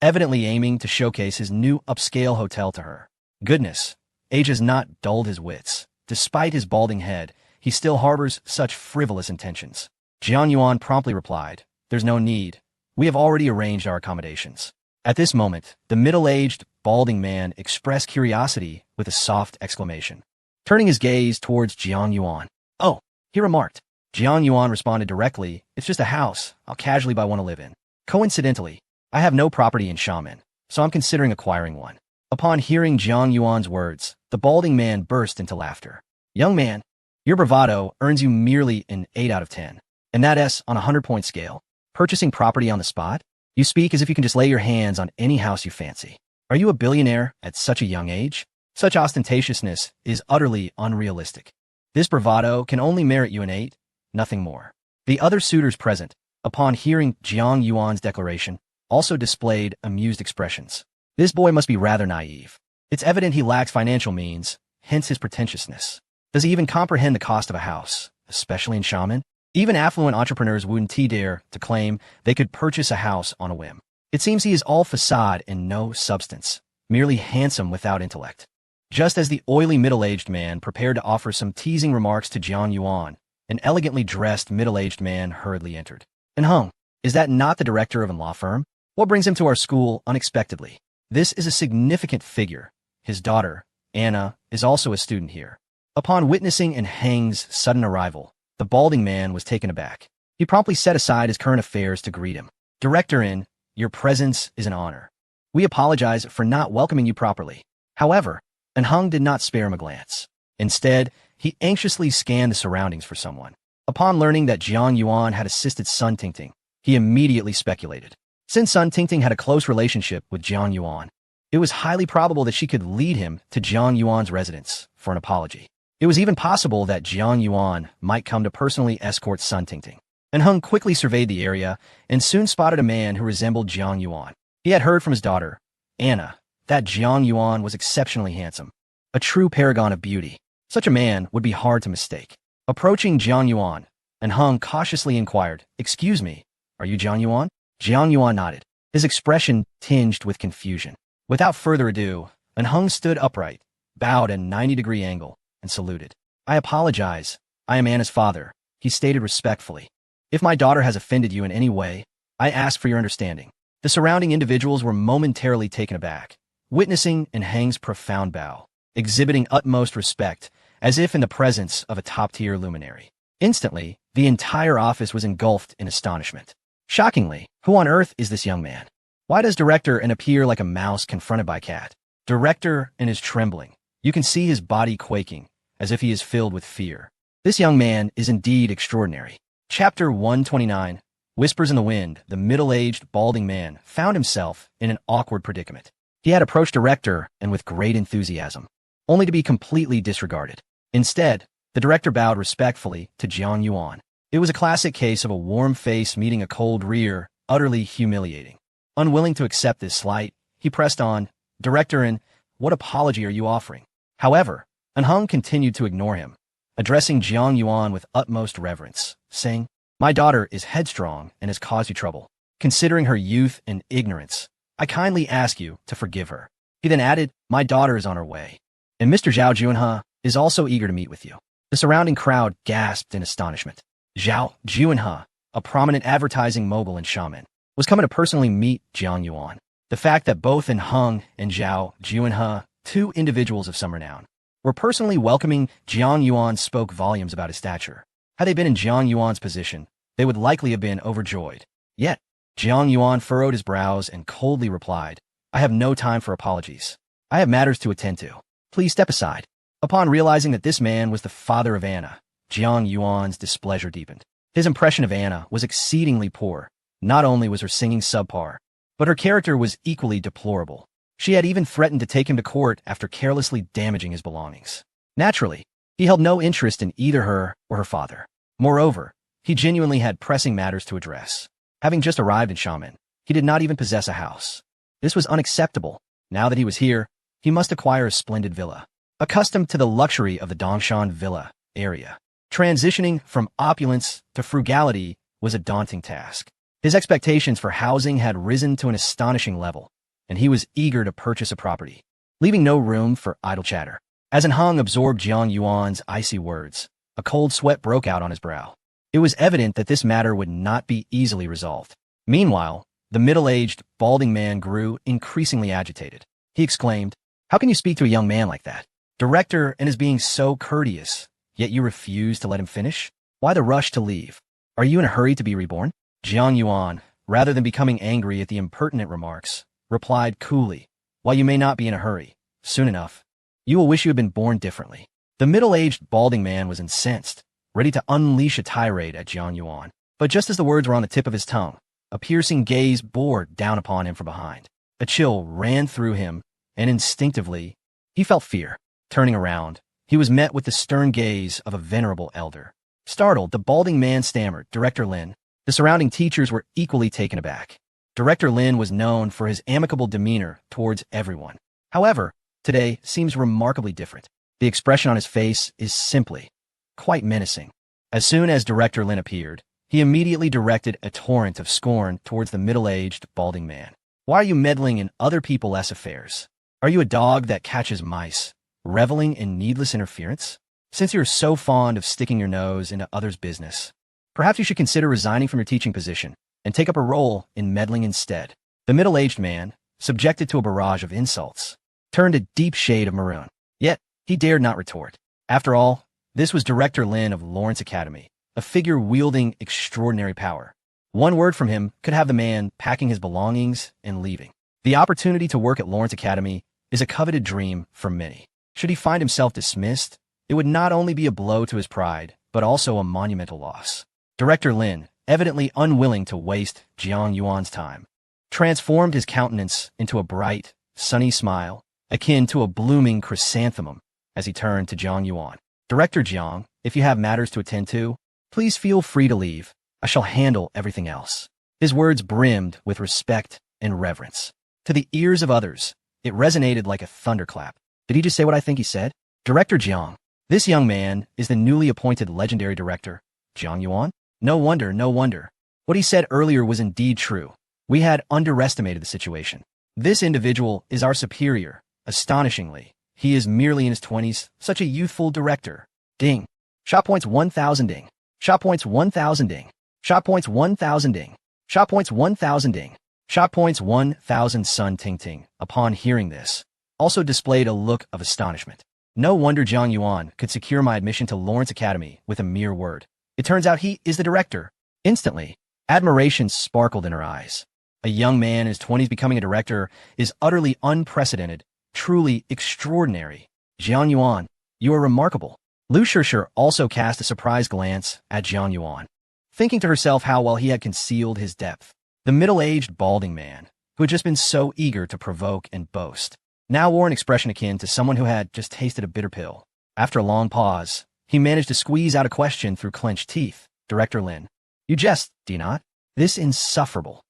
evidently aiming to showcase his new upscale hotel to her. Goodness, age has not dulled his wits. Despite his balding head, he still harbors such frivolous intentions. Jiang Yuan promptly replied, "There's no need. We have already arranged our accommodations." At this moment, the middle-aged, balding man expressed curiosity with a soft exclamation. Turning his gaze towards Jiang Yuan, "Oh," he remarked. Jiang Yuan responded directly, "It's just a house I'll casually buy one to live in. Coincidentally, I have no property in Xiamen, so I'm considering acquiring one." Upon hearing Jiang Yuan's words, the balding man burst into laughter. "Young man, your bravado earns you merely an 8 out of 10, and that's on a 100-point scale. Purchasing property on the spot? You speak as if you can just lay your hands on any house you fancy. Are you a billionaire at such a young age? Such ostentatiousness is utterly unrealistic. This bravado can only merit you an 8, nothing more." The other suitors present, upon hearing Jiang Yuan's declaration, also displayed amused expressions. This boy must be rather naive. It's evident he lacks financial means, hence his pretentiousness. Does he even comprehend the cost of a house, especially in Xiamen? Even affluent entrepreneurs wouldn't dare to claim they could purchase a house on a whim. It seems he is all facade and no substance, merely handsome without intellect. Just as the oily middle-aged man prepared to offer some teasing remarks to Jiang Yuan, an elegantly dressed middle-aged man hurriedly entered. "And Hung, is that not the director of a law firm? What brings him to our school unexpectedly? This is a significant figure. His daughter, Anna, is also a student here." Upon witnessing Hang's sudden arrival, the balding man was taken aback. He promptly set aside his current affairs to greet him. "Director In, your presence is an honor. We apologize for not welcoming you properly." However, Hung did not spare him a glance. Instead, he anxiously scanned the surroundings for someone. Upon learning that Jiang Yuan had assisted Sun Tingting, he immediately speculated. Since Sun Tingting had a close relationship with Jiang Yuan, it was highly probable that she could lead him to Jiang Yuan's residence for an apology. It was even possible that Jiang Yuan might come to personally escort Sun Tingting. Hung quickly surveyed the area and soon spotted a man who resembled Jiang Yuan. He had heard from his daughter, Anna, that Jiang Yuan was exceptionally handsome, a true paragon of beauty. Such a man would be hard to mistake. Approaching Jiang Yuan, Hung cautiously inquired, "Excuse me, are you Jiang Yuan?" Jiang Yuan nodded, his expression tinged with confusion. Without further ado, Hung stood upright, bowed at a 90-degree angle, and saluted. "I apologize. I am Anna's father," he stated respectfully. "If my daughter has offended you in any way, I ask for your understanding." The surrounding individuals were momentarily taken aback, witnessing Hang's profound bow, exhibiting utmost respect, as if in the presence of a top-tier luminary. Instantly, the entire office was engulfed in astonishment. Shockingly, who on earth is this young man? Why does Director In appear like a mouse confronted by a cat? Director In is trembling. You can see his body quaking, as if he is filled with fear. This young man is indeed extraordinary. Chapter 129, Whispers in the Wind. The middle-aged, balding man found himself in an awkward predicament. He had approached Director In with great enthusiasm, only to be completely disregarded. Instead, the director bowed respectfully to Jiang Yuan. It was a classic case of a warm face meeting a cold rear, utterly humiliating. Unwilling to accept this slight, he pressed on, "Director In, what apology are you offering?" However, Hung continued to ignore him, addressing Jiang Yuan with utmost reverence, saying, "My daughter is headstrong and has caused you trouble. Considering her youth and ignorance, I kindly ask you to forgive her." He then added, "My daughter is on her way, and Mr. Zhao Junhe is also eager to meet with you." The surrounding crowd gasped in astonishment. Zhao Junhe, a prominent advertising mogul in Xiamen, was coming to personally meet Jiang Yuan. The fact that both Hung and Zhao Junhe, two individuals of some renown, were personally welcoming Jiang Yuan spoke volumes about his stature. Had they been in Jiang Yuan's position, they would likely have been overjoyed. Yet, Jiang Yuan furrowed his brows and coldly replied, "I have no time for apologies. I have matters to attend to. Please step aside." Upon realizing that this man was the father of Anna, Jiang Yuan's displeasure deepened. His impression of Anna was exceedingly poor. Not only was her singing subpar, but her character was equally deplorable. She had even threatened to take him to court after carelessly damaging his belongings. Naturally, he held no interest in either her or her father. Moreover, he genuinely had pressing matters to address. Having just arrived in Xiamen, he did not even possess a house. This was unacceptable. Now that he was here, he must acquire a splendid villa. Accustomed to the luxury of the Dongshan Villa area, transitioning from opulence to frugality was a daunting task. His expectations for housing had risen to an astonishing level, and he was eager to purchase a property, leaving no room for idle chatter. As Hung absorbed Jiang Yuan's icy words, a cold sweat broke out on his brow. It was evident that this matter would not be easily resolved. Meanwhile, the middle-aged, balding man grew increasingly agitated. He exclaimed, "How can you speak to a young man like that? Director and is being so courteous, yet you refuse to let him finish? Why the rush to leave? Are you in a hurry to be reborn?" Jiang Yuan, rather than becoming angry at the impertinent remarks, replied coolly, "While you may not be in a hurry, soon enough, you will wish you had been born differently." The middle-aged, balding man was incensed, ready to unleash a tirade at Jiang Yuan. But just as the words were on the tip of his tongue, a piercing gaze bore down upon him from behind. A chill ran through him, and instinctively, he felt fear. Turning around, he was met with the stern gaze of a venerable elder. Startled, the balding man stammered, "Director Lin." The surrounding teachers were equally taken aback. Director Lin was known for his amicable demeanor towards everyone. However, today seems remarkably different. The expression on his face is simply quite menacing. As soon as Director Lin appeared, he immediately directed a torrent of scorn towards the middle-aged, balding man. "Why are you meddling in other people's affairs? Are you a dog that catches mice, reveling in needless interference? Since you're so fond of sticking your nose into others' business, perhaps you should consider resigning from your teaching position and take up a role in meddling instead." The middle-aged man, subjected to a barrage of insults, turned a deep shade of maroon. Yet, he dared not retort. After all, this was Director Lin of Lawrence Academy, a figure wielding extraordinary power. One word from him could have the man packing his belongings and leaving. The opportunity to work at Lawrence Academy is a coveted dream for many. Should he find himself dismissed, it would not only be a blow to his pride, but also a monumental loss. Director Lin, evidently unwilling to waste Jiang Yuan's time, transformed his countenance into a bright, sunny smile, akin to a blooming chrysanthemum, as he turned to Jiang Yuan. "Director Jiang, if you have matters to attend to, please feel free to leave. I shall handle everything else." His words brimmed with respect and reverence. To the ears of others, it resonated like a thunderclap. Did he just say what I think he said? Director Jiang. This young man is the newly appointed legendary director, Jiang Yuan? No wonder, no wonder. What he said earlier was indeed true. We had underestimated the situation. This individual is our superior. Astonishingly, he is merely in his 20s, such a youthful director. Ding. Shot points 1,000 ding. Shot points 1,000 ding. Shot points 1,000 ding. Shot points 1,000 ding. Shot points 1,000. Sun Tingting, upon hearing this, also displayed a look of astonishment. No wonder Jiang Yuan could secure my admission to Lawrence Academy with a mere word. It turns out he is the director. Instantly, admiration sparkled in her eyes. A young man in his 20s becoming a director is utterly unprecedented, truly extraordinary. Jiang Yuan, you are remarkable. Lu Shishir also cast a surprised glance at Jiang Yuan, thinking to herself how well he had concealed his depth. The middle-aged, balding man, who had just been so eager to provoke and boast, now wore an expression akin to someone who had just tasted a bitter pill. After a long pause, he managed to squeeze out a question through clenched teeth. "Director Lin, you jest, do you not? This insufferable.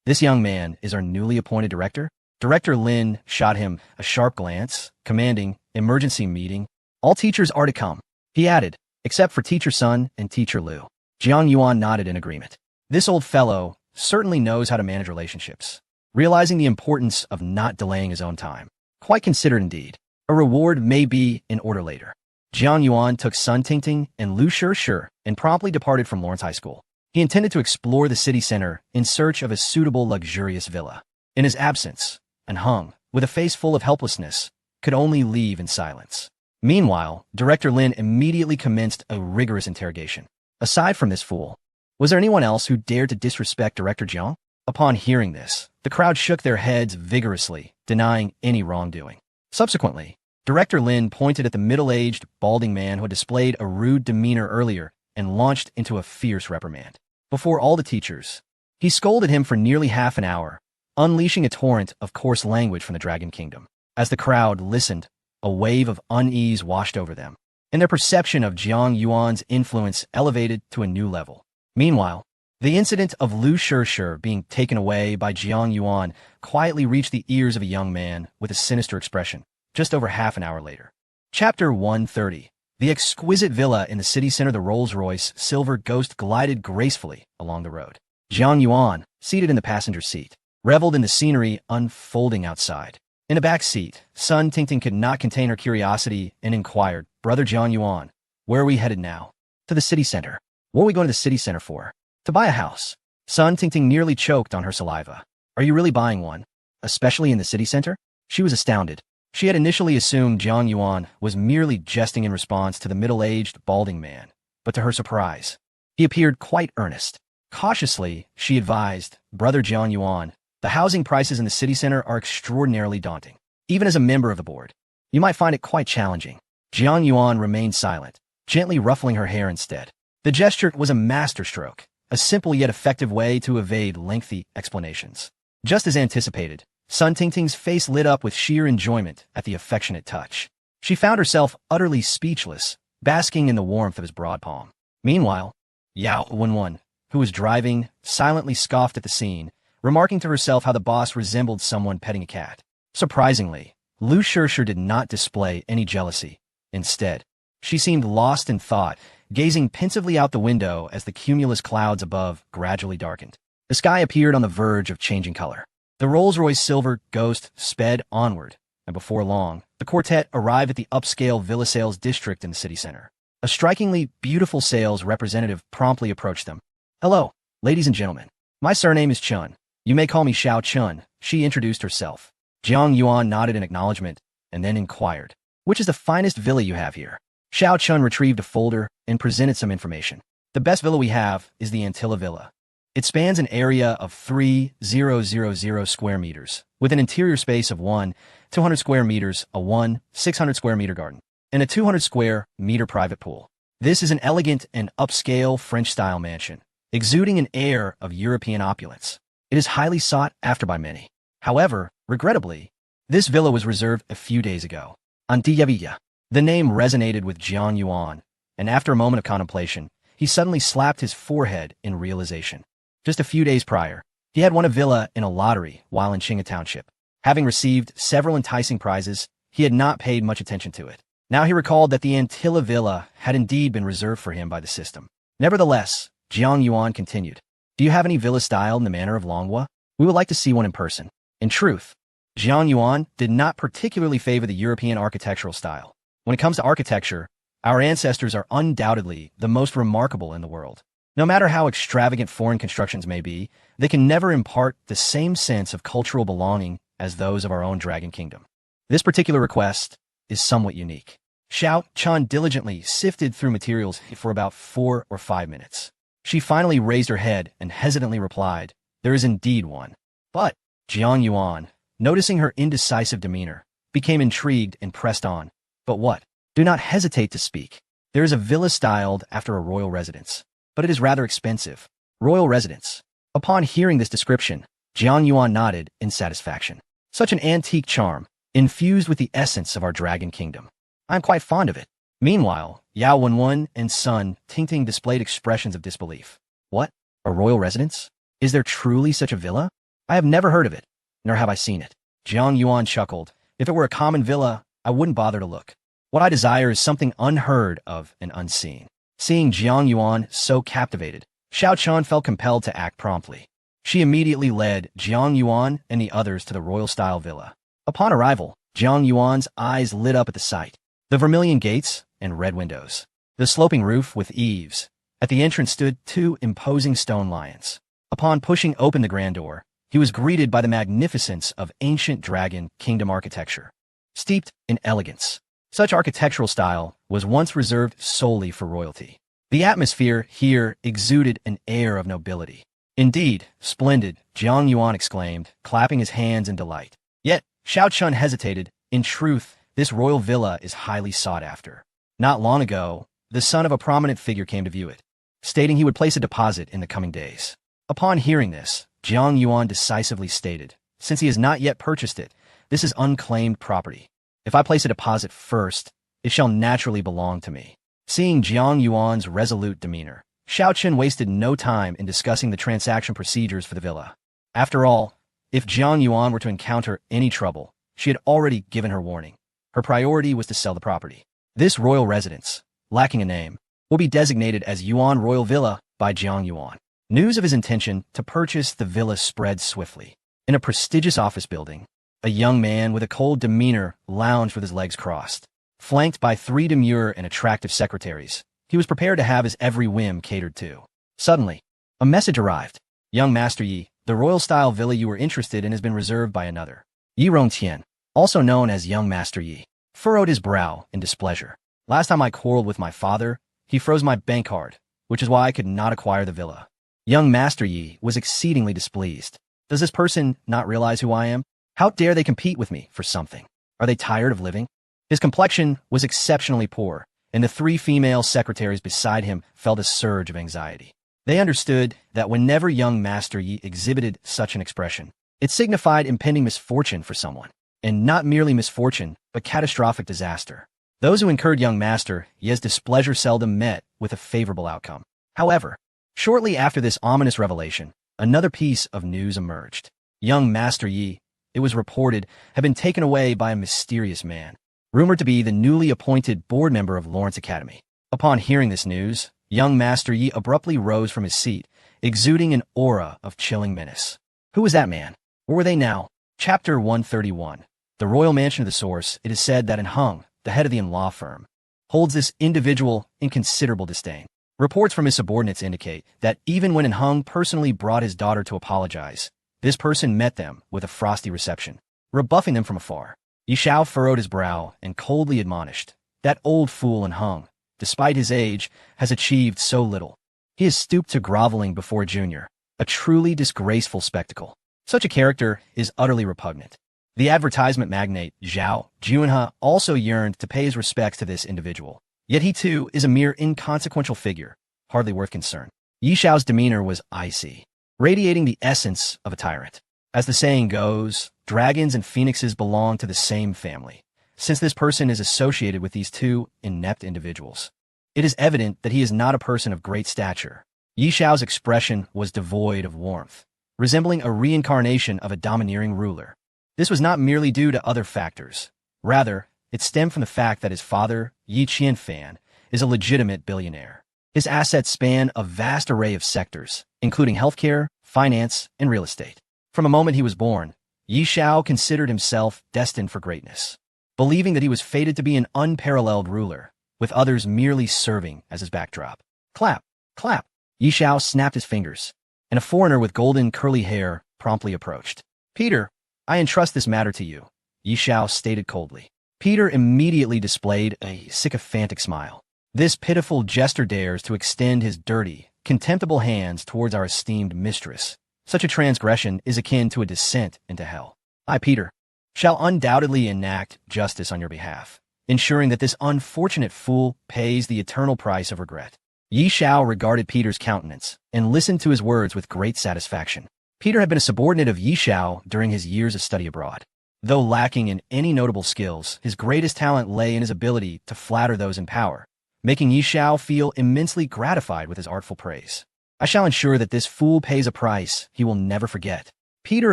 This young man is our newly appointed director?" Director Lin shot him a sharp glance, commanding, "Emergency meeting. All teachers are to come," he added, "except for Teacher Sun and Teacher Lu." Jiang Yuan nodded in agreement. This old fellow certainly knows how to manage relationships, realizing the importance of not delaying his own time. Quite considered indeed. A reward may be in order later. Jiang Yuan took Sun Tingting and Lu Shishir and promptly departed from Lawrence High School. He intended to explore the city center in search of a suitable, luxurious villa. In his absence, Hung, with a face full of helplessness, could only leave in silence. Meanwhile, Director Lin immediately commenced a rigorous interrogation. Aside from this fool, was there anyone else who dared to disrespect Director Jiang? Upon hearing this, the crowd shook their heads vigorously, denying any wrongdoing. Subsequently, Director Lin pointed at the middle-aged, balding man who had displayed a rude demeanor earlier and launched into a fierce reprimand. Before all the teachers, he scolded him for nearly half an hour, unleashing a torrent of coarse language from the Dragon Kingdom. As the crowd listened, a wave of unease washed over them, and their perception of Jiang Yuan's influence elevated to a new level. Meanwhile, The incident of Lu Shishir being taken away by Jiang Yuan quietly reached the ears of a young man with a sinister expression, just over half an hour later. Chapter 130. The exquisite villa in the city center, the Rolls-Royce Silver Ghost glided gracefully along the road. Jiang Yuan, seated in the passenger seat, reveled in the scenery unfolding outside. In the back seat, Sun Tingting could not contain her curiosity and inquired, "Brother Jiang Yuan, where are we headed now?" "To the city center." "What are we going to the city center for?" "To buy a house." Sun Tingting nearly choked on her saliva. "Are you really buying one? Especially in the city center?" She was astounded. She had initially assumed Jiang Yuan was merely jesting in response to the middle-aged, balding man, but to her surprise, he appeared quite earnest. Cautiously, she advised, "Brother Jiang Yuan, the housing prices in the city center are extraordinarily daunting. Even as a member of the board, you might find it quite challenging." Jiang Yuan remained silent, gently ruffling her hair instead. The gesture was a masterstroke, a simple yet effective way to evade lengthy explanations. Just as anticipated, Sun Tingting's face lit up with sheer enjoyment at the affectionate touch. She found herself utterly speechless, basking in the warmth of his broad palm. Meanwhile, Yao Wenwen, who was driving, silently scoffed at the scene, remarking to herself how the boss resembled someone petting a cat. Surprisingly, Lu Shishir did not display any jealousy. Instead, she seemed lost in thought, gazing pensively out the window as the cumulus clouds above gradually darkened. The sky appeared on the verge of changing color. The Rolls-Royce Silver Ghost sped onward, and before long, the quartet arrived at the upscale Villa Sales district in the city center. A strikingly beautiful sales representative promptly approached them. "Hello, ladies and gentlemen. My surname is Chun. You may call me Xiao Chun," she introduced herself. Jiang Yuan nodded in acknowledgement and then inquired, "Which is the finest villa you have here?" Xiao Chun retrieved a folder and presented some information. "The best villa we have is the Antilla Villa. It spans an area of 3,000 square meters, with an interior space of 1,200 square meters, a 1,600 square meter garden, and a 200 square meter private pool. This is an elegant and upscale French-style mansion, exuding an air of European opulence. It is highly sought after by many. However, regrettably, this villa was reserved a few days ago." Antilla Villa. The name resonated with Jiang Yuan, and after a moment of contemplation, he suddenly slapped his forehead in realization. Just a few days prior, he had won a villa in a lottery while in Qinghe Township. Having received several enticing prizes, he had not paid much attention to it. Now he recalled that the Antilla Villa had indeed been reserved for him by the system. Nevertheless, Jiang Yuan continued, "Do you have any villa style in the manner of Longhua? We would like to see one in person." In truth, Jiang Yuan did not particularly favor the European architectural style. When it comes to architecture, our ancestors are undoubtedly the most remarkable in the world. No matter how extravagant foreign constructions may be, they can never impart the same sense of cultural belonging as those of our own Dragon Kingdom. This particular request is somewhat unique. Xiao Chun diligently sifted through materials for about 4 or 5 minutes. She finally raised her head and hesitantly replied, "There is indeed one." But Jiang Yuan, noticing her indecisive demeanor, became intrigued and pressed on. "But what? Do not hesitate to speak. There is a villa styled after a royal residence, but it is rather expensive." Royal residence. Upon hearing this description, Jiang Yuan nodded in satisfaction. Such an antique charm, infused with the essence of our Dragon Kingdom. I am quite fond of it. Meanwhile, Yao Wenwen and Sun Tingting displayed expressions of disbelief. "What? A royal residence? Is there truly such a villa? I have never heard of it, nor have I seen it." Jiang Yuan chuckled. "If it were a common villa, I wouldn't bother to look. What I desire is something unheard of and unseen." Seeing Jiang Yuan so captivated, Xiao Chun felt compelled to act promptly. She immediately led Jiang Yuan and the others to the royal-style villa. Upon arrival, Jiang Yuan's eyes lit up at the sight. The vermilion gates and red windows. The sloping roof with eaves. At the entrance stood 2 imposing stone lions. Upon pushing open the grand door, he was greeted by the magnificence of ancient Dragon Kingdom architecture. Steeped in elegance, such architectural style was once reserved solely for royalty. The atmosphere here exuded an air of nobility. "Indeed, splendid," Jiang Yuan exclaimed, clapping his hands in delight. Yet, Xiao Chun hesitated. "In truth, this royal villa is highly sought after. Not long ago, the son of a prominent figure came to view it, stating he would place a deposit in the coming days." Upon hearing this, Jiang Yuan decisively stated, "Since he has not yet purchased it, this is unclaimed property. If I place a deposit first, it shall naturally belong to me." Seeing Jiang Yuan's resolute demeanor, Xiao Chen wasted no time in discussing the transaction procedures for the villa. After all, if Jiang Yuan were to encounter any trouble, she had already given her warning. Her priority was to sell the property. This royal residence, lacking a name, will be designated as Yuan Royal Villa by Jiang Yuan. News of his intention to purchase the villa spread swiftly. In a prestigious office building, a young man with a cold demeanor lounged with his legs crossed. Flanked by 3 demure and attractive secretaries, he was prepared to have his every whim catered to. Suddenly, a message arrived. Young Master Yi, the royal-style villa you were interested in has been reserved by another. Yi Rongtian, also known as Young Master Yi, furrowed his brow in displeasure. Last time I quarreled with my father, he froze my bank card, which is why I could not acquire the villa. Young Master Yi was exceedingly displeased. Does this person not realize who I am? How dare they compete with me for something? Are they tired of living? His complexion was exceptionally poor, and the 3 female secretaries beside him felt a surge of anxiety. They understood that whenever young Master Yi exhibited such an expression, it signified impending misfortune for someone, and not merely misfortune, but catastrophic disaster. Those who incurred young Master Yi's displeasure seldom met with a favorable outcome. However, shortly after this ominous revelation, another piece of news emerged. Young Master Yi, it was reported, had been taken away by a mysterious man, rumored to be the newly appointed board member of Lawrence Academy. Upon hearing this news, young Master Yi abruptly rose from his seat, exuding an aura of chilling menace. Who was that man? Where were they now? Chapter 131. The royal mansion of the source, it is said that Hung, the head of the law firm, holds this individual in considerable disdain. Reports from his subordinates indicate that even when Hung personally brought his daughter to apologize, this person met them with a frosty reception, rebuffing them from afar. Yi Xiao furrowed his brow and coldly admonished, that old fool Hung, despite his age, has achieved so little. He has stooped to groveling before Junior, a truly disgraceful spectacle. Such a character is utterly repugnant. The advertisement magnate, Zhao Junhe, also yearned to pay his respects to this individual. Yet he too is a mere inconsequential figure, hardly worth concern. Yi Xiao's demeanor was icy, radiating the essence of a tyrant. As the saying goes, dragons and phoenixes belong to the same family. Since this person is associated with these 2 inept individuals, it is evident that he is not a person of great stature. Yi Xiao's expression was devoid of warmth, resembling a reincarnation of a domineering ruler. This was not merely due to other factors. Rather, it stemmed from the fact that his father, Yi Qianfan, is a legitimate billionaire. His assets span a vast array of sectors, including healthcare, finance, and real estate. From the moment he was born, Yi Xiao considered himself destined for greatness, believing that he was fated to be an unparalleled ruler, with others merely serving as his backdrop. Clap, clap. Yi Xiao snapped his fingers, and a foreigner with golden curly hair promptly approached. Peter, I entrust this matter to you, Yi Xiao stated coldly. Peter immediately displayed a sycophantic smile. This pitiful jester dares to extend his dirty, contemptible hands towards our esteemed mistress. Such a transgression is akin to a descent into hell. I, Peter, shall undoubtedly enact justice on your behalf, ensuring that this unfortunate fool pays the eternal price of regret. Yi Xiao regarded Peter's countenance and listened to his words with great satisfaction. Peter had been a subordinate of Yi Xiao during his years of study abroad. Though lacking in any notable skills, his greatest talent lay in his ability to flatter those in power, making Yi Xiao feel immensely gratified with his artful praise. I shall ensure that this fool pays a price he will never forget, Peter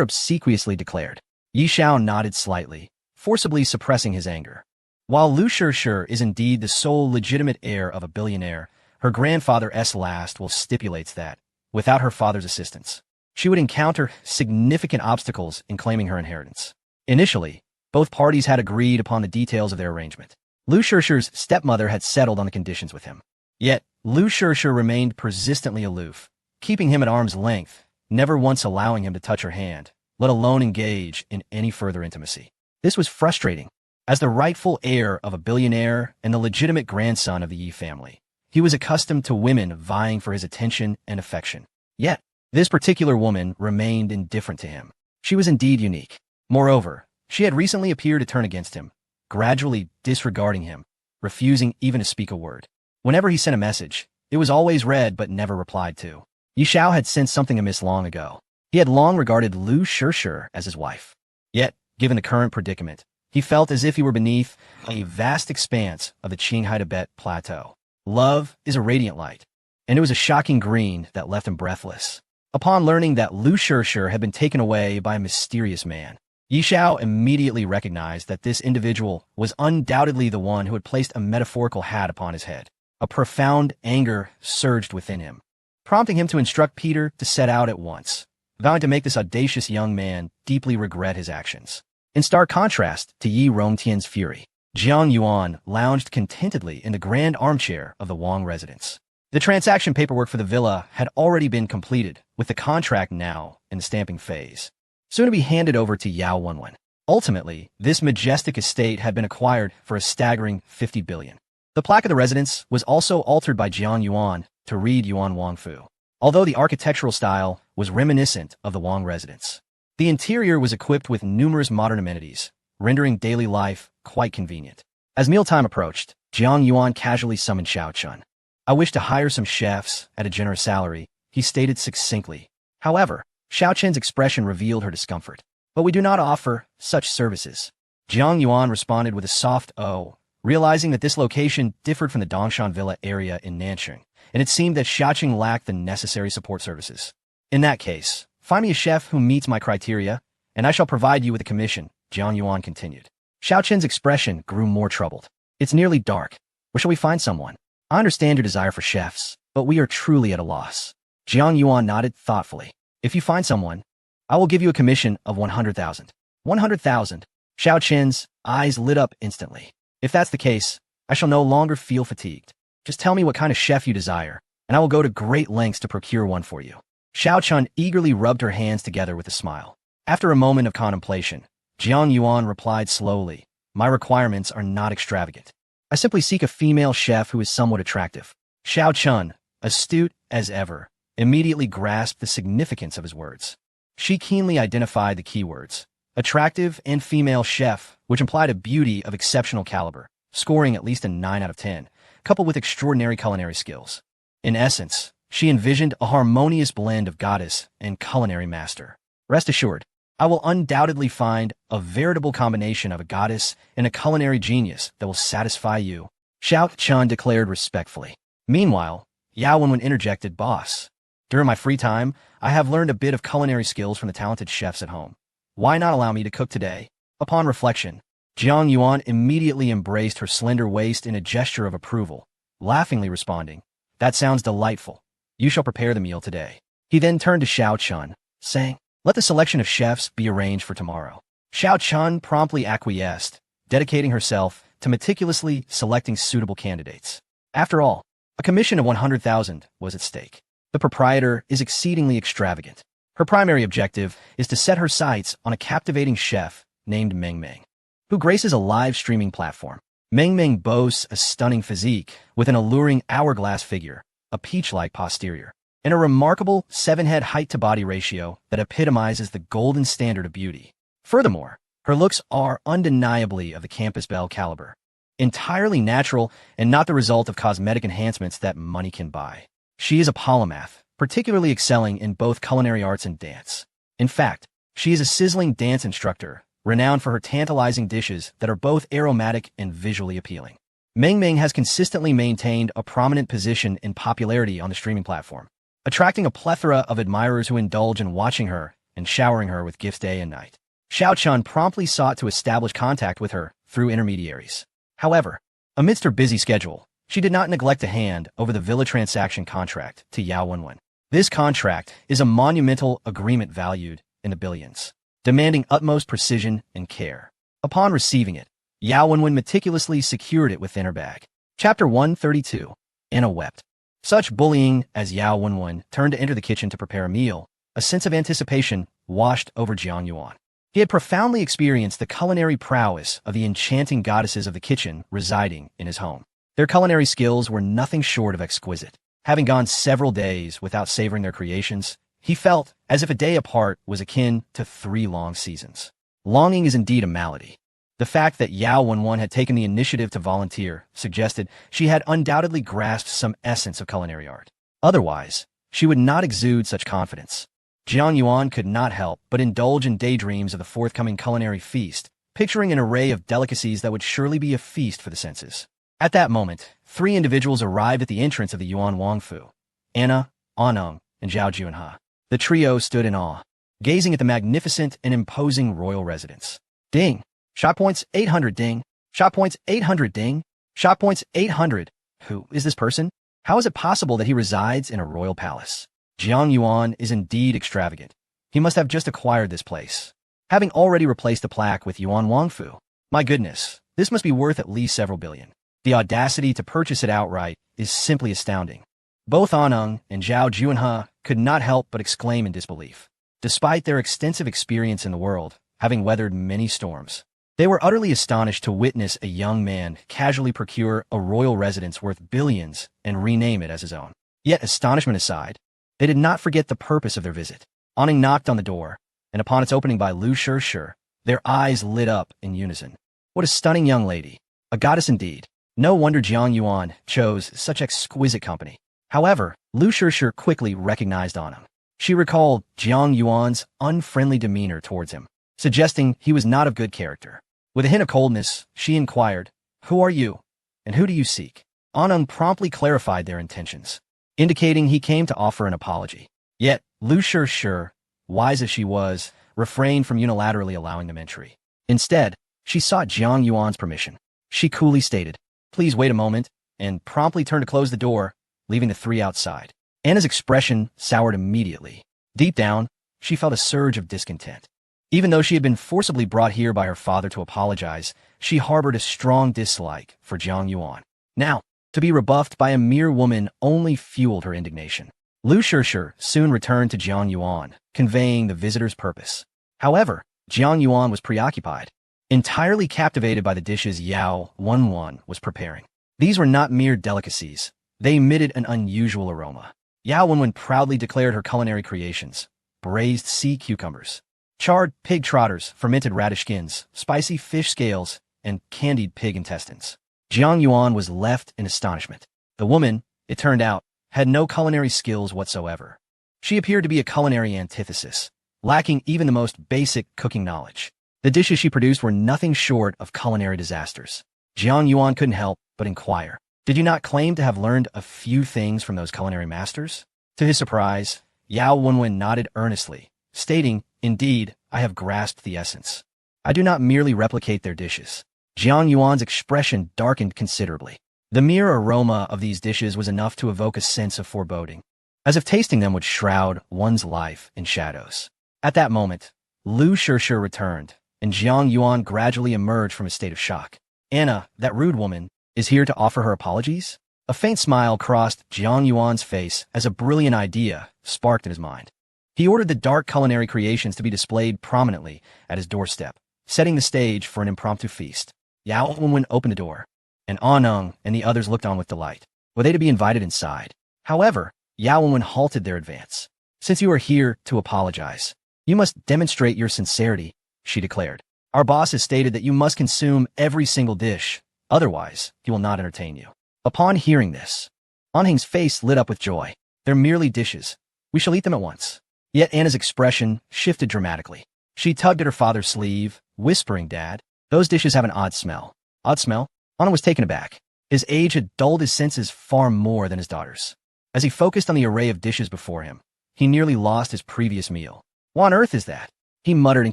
obsequiously declared. Yi Xiao nodded slightly, forcibly suppressing his anger. While Lu Shishir is indeed the sole legitimate heir of a billionaire, her grandfather S. Lastwell stipulates that, without her father's assistance, she would encounter significant obstacles in claiming her inheritance. Initially, both parties had agreed upon the details of their arrangement. Lu Shishir's stepmother had settled on the conditions with him. Yet, Lu Shishir remained persistently aloof, keeping him at arm's length, never once allowing him to touch her hand, let alone engage in any further intimacy. This was frustrating. As the rightful heir of a billionaire and the legitimate grandson of the Yi family, he was accustomed to women vying for his attention and affection. Yet, this particular woman remained indifferent to him. She was indeed unique. Moreover, she had recently appeared to turn against him, gradually disregarding him, refusing even to speak a word. Whenever he sent a message, it was always read but never replied to. Yi Xiao had sensed something amiss long ago. He had long regarded Lu Shishir as his wife. Yet, given the current predicament, he felt as if he were beneath a vast expanse of the Qinghai Tibet plateau. Love is a radiant light, and it was a shocking green that left him breathless. Upon learning that Lu Shishir had been taken away by a mysterious man, Yi Xiao immediately recognized that this individual was undoubtedly the one who had placed a metaphorical hat upon his head. A profound anger surged within him, prompting him to instruct Peter to set out at once, vowing to make this audacious young man deeply regret his actions. In stark contrast to Yi Rongtian's fury, Jiang Yuan lounged contentedly in the grand armchair of the Wang residence. The transaction paperwork for the villa had already been completed, with the contract now in the stamping phase, soon to be handed over to Yao Wenwen. Ultimately, this majestic estate had been acquired for a staggering 50 billion. The plaque of the residence was also altered by Jiang Yuan to read Yuan Wangfu, although the architectural style was reminiscent of the Wang residence. The interior was equipped with numerous modern amenities, rendering daily life quite convenient. As mealtime approached, Jiang Yuan casually summoned Xiao Chun. "I wish to hire some chefs at a generous salary," he stated succinctly. However, Xiao Chen's expression revealed her discomfort. "But we do not offer such services." Jiang Yuan responded with a soft "oh," realizing that this location differed from the Dongshan Villa area in Nancheng, and it seemed that Xiaoqing lacked the necessary support services. "In that case, find me a chef who meets my criteria, and I shall provide you with a commission," Jiang Yuan continued. Xiao Chen's expression grew more troubled. "It's nearly dark. Where shall we find someone? I understand your desire for chefs, but we are truly at a loss." Jiang Yuan nodded thoughtfully. "If you find someone, I will give you a commission of 100,000. 100,000. Xiao Chen's eyes lit up instantly. "If that's the case, I shall no longer feel fatigued. Just tell me what kind of chef you desire, and I will go to great lengths to procure one for you." Xiao Chun eagerly rubbed her hands together with a smile. After a moment of contemplation, Jiang Yuan replied slowly, "My requirements are not extravagant. I simply seek a female chef who is somewhat attractive." Xiao Chun, astute as ever, immediately grasped the significance of his words. She keenly identified the keywords, attractive and female chef, which implied a beauty of exceptional caliber, scoring at least a 9 out of 10, coupled with extraordinary culinary skills. In essence, she envisioned a harmonious blend of goddess and culinary master. "Rest assured, I will undoubtedly find a veritable combination of a goddess and a culinary genius that will satisfy you," Xiao Chun declared respectfully. Meanwhile, Yao Wenwen interjected, "Boss, during my free time, I have learned a bit of culinary skills from the talented chefs at home. Why not allow me to cook today?" Upon reflection, Jiang Yuan immediately embraced her slender waist in a gesture of approval, laughingly responding, "That sounds delightful. You shall prepare the meal today." He then turned to Xiao Chun, saying, "Let the selection of chefs be arranged for tomorrow." Xiao Chun promptly acquiesced, dedicating herself to meticulously selecting suitable candidates. After all, a commission of 100,000 was at stake. The proprietor is exceedingly extravagant. Her primary objective is to set her sights on a captivating chef named Meng Meng, who graces a live streaming platform. Meng Meng boasts a stunning physique with an alluring hourglass figure, a peach-like posterior, and a remarkable 7-head height-to-body ratio that epitomizes the golden standard of beauty. Furthermore, her looks are undeniably of the Campus Belle caliber, entirely natural and not the result of cosmetic enhancements that money can buy. She is a polymath, particularly excelling in both culinary arts and dance. In fact, she is a sizzling dance instructor, renowned for her tantalizing dishes that are both aromatic and visually appealing. Meng Meng has consistently maintained a prominent position in popularity on the streaming platform, attracting a plethora of admirers who indulge in watching her and showering her with gifts day and night. Xiao Chun promptly sought to establish contact with her through intermediaries. However, amidst her busy schedule, she did not neglect to hand over the villa transaction contract to Yao Wenwen. This contract is a monumental agreement valued in the billions, demanding utmost precision and care. Upon receiving it, Yao Wenwen meticulously secured it within her bag. Chapter 132. Anna wept. Such bullying as Yao Wenwen turned to enter the kitchen to prepare a meal, a sense of anticipation washed over Jiang Yuan. He had profoundly experienced the culinary prowess of the enchanting goddesses of the kitchen residing in his home. Their culinary skills were nothing short of exquisite. Having gone several days without savoring their creations, he felt as if a day apart was akin to 3 long seasons. Longing is indeed a malady. The fact that Yao Wenwen had taken the initiative to volunteer suggested she had undoubtedly grasped some essence of culinary art. Otherwise, she would not exude such confidence. Jiang Yuan could not help but indulge in daydreams of the forthcoming culinary feast, picturing an array of delicacies that would surely be a feast for the senses. At that moment, 3 individuals arrived at the entrance of the Yuan Wangfu. Anna, Aneng, and Zhao Junhe. The trio stood in awe, gazing at the magnificent and imposing royal residence. Ding! Shot points 800 ding! Shot points 800 ding! Shot points 800! Who is this person? How is it possible that he resides in a royal palace? Jiang Yuan is indeed extravagant. He must have just acquired this place, having already replaced the plaque with Yuan Wangfu. My goodness, this must be worth at least several billion. The audacity to purchase it outright is simply astounding. Both Aneng and Zhao Junhe could not help but exclaim in disbelief. Despite their extensive experience in the world, having weathered many storms, they were utterly astonished to witness a young man casually procure a royal residence worth billions and rename it as his own. Yet, astonishment aside, they did not forget the purpose of their visit. Aneng knocked on the door, and upon its opening by Lu Shirshir, their eyes lit up in unison. What a stunning young lady. A goddess indeed. No wonder Jiang Yuan chose such exquisite company. However, Lu Shirshir quickly recognized Aneng. She recalled Jiang Yuan's unfriendly demeanor towards him, suggesting he was not of good character. With a hint of coldness, she inquired, "Who are you, and who do you seek?" Aneng promptly clarified their intentions, indicating he came to offer an apology. Yet, Lu Shirshir, wise as she was, refrained from unilaterally allowing them entry. Instead, she sought Jiang Yuan's permission. She coolly stated, "Please wait a moment," and promptly turned to close the door, leaving the three outside. Anna's expression soured immediately. Deep down, she felt a surge of discontent. Even though she had been forcibly brought here by her father to apologize, she harbored a strong dislike for Jiang Yuan. Now, to be rebuffed by a mere woman only fueled her indignation. Lu Shirshir soon returned to Jiang Yuan, conveying the visitor's purpose. However, Jiang Yuan was preoccupied, entirely captivated by the dishes Yao Wenwen was preparing. These were not mere delicacies. They emitted an unusual aroma. Yao Wenwen proudly declared her culinary creations: braised sea cucumbers, charred pig trotters, fermented radish skins, spicy fish scales, and candied pig intestines. Jiang Yuan was left in astonishment. The woman, it turned out, had no culinary skills whatsoever. She appeared to be a culinary antithesis, lacking even the most basic cooking knowledge. The dishes she produced were nothing short of culinary disasters. Jiang Yuan couldn't help but inquire, "Did you not claim to have learned a few things from those culinary masters?" To his surprise, Yao Wenwen nodded earnestly, stating, "Indeed, I have grasped the essence. I do not merely replicate their dishes." Jiang Yuan's expression darkened considerably. The mere aroma of these dishes was enough to evoke a sense of foreboding, as if tasting them would shroud one's life in shadows. At that moment, Lu Shirshir returned, and Jiang Yuan gradually emerged from a state of shock. "Anna, that rude woman, is here to offer her apologies?" A faint smile crossed Jiang Yuan's face as a brilliant idea sparked in his mind. He ordered the dark culinary creations to be displayed prominently at his doorstep, setting the stage for an impromptu feast. Yao Wenwen opened the door, and Aneng and the others looked on with delight. Were they to be invited inside? However, Yao Wenwen halted their advance. "Since you are here to apologize, you must demonstrate your sincerity," she declared. "Our boss has stated that you must consume every single dish, otherwise he will not entertain you." Upon hearing this, Anheng's face lit up with joy. "They're merely dishes. We shall eat them at once." Yet Anna's expression shifted dramatically. She tugged at her father's sleeve, whispering, "Dad, those dishes have an odd smell." "Odd smell?" Anna was taken aback. His age had dulled his senses far more than his daughter's. As he focused on the array of dishes before him, he nearly lost his previous meal. "What on earth is that?" he muttered in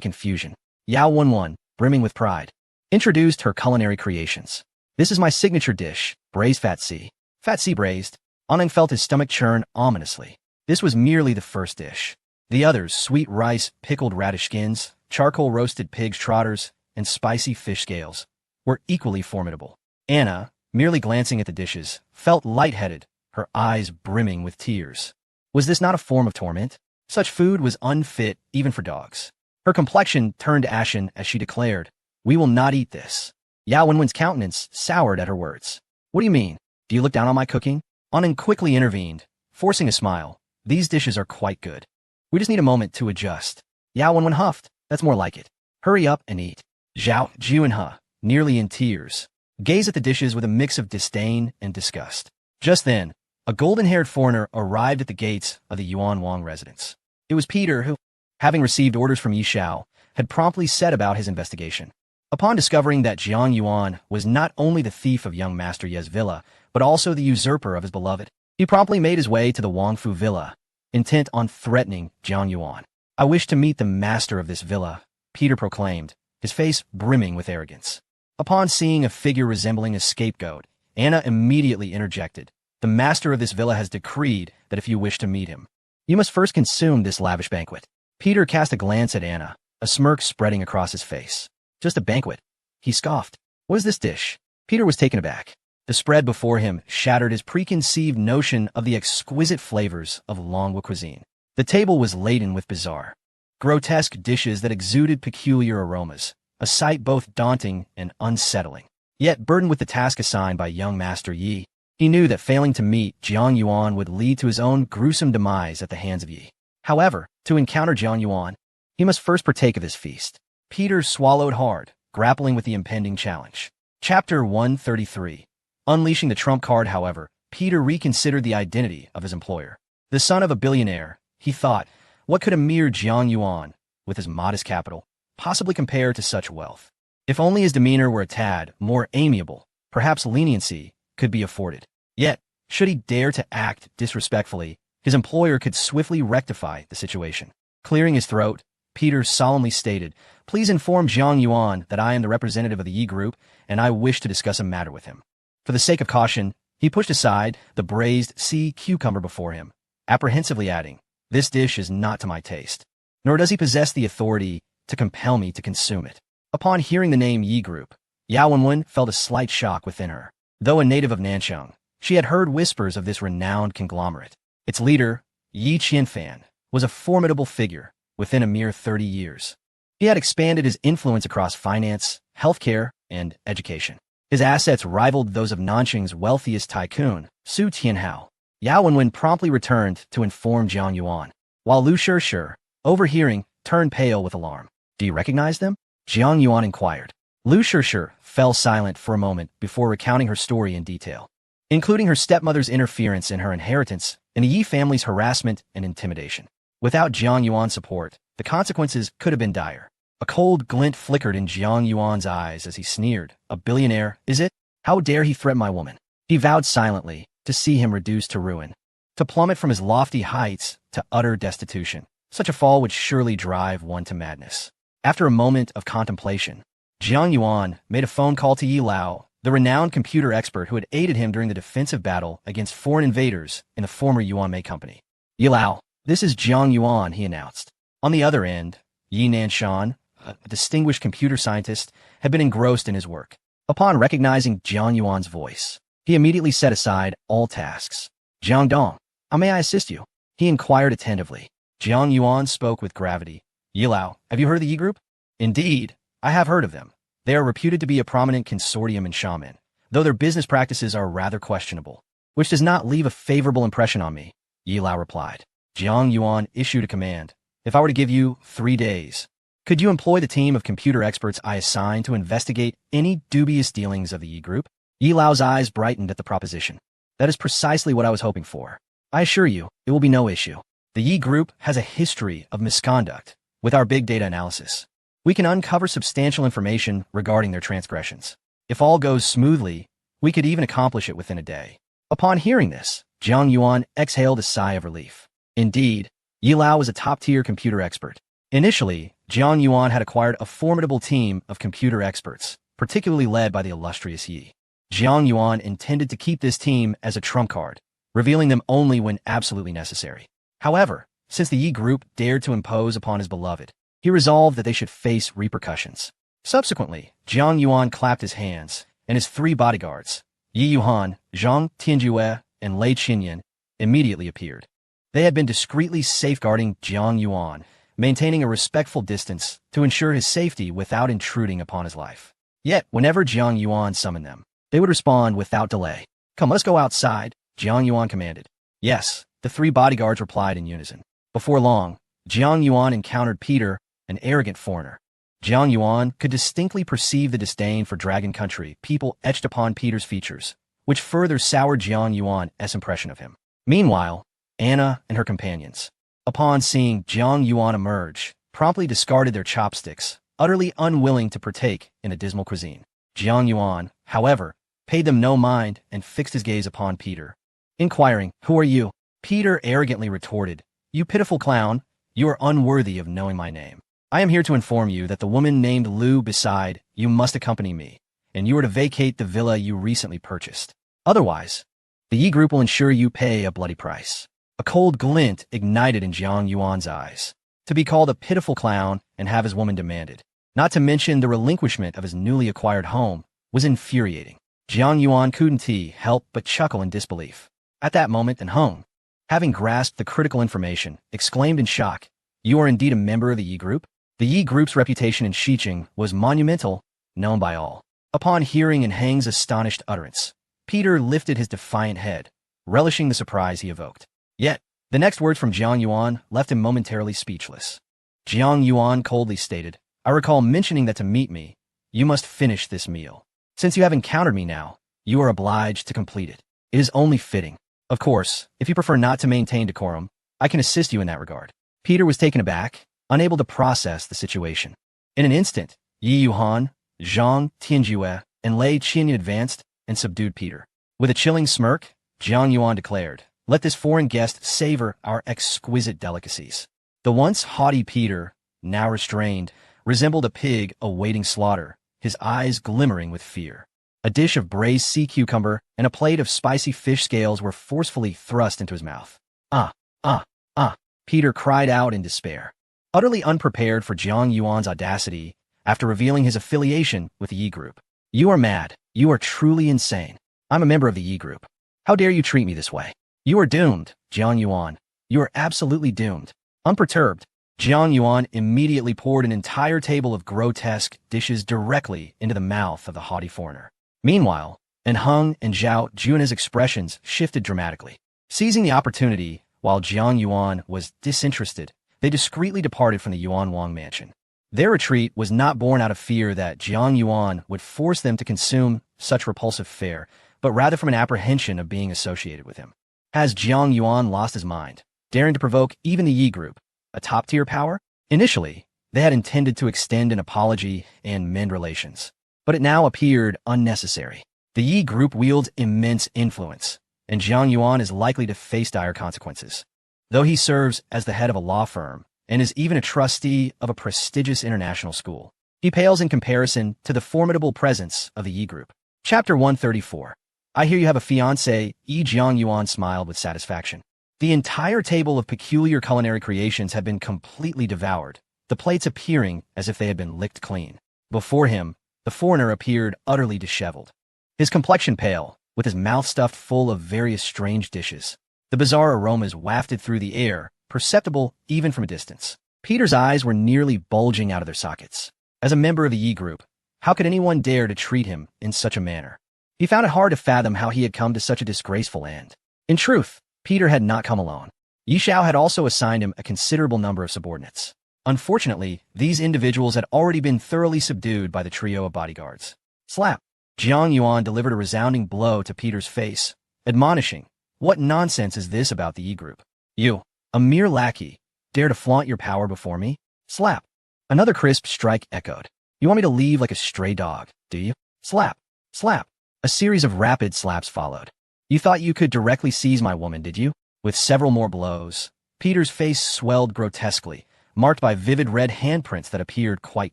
confusion. Yao Wenwen, brimming with pride, introduced her culinary creations. "This is my signature dish, braised fat sea." Fat sea braised. Aneng felt his stomach churn ominously. This was merely the first dish. The others, sweet rice, pickled radish skins, charcoal roasted pig's trotters, and spicy fish scales, were equally formidable. Anna, merely glancing at the dishes, felt lightheaded, her eyes brimming with tears. Was this not a form of torment? Such food was unfit even for dogs. Her complexion turned ashen as she declared, "We will not eat this." Yao Wenwen's countenance soured at her words. "What do you mean? Do you look down on my cooking?" Aneng quickly intervened, forcing a smile. "These dishes are quite good. We just need a moment to adjust." Yao Wenwen huffed. "That's more like it. Hurry up and eat." Zhao Junhe, nearly in tears, gazed at the dishes with a mix of disdain and disgust. Just then, a golden-haired foreigner arrived at the gates of the Yuan Wang residence. It was Peter who, having received orders from Yi Shao, had promptly set about his investigation. Upon discovering that Jiang Yuan was not only the thief of young Master Ye's villa, but also the usurper of his beloved He promptly made his way to the Wangfu villa, intent on threatening Jiang Yuan. "I wish to meet the master of this villa," Peter proclaimed, his face brimming with arrogance. Upon seeing a figure resembling a scapegoat, Anna immediately interjected. "The master of this villa has decreed that if you wish to meet him, you must first consume this lavish banquet." Peter cast a glance at Anna, a smirk spreading across his face. "Just a banquet?" he scoffed. "What is this dish?" Peter was taken aback. The spread before him shattered his preconceived notion of the exquisite flavors of Longhua cuisine. The table was laden with bizarre, grotesque dishes that exuded peculiar aromas, a sight both daunting and unsettling. Yet, burdened with the task assigned by young Master Yi, he knew that failing to meet Jiang Yuan would lead to his own gruesome demise at the hands of Yi. However, to encounter Jiang Yuan, he must first partake of his feast. Peter swallowed hard, grappling with the impending challenge. Chapter 133. Unleashing the trump card, however, Peter reconsidered the identity of his employer. The son of a billionaire, he thought, what could a mere Jiang Yuan, with his modest capital, possibly compare to such wealth? If only his demeanor were a tad more amiable, perhaps leniency could be afforded. Yet, should he dare to act disrespectfully, his employer could swiftly rectify the situation. Clearing his throat, Peter solemnly stated, "Please inform Jiang Yuan that I am the representative of the Yi Group, and I wish to discuss a matter with him." For the sake of caution, he pushed aside the braised sea cucumber before him, apprehensively adding, "This dish is not to my taste, nor does he possess the authority to compel me to consume it." Upon hearing the name Yi Group, Yao Wenwen felt a slight shock within her. Though a native of Nanchang, she had heard whispers of this renowned conglomerate. Its leader, Yi Qianfan, was a formidable figure within a mere 30 years. He had expanded his influence across finance, healthcare, and education. His assets rivaled those of Nanchang's wealthiest tycoon, Su Tianhao. Yao Wenwen promptly returned to inform Jiang Yuan, while Lu Shishir, overhearing, turned pale with alarm. "Do you recognize them?" Jiang Yuan inquired. Lu Shishir fell silent for a moment before recounting her story in detail, including her stepmother's interference in her inheritance and the Yi family's harassment and intimidation. Without Jiang Yuan's support, the consequences could have been dire. A cold glint flickered in Jiang Yuan's eyes as he sneered. "A billionaire, is it? How dare he threaten my woman?" He vowed silently to see him reduced to ruin, to plummet from his lofty heights to utter destitution. Such a fall would surely drive one to madness. After a moment of contemplation, Jiang Yuan made a phone call to Yi Lao, the renowned computer expert who had aided him during the defensive battle against foreign invaders in the former Yuanmei Company. "Yi Lao, this is Jiang Yuan," he announced. On the other end, Yi Nanshan, a distinguished computer scientist, had been engrossed in his work. Upon recognizing Jiang Yuan's voice, he immediately set aside all tasks. "Jiang Dong, how may I assist you?" he inquired attentively. Jiang Yuan spoke with gravity. "Yi Lao, have you heard of the Yi Group?" "Indeed, I have heard of them. They are reputed to be a prominent consortium in Xiamen, though their business practices are rather questionable, which does not leave a favorable impression on me," Yi Lao replied. Jiang Yuan issued a command. "If I were to give you 3 days, could you employ the team of computer experts I assigned to investigate any dubious dealings of the Yi Group?" Yi Lao's eyes brightened at the proposition. "That is precisely what I was hoping for. I assure you, it will be no issue. The Yi Group has a history of misconduct. With our big data analysis, we can uncover substantial information regarding their transgressions. If all goes smoothly, we could even accomplish it within a day." Upon hearing this, Jiang Yuan exhaled a sigh of relief. Indeed, Yi Lao was a top-tier computer expert. Initially, Jiang Yuan had acquired a formidable team of computer experts, particularly led by the illustrious Yi. Jiang Yuan intended to keep this team as a trump card, revealing them only when absolutely necessary. However, since the Yi Group dared to impose upon his beloved, he resolved that they should face repercussions. Subsequently, Jiang Yuan clapped his hands, and his 3 bodyguards, Yi Yuhan, Zhang Tianjue, and Lei Qinyan, immediately appeared. They had been discreetly safeguarding Jiang Yuan, maintaining a respectful distance to ensure his safety without intruding upon his life. Yet, whenever Jiang Yuan summoned them, they would respond without delay. "Come, let's go outside," Jiang Yuan commanded. "Yes," the 3 bodyguards replied in unison. Before long, Jiang Yuan encountered Peter, an arrogant foreigner. Jiang Yuan could distinctly perceive the disdain for Dragon Country people etched upon Peter's features, which further soured Jiang Yuan's impression of him. Meanwhile, Anna and her companions, upon seeing Jiang Yuan emerge, promptly discarded their chopsticks, utterly unwilling to partake in the dismal cuisine. Jiang Yuan, however, paid them no mind and fixed his gaze upon Peter, Inquiring, "Who are you?" Peter arrogantly retorted, "You pitiful clown, you are unworthy of knowing my name. I am here to inform you that the woman named Lu beside you must accompany me, and you are to vacate the villa you recently purchased. Otherwise, the Yi Group will ensure you pay a bloody price." A cold glint ignited in Jiang Yuan's eyes. To be called a pitiful clown and have his woman demanded, not to mention the relinquishment of his newly acquired home, was infuriating. Jiang Yuan couldn't help but chuckle in disbelief. At that moment, and Hung, having grasped the critical information, exclaimed in shock, "You are indeed a member of the Yi Group?" The Yi Group's reputation in Xiqing was monumental, known by all. Upon hearing in Hang's astonished utterance, Peter lifted his defiant head, relishing the surprise he evoked. Yet, the next words from Jiang Yuan left him momentarily speechless. Jiang Yuan coldly stated, "I recall mentioning that to meet me, you must finish this meal. Since you have encountered me now, you are obliged to complete it. It is only fitting. Of course, if you prefer not to maintain decorum, I can assist you in that regard." Peter was taken aback, unable to process the situation. In an instant, Yi Yuhan, Zhang Tianjue, and Lei Qin advanced and subdued Peter. With a chilling smirk, Jiang Yuan declared, "Let this foreign guest savor our exquisite delicacies." The once haughty Peter, now restrained, resembled a pig awaiting slaughter, his eyes glimmering with fear. A dish of braised sea cucumber and a plate of spicy fish scales were forcefully thrust into his mouth. "Ah, ah, ah," Peter cried out in despair. Utterly unprepared for Jiang Yuan's audacity, after revealing his affiliation with the Yi Group. "You are mad. You are truly insane. I'm a member of the Yi Group. How dare you treat me this way? You are doomed, Jiang Yuan. You are absolutely doomed." Unperturbed, Jiang Yuan immediately poured an entire table of grotesque dishes directly into the mouth of the haughty foreigner. Meanwhile, Hung and Zhao Juna's expressions shifted dramatically. Seizing the opportunity, while Jiang Yuan was disinterested, they discreetly departed from the Yuan Wang mansion. Their retreat was not born out of fear that Jiang Yuan would force them to consume such repulsive fare, but rather from an apprehension of being associated with him. Has Jiang Yuan lost his mind, daring to provoke even the Yi Group, a top-tier power? Initially, they had intended to extend an apology and mend relations, but it now appeared unnecessary. The Yi Group wields immense influence, and Jiang Yuan is likely to face dire consequences. Though he serves as the head of a law firm and is even a trustee of a prestigious international school, he pales in comparison to the formidable presence of the Yi Group. Chapter 134. "I hear you have a fiancé." Jiang Yuan smiled with satisfaction. The entire table of peculiar culinary creations had been completely devoured, the plates appearing as if they had been licked clean. Before him, the foreigner appeared utterly disheveled, his complexion pale, with his mouth stuffed full of various strange dishes. The bizarre aromas wafted through the air, perceptible even from a distance. Peter's eyes were nearly bulging out of their sockets. As a member of the Yi Group, how could anyone dare to treat him in such a manner? He found it hard to fathom how he had come to such a disgraceful end. In truth, Peter had not come alone. Yi Xiao had also assigned him a considerable number of subordinates. Unfortunately, these individuals had already been thoroughly subdued by the trio of bodyguards. Slap! Jiang Yuan delivered a resounding blow to Peter's face, admonishing, "What nonsense is this about the Yi Group? You, a mere lackey, dare to flaunt your power before me?" Slap! Another crisp strike echoed. "You want me to leave like a stray dog, do you?" Slap! Slap! A series of rapid slaps followed. "You thought you could directly seize my woman, did you?" With several more blows, Peter's face swelled grotesquely, marked by vivid red handprints that appeared quite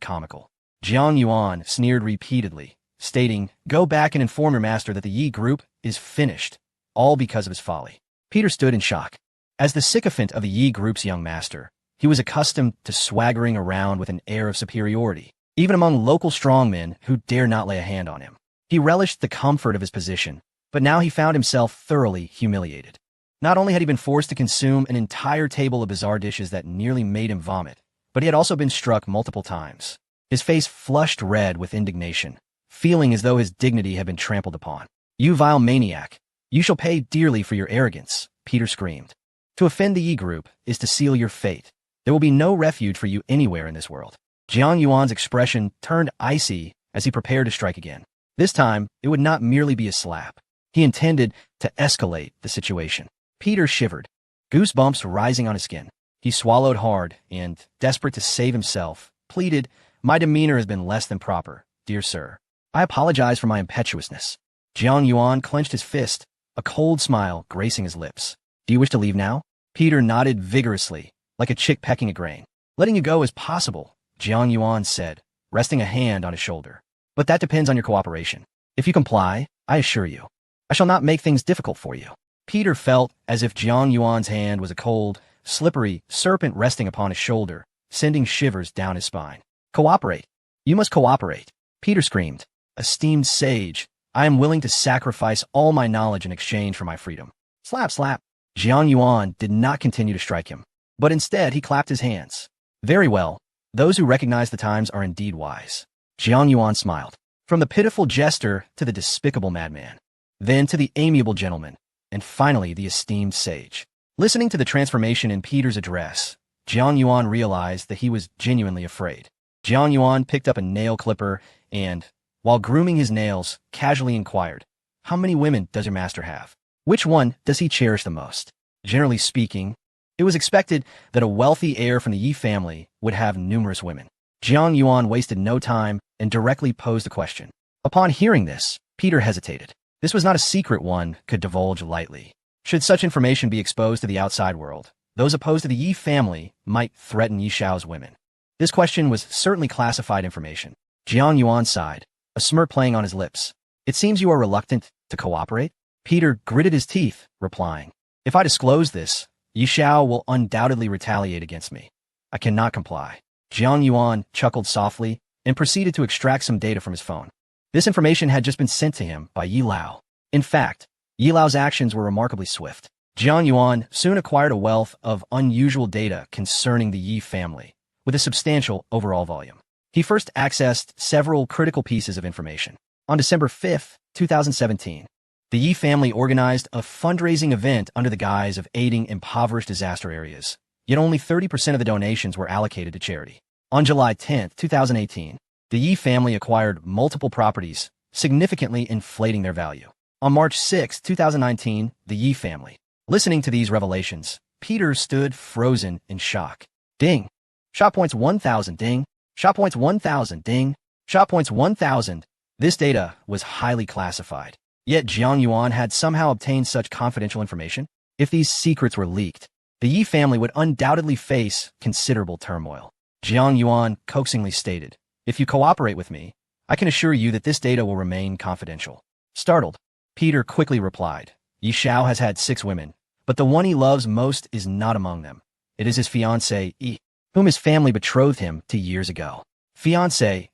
comical. Jiang Yuan sneered repeatedly, stating, "Go back and inform your master that the Yi Group is finished, all because of his folly." Peter stood in shock. As the sycophant of the Yi Group's young master, he was accustomed to swaggering around with an air of superiority, even among local strongmen who dare not lay a hand on him. He relished the comfort of his position, but now he found himself thoroughly humiliated. Not only had he been forced to consume an entire table of bizarre dishes that nearly made him vomit, but he had also been struck multiple times. His face flushed red with indignation, feeling as though his dignity had been trampled upon. "You vile maniac! You shall pay dearly for your arrogance," Peter screamed. "To offend the Yi Group is to seal your fate. There will be no refuge for you anywhere in this world." Jiang Yuan's expression turned icy as he prepared to strike again. This time, it would not merely be a slap. He intended to escalate the situation. Peter shivered, goosebumps rising on his skin. He swallowed hard and, desperate to save himself, pleaded, "My demeanor has been less than proper, dear sir. I apologize for my impetuousness." Jiang Yuan clenched his fist, a cold smile gracing his lips. Do you wish to leave now? Peter nodded vigorously, like a chick pecking a grain. Letting you go is possible, Jiang Yuan said, resting a hand on his shoulder. But that depends on your cooperation. If you comply, I assure you, I shall not make things difficult for you. Peter felt as if Jiang Yuan's hand was a cold, slippery serpent resting upon his shoulder, sending shivers down his spine. Cooperate. You must cooperate. Peter screamed. Esteemed sage, I am willing to sacrifice all my knowledge in exchange for my freedom. Slap, slap. Jiang Yuan did not continue to strike him, but instead he clapped his hands. Very well. Those who recognize the times are indeed wise. Jiang Yuan smiled. From the pitiful jester to the despicable madman, then to the amiable gentleman, and finally the esteemed sage. Listening to the transformation in Peter's address, Jiang Yuan realized that he was genuinely afraid. Jiang Yuan picked up a nail clipper and, while grooming his nails, casually inquired, How many women does your master have? Which one does he cherish the most? Generally speaking, it was expected that a wealthy heir from the Yi family would have numerous women. Jiang Yuan wasted no time and directly posed a question. Upon hearing this, Peter hesitated. This was not a secret one could divulge lightly. Should such information be exposed to the outside world, those opposed to the Yi family might threaten Yi Xiao's women. This question was certainly classified information. Jiang Yuan sighed, a smirk playing on his lips. It seems you are reluctant to cooperate? Peter gritted his teeth, replying, If I disclose this, Yi Xiao will undoubtedly retaliate against me. I cannot comply. Jiang Yuan chuckled softly and proceeded to extract some data from his phone. This information had just been sent to him by Yi Lao. In fact, Yi Lao's actions were remarkably swift. Jiang Yuan soon acquired a wealth of unusual data concerning the Yi family, with a substantial overall volume. He first accessed several critical pieces of information. On December 5, 2017, the Yi family organized a fundraising event under the guise of aiding impoverished disaster areas, yet only 30% of the donations were allocated to charity. On July 10, 2018, the Yi family acquired multiple properties, significantly inflating their value. On March 6, 2019, the Yi family. Listening to these revelations, Peter stood frozen in shock. Ding. Shot points 1,000. Ding. Shot points 1,000. Ding. Shot points 1,000. This data was highly classified. Yet Jiang Yuan had somehow obtained such confidential information. If these secrets were leaked, the Yi family would undoubtedly face considerable turmoil. Jiang Yuan coaxingly stated, If you cooperate with me, I can assure you that this data will remain confidential. Startled, Peter quickly replied, Yi Xiao has had 6 women, but the one he loves most is not among them. It is his fiancée, Yi, whom his family betrothed him to years ago. Fiancé.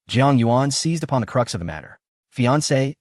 Jiang Yuan seized upon the crux of the matter. Fiancé?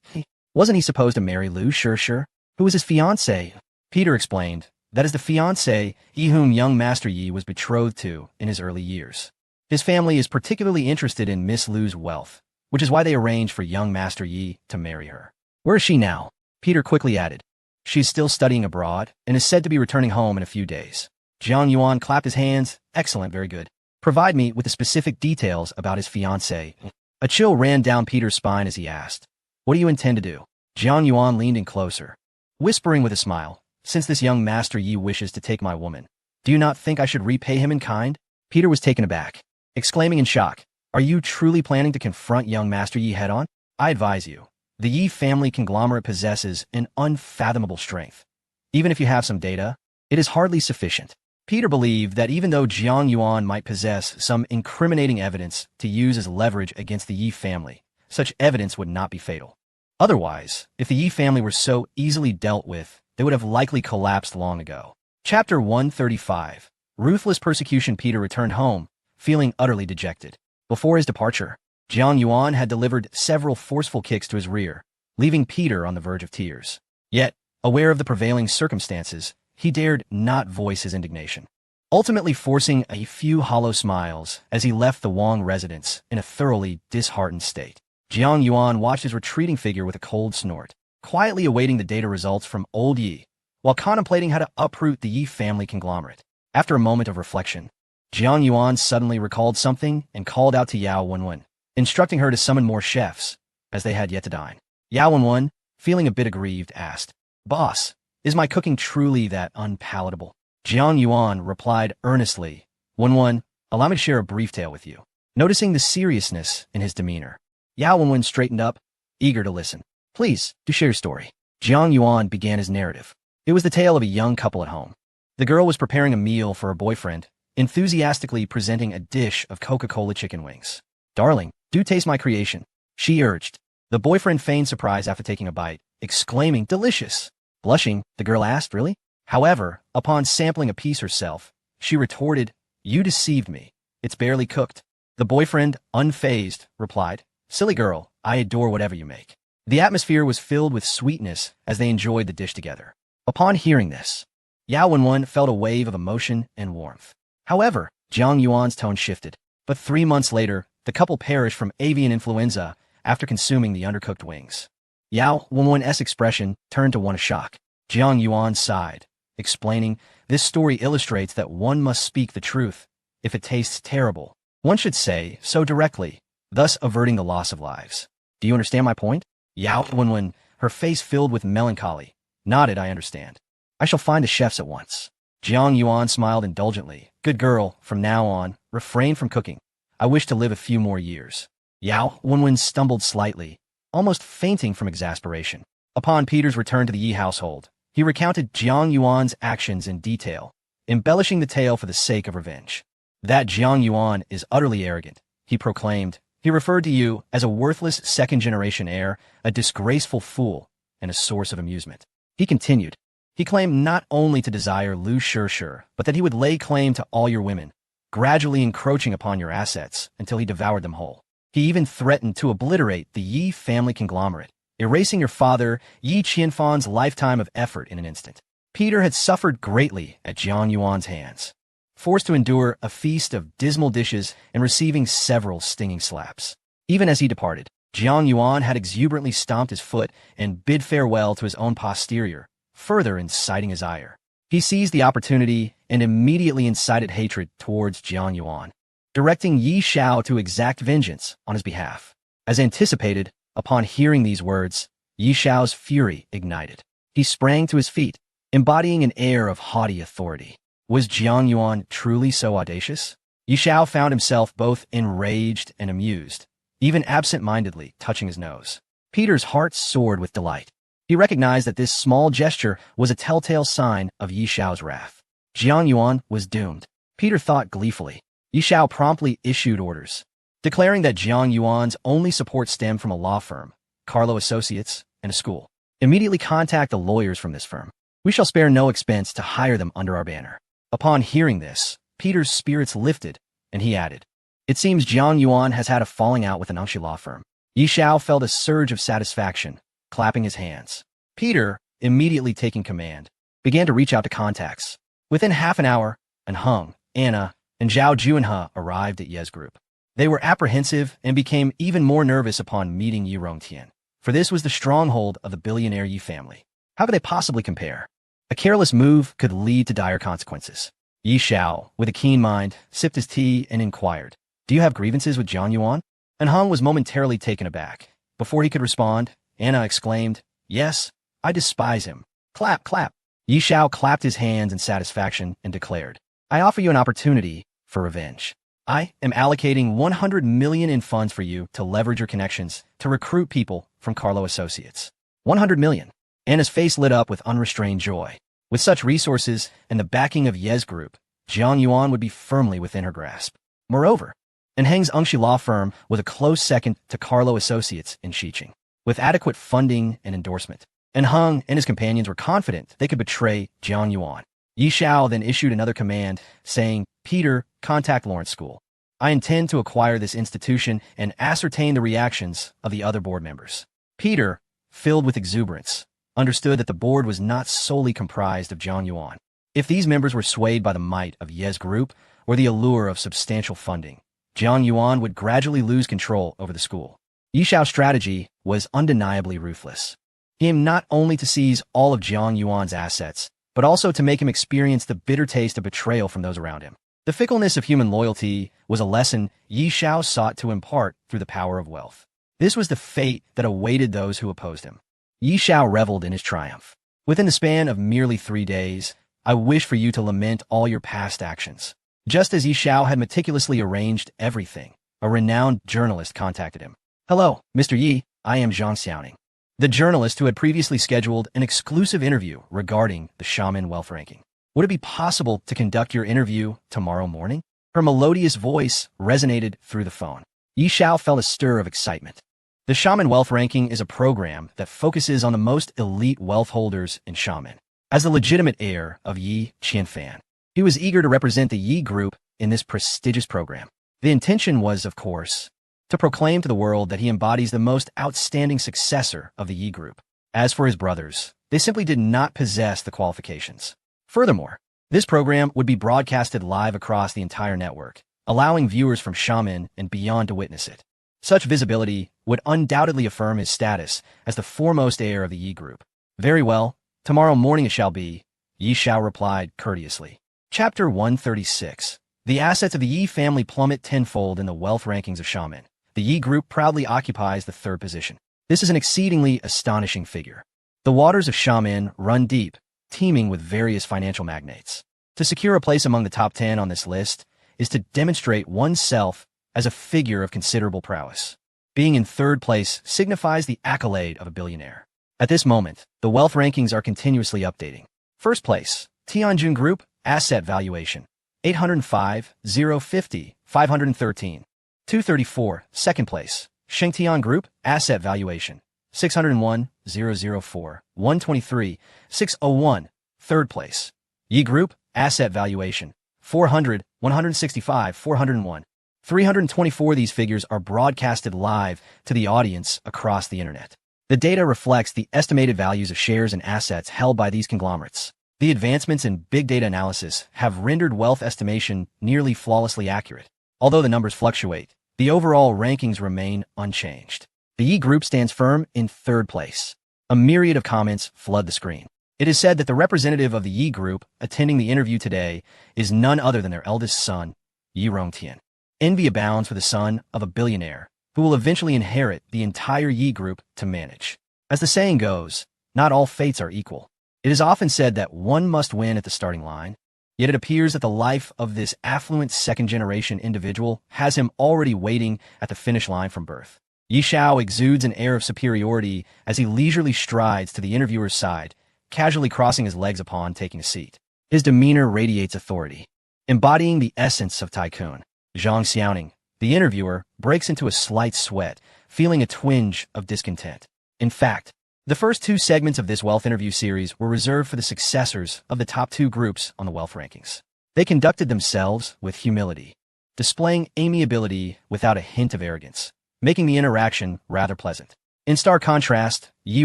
Wasn't he supposed to marry Lu Shishir? Who was his fiancé? Peter explained, That is the fiancé Yi whom young Master Yi was betrothed to in his early years. His family is particularly interested in Miss Lu's wealth, which is why they arranged for young Master Yi to marry her. Where is she now? Peter quickly added. She is still studying abroad and is said to be returning home in a few days. Jiang Yuan clapped his hands. Excellent, very good. Provide me with the specific details about his fiancée. A chill ran down Peter's spine as he asked, What do you intend to do? Jiang Yuan leaned in closer, whispering with a smile, Since this young Master Yi wishes to take my woman, do you not think I should repay him in kind? Peter was taken aback, exclaiming in shock, Are you truly planning to confront young Master Yi head-on? I advise you. The Yi family conglomerate possesses an unfathomable strength. Even if you have some data, it is hardly sufficient. Peter believed that even though Jiang Yuan might possess some incriminating evidence to use as leverage against the Yi family, such evidence would not be fatal. Otherwise, if the Yi family were so easily dealt with, they would have likely collapsed long ago. Chapter 135. Ruthless Persecution. Peter returned home, feeling utterly dejected. Before his departure, Jiang Yuan had delivered several forceful kicks to his rear, leaving Peter on the verge of tears. Yet, aware of the prevailing circumstances, he dared not voice his indignation, ultimately forcing a few hollow smiles as he left the Wang residence in a thoroughly disheartened state. Jiang Yuan watched his retreating figure with a cold snort, quietly awaiting the data results from old Yi, while contemplating how to uproot the Yi family conglomerate. After a moment of reflection, Jiang Yuan suddenly recalled something and called out to Yao Wenwen, instructing her to summon more chefs, as they had yet to dine. Yao Wenwen, feeling a bit aggrieved, asked, Boss, is my cooking truly that unpalatable? Jiang Yuan replied earnestly, Wenwen, allow me to share a brief tale with you. Noticing the seriousness in his demeanor, Yao Wenwen straightened up, eager to listen. Please, do share your story. Jiang Yuan began his narrative. It was the tale of a young couple at home. The girl was preparing a meal for her boyfriend, enthusiastically presenting a dish of Coca-Cola chicken wings. "Darling, do taste my creation," she urged. The boyfriend feigned surprise after taking a bite, exclaiming, "Delicious." Blushing, the girl asked, "Really?" However, upon sampling a piece herself, she retorted, "You deceived me. It's barely cooked." The boyfriend, unfazed, replied, "Silly girl, I adore whatever you make." The atmosphere was filled with sweetness as they enjoyed the dish together. Upon hearing this, Yao Wenwen felt a wave of emotion and warmth. However, Jiang Yuan's tone shifted. But 3 months later, the couple perished from avian influenza after consuming the undercooked wings. Yao Wenwen's expression turned to one of shock. Jiang Yuan sighed, explaining, "This story illustrates that one must speak the truth. If it tastes terrible, one should say so directly, thus averting the loss of lives." "Do you understand my point?" Yao Wenwen, her face filled with melancholy, nodded. "I understand. I shall find the chefs at once." Jiang Yuan smiled indulgently. "Good girl, from now on, refrain from cooking. I wish to live a few more years." Yao Wenwen stumbled slightly, almost fainting from exasperation. Upon Peter's return to the Yi household, he recounted Jiang Yuan's actions in detail, embellishing the tale for the sake of revenge. "That Jiang Yuan is utterly arrogant," he proclaimed. "He referred to you as a worthless second-generation heir, a disgraceful fool, and a source of amusement." He continued, "He claimed not only to desire Lu Shishir, but that he would lay claim to all your women, gradually encroaching upon your assets until he devoured them whole. He even threatened to obliterate the Yi family conglomerate, erasing your father, Yi Qianfan's lifetime of effort in an instant." Peter had suffered greatly at Jiang Yuan's hands, forced to endure a feast of dismal dishes and receiving several stinging slaps. Even as he departed, Jiang Yuan had exuberantly stomped his foot and bid farewell to his own posterior, further inciting his ire. He seized the opportunity and immediately incited hatred towards Jiang Yuan, directing Yi Xiao to exact vengeance on his behalf. As anticipated, upon hearing these words, Yi Xiao's fury ignited. He sprang to his feet, embodying an air of haughty authority. Was Jiang Yuan truly so audacious? Yi Xiao found himself both enraged and amused, even absent-mindedly touching his nose. Peter's heart soared with delight. He recognized that this small gesture was a telltale sign of Yi Xiao's wrath. Jiang Yuan was doomed. Peter thought gleefully. Yi Xiao promptly issued orders, declaring that Jiang Yuan's only support stemmed from a law firm, Carlo Associates, and a school. "Immediately contact the lawyers from this firm. We shall spare no expense to hire them under our banner." Upon hearing this, Peter's spirits lifted, and he added, "It seems Jiang Yuan has had a falling out with an Angshi law firm." Yi Xiao felt a surge of satisfaction, clapping his hands. Peter, immediately taking command, began to reach out to contacts. Within half an hour, An Heng, Anna, and Zhao Juanhe arrived at Ye's group. They were apprehensive and became even more nervous upon meeting Yi Rongtian, for this was the stronghold of the billionaire Yi family. How could they possibly compare? A careless move could lead to dire consequences. Yi Xiao, with a keen mind, sipped his tea and inquired, "Do you have grievances with Jiang Yuan?" An Heng was momentarily taken aback. Before he could respond, Anna exclaimed, "Yes, I despise him." Clap, clap. Yi Xiao clapped his hands in satisfaction and declared, "I offer you an opportunity for revenge. I am allocating 100 million in funds for you to leverage your connections to recruit people from Carlo Associates." 100 million. Anna's face lit up with unrestrained joy. With such resources and the backing of Ye's group, Jiang Yuan would be firmly within her grasp. Moreover, An Heng's Angshi law firm was a close second to Carlo Associates in Xiqing. With adequate funding and endorsement, An Heng and his companions were confident they could betray Jiang Yuan. Yi Xiao then issued another command, saying, "Peter, contact Lawrence School. I intend to acquire this institution and ascertain the reactions of the other board members." Peter, filled with exuberance, understood that the board was not solely comprised of Jiang Yuan. If these members were swayed by the might of Ye's group or the allure of substantial funding, Jiang Yuan would gradually lose control over the school. Yi Xiao's strategy was undeniably ruthless. He aimed not only to seize all of Jiang Yuan's assets, but also to make him experience the bitter taste of betrayal from those around him. The fickleness of human loyalty was a lesson Yi Xiao sought to impart through the power of wealth. This was the fate that awaited those who opposed him. Yi Xiao reveled in his triumph. "Within the span of merely 3 days, I wish for you to lament all your past actions." Just as Yi Xiao had meticulously arranged everything, a renowned journalist contacted him. "Hello, Mr. Yi, I am Zhang Xiaoning. the journalist who had previously scheduled an exclusive interview regarding the Xiamen wealth ranking. Would it be possible to conduct your interview tomorrow morning? Her melodious voice resonated through the phone. Yi Xiao felt a stir of excitement. The Xiamen Wealth Ranking is a program that focuses on the most elite wealth holders in Xiamen. As the legitimate heir of Yi Qianfan, he was eager to represent the Yi Group in this prestigious program. The intention was, of course, to proclaim to the world that he embodies the most outstanding successor of the Yi Group. As for his brothers, they simply did not possess the qualifications. Furthermore, this program would be broadcasted live across the entire network, allowing viewers from Xiamen and beyond to witness it. Such visibility would undoubtedly affirm his status as the foremost heir of the Yi Group. Very well, tomorrow morning it shall be, Yi Xiao replied courteously. Chapter 136. The assets of the Yi family plummet tenfold in the wealth rankings of Xiamen. The Yi Group proudly occupies the third position. This is an exceedingly astonishing figure. The waters of Xiamen run deep, teeming with various financial magnates. To secure a place among the top 10 on this list is to demonstrate oneself as a figure of considerable prowess. Being in third place signifies the accolade of a billionaire. At this moment, the wealth rankings are continuously updating. First place, Tianjun Group, asset valuation, 805, 050, 513. 234, second place, Shengtian Group, asset valuation, 601, 004, 123, 601, third place. Yi Group, asset valuation, 400, 165, 401, 324. These figures are broadcasted live to the audience across the internet. The data reflects the estimated values of shares and assets held by these conglomerates. The advancements in big data analysis have rendered wealth estimation nearly flawlessly accurate. Although the numbers fluctuate, the overall rankings remain unchanged. The Yi Group stands firm in third place. A myriad of comments flood the screen. It is said that the representative of the Yi Group attending the interview today is none other than their eldest son, Yi Rongtian. Envy abounds for the son of a billionaire who will eventually inherit the entire Yi Group to manage. As the saying goes, not all fates are equal. It is often said that one must win at the starting line, yet it appears that the life of this affluent second-generation individual has him already waiting at the finish line from birth. Yi Xiao exudes an air of superiority as he leisurely strides to the interviewer's side, casually crossing his legs upon taking a seat. His demeanor radiates authority. Embodying the essence of tycoon, Zhang Xiaoning, the interviewer, breaks into a slight sweat, feeling a twinge of discontent. In fact, the first two segments of this wealth interview series were reserved for the successors of the top two groups on the wealth rankings. They conducted themselves with humility, displaying amiability without a hint of arrogance, making the interaction rather pleasant. In stark contrast, Yi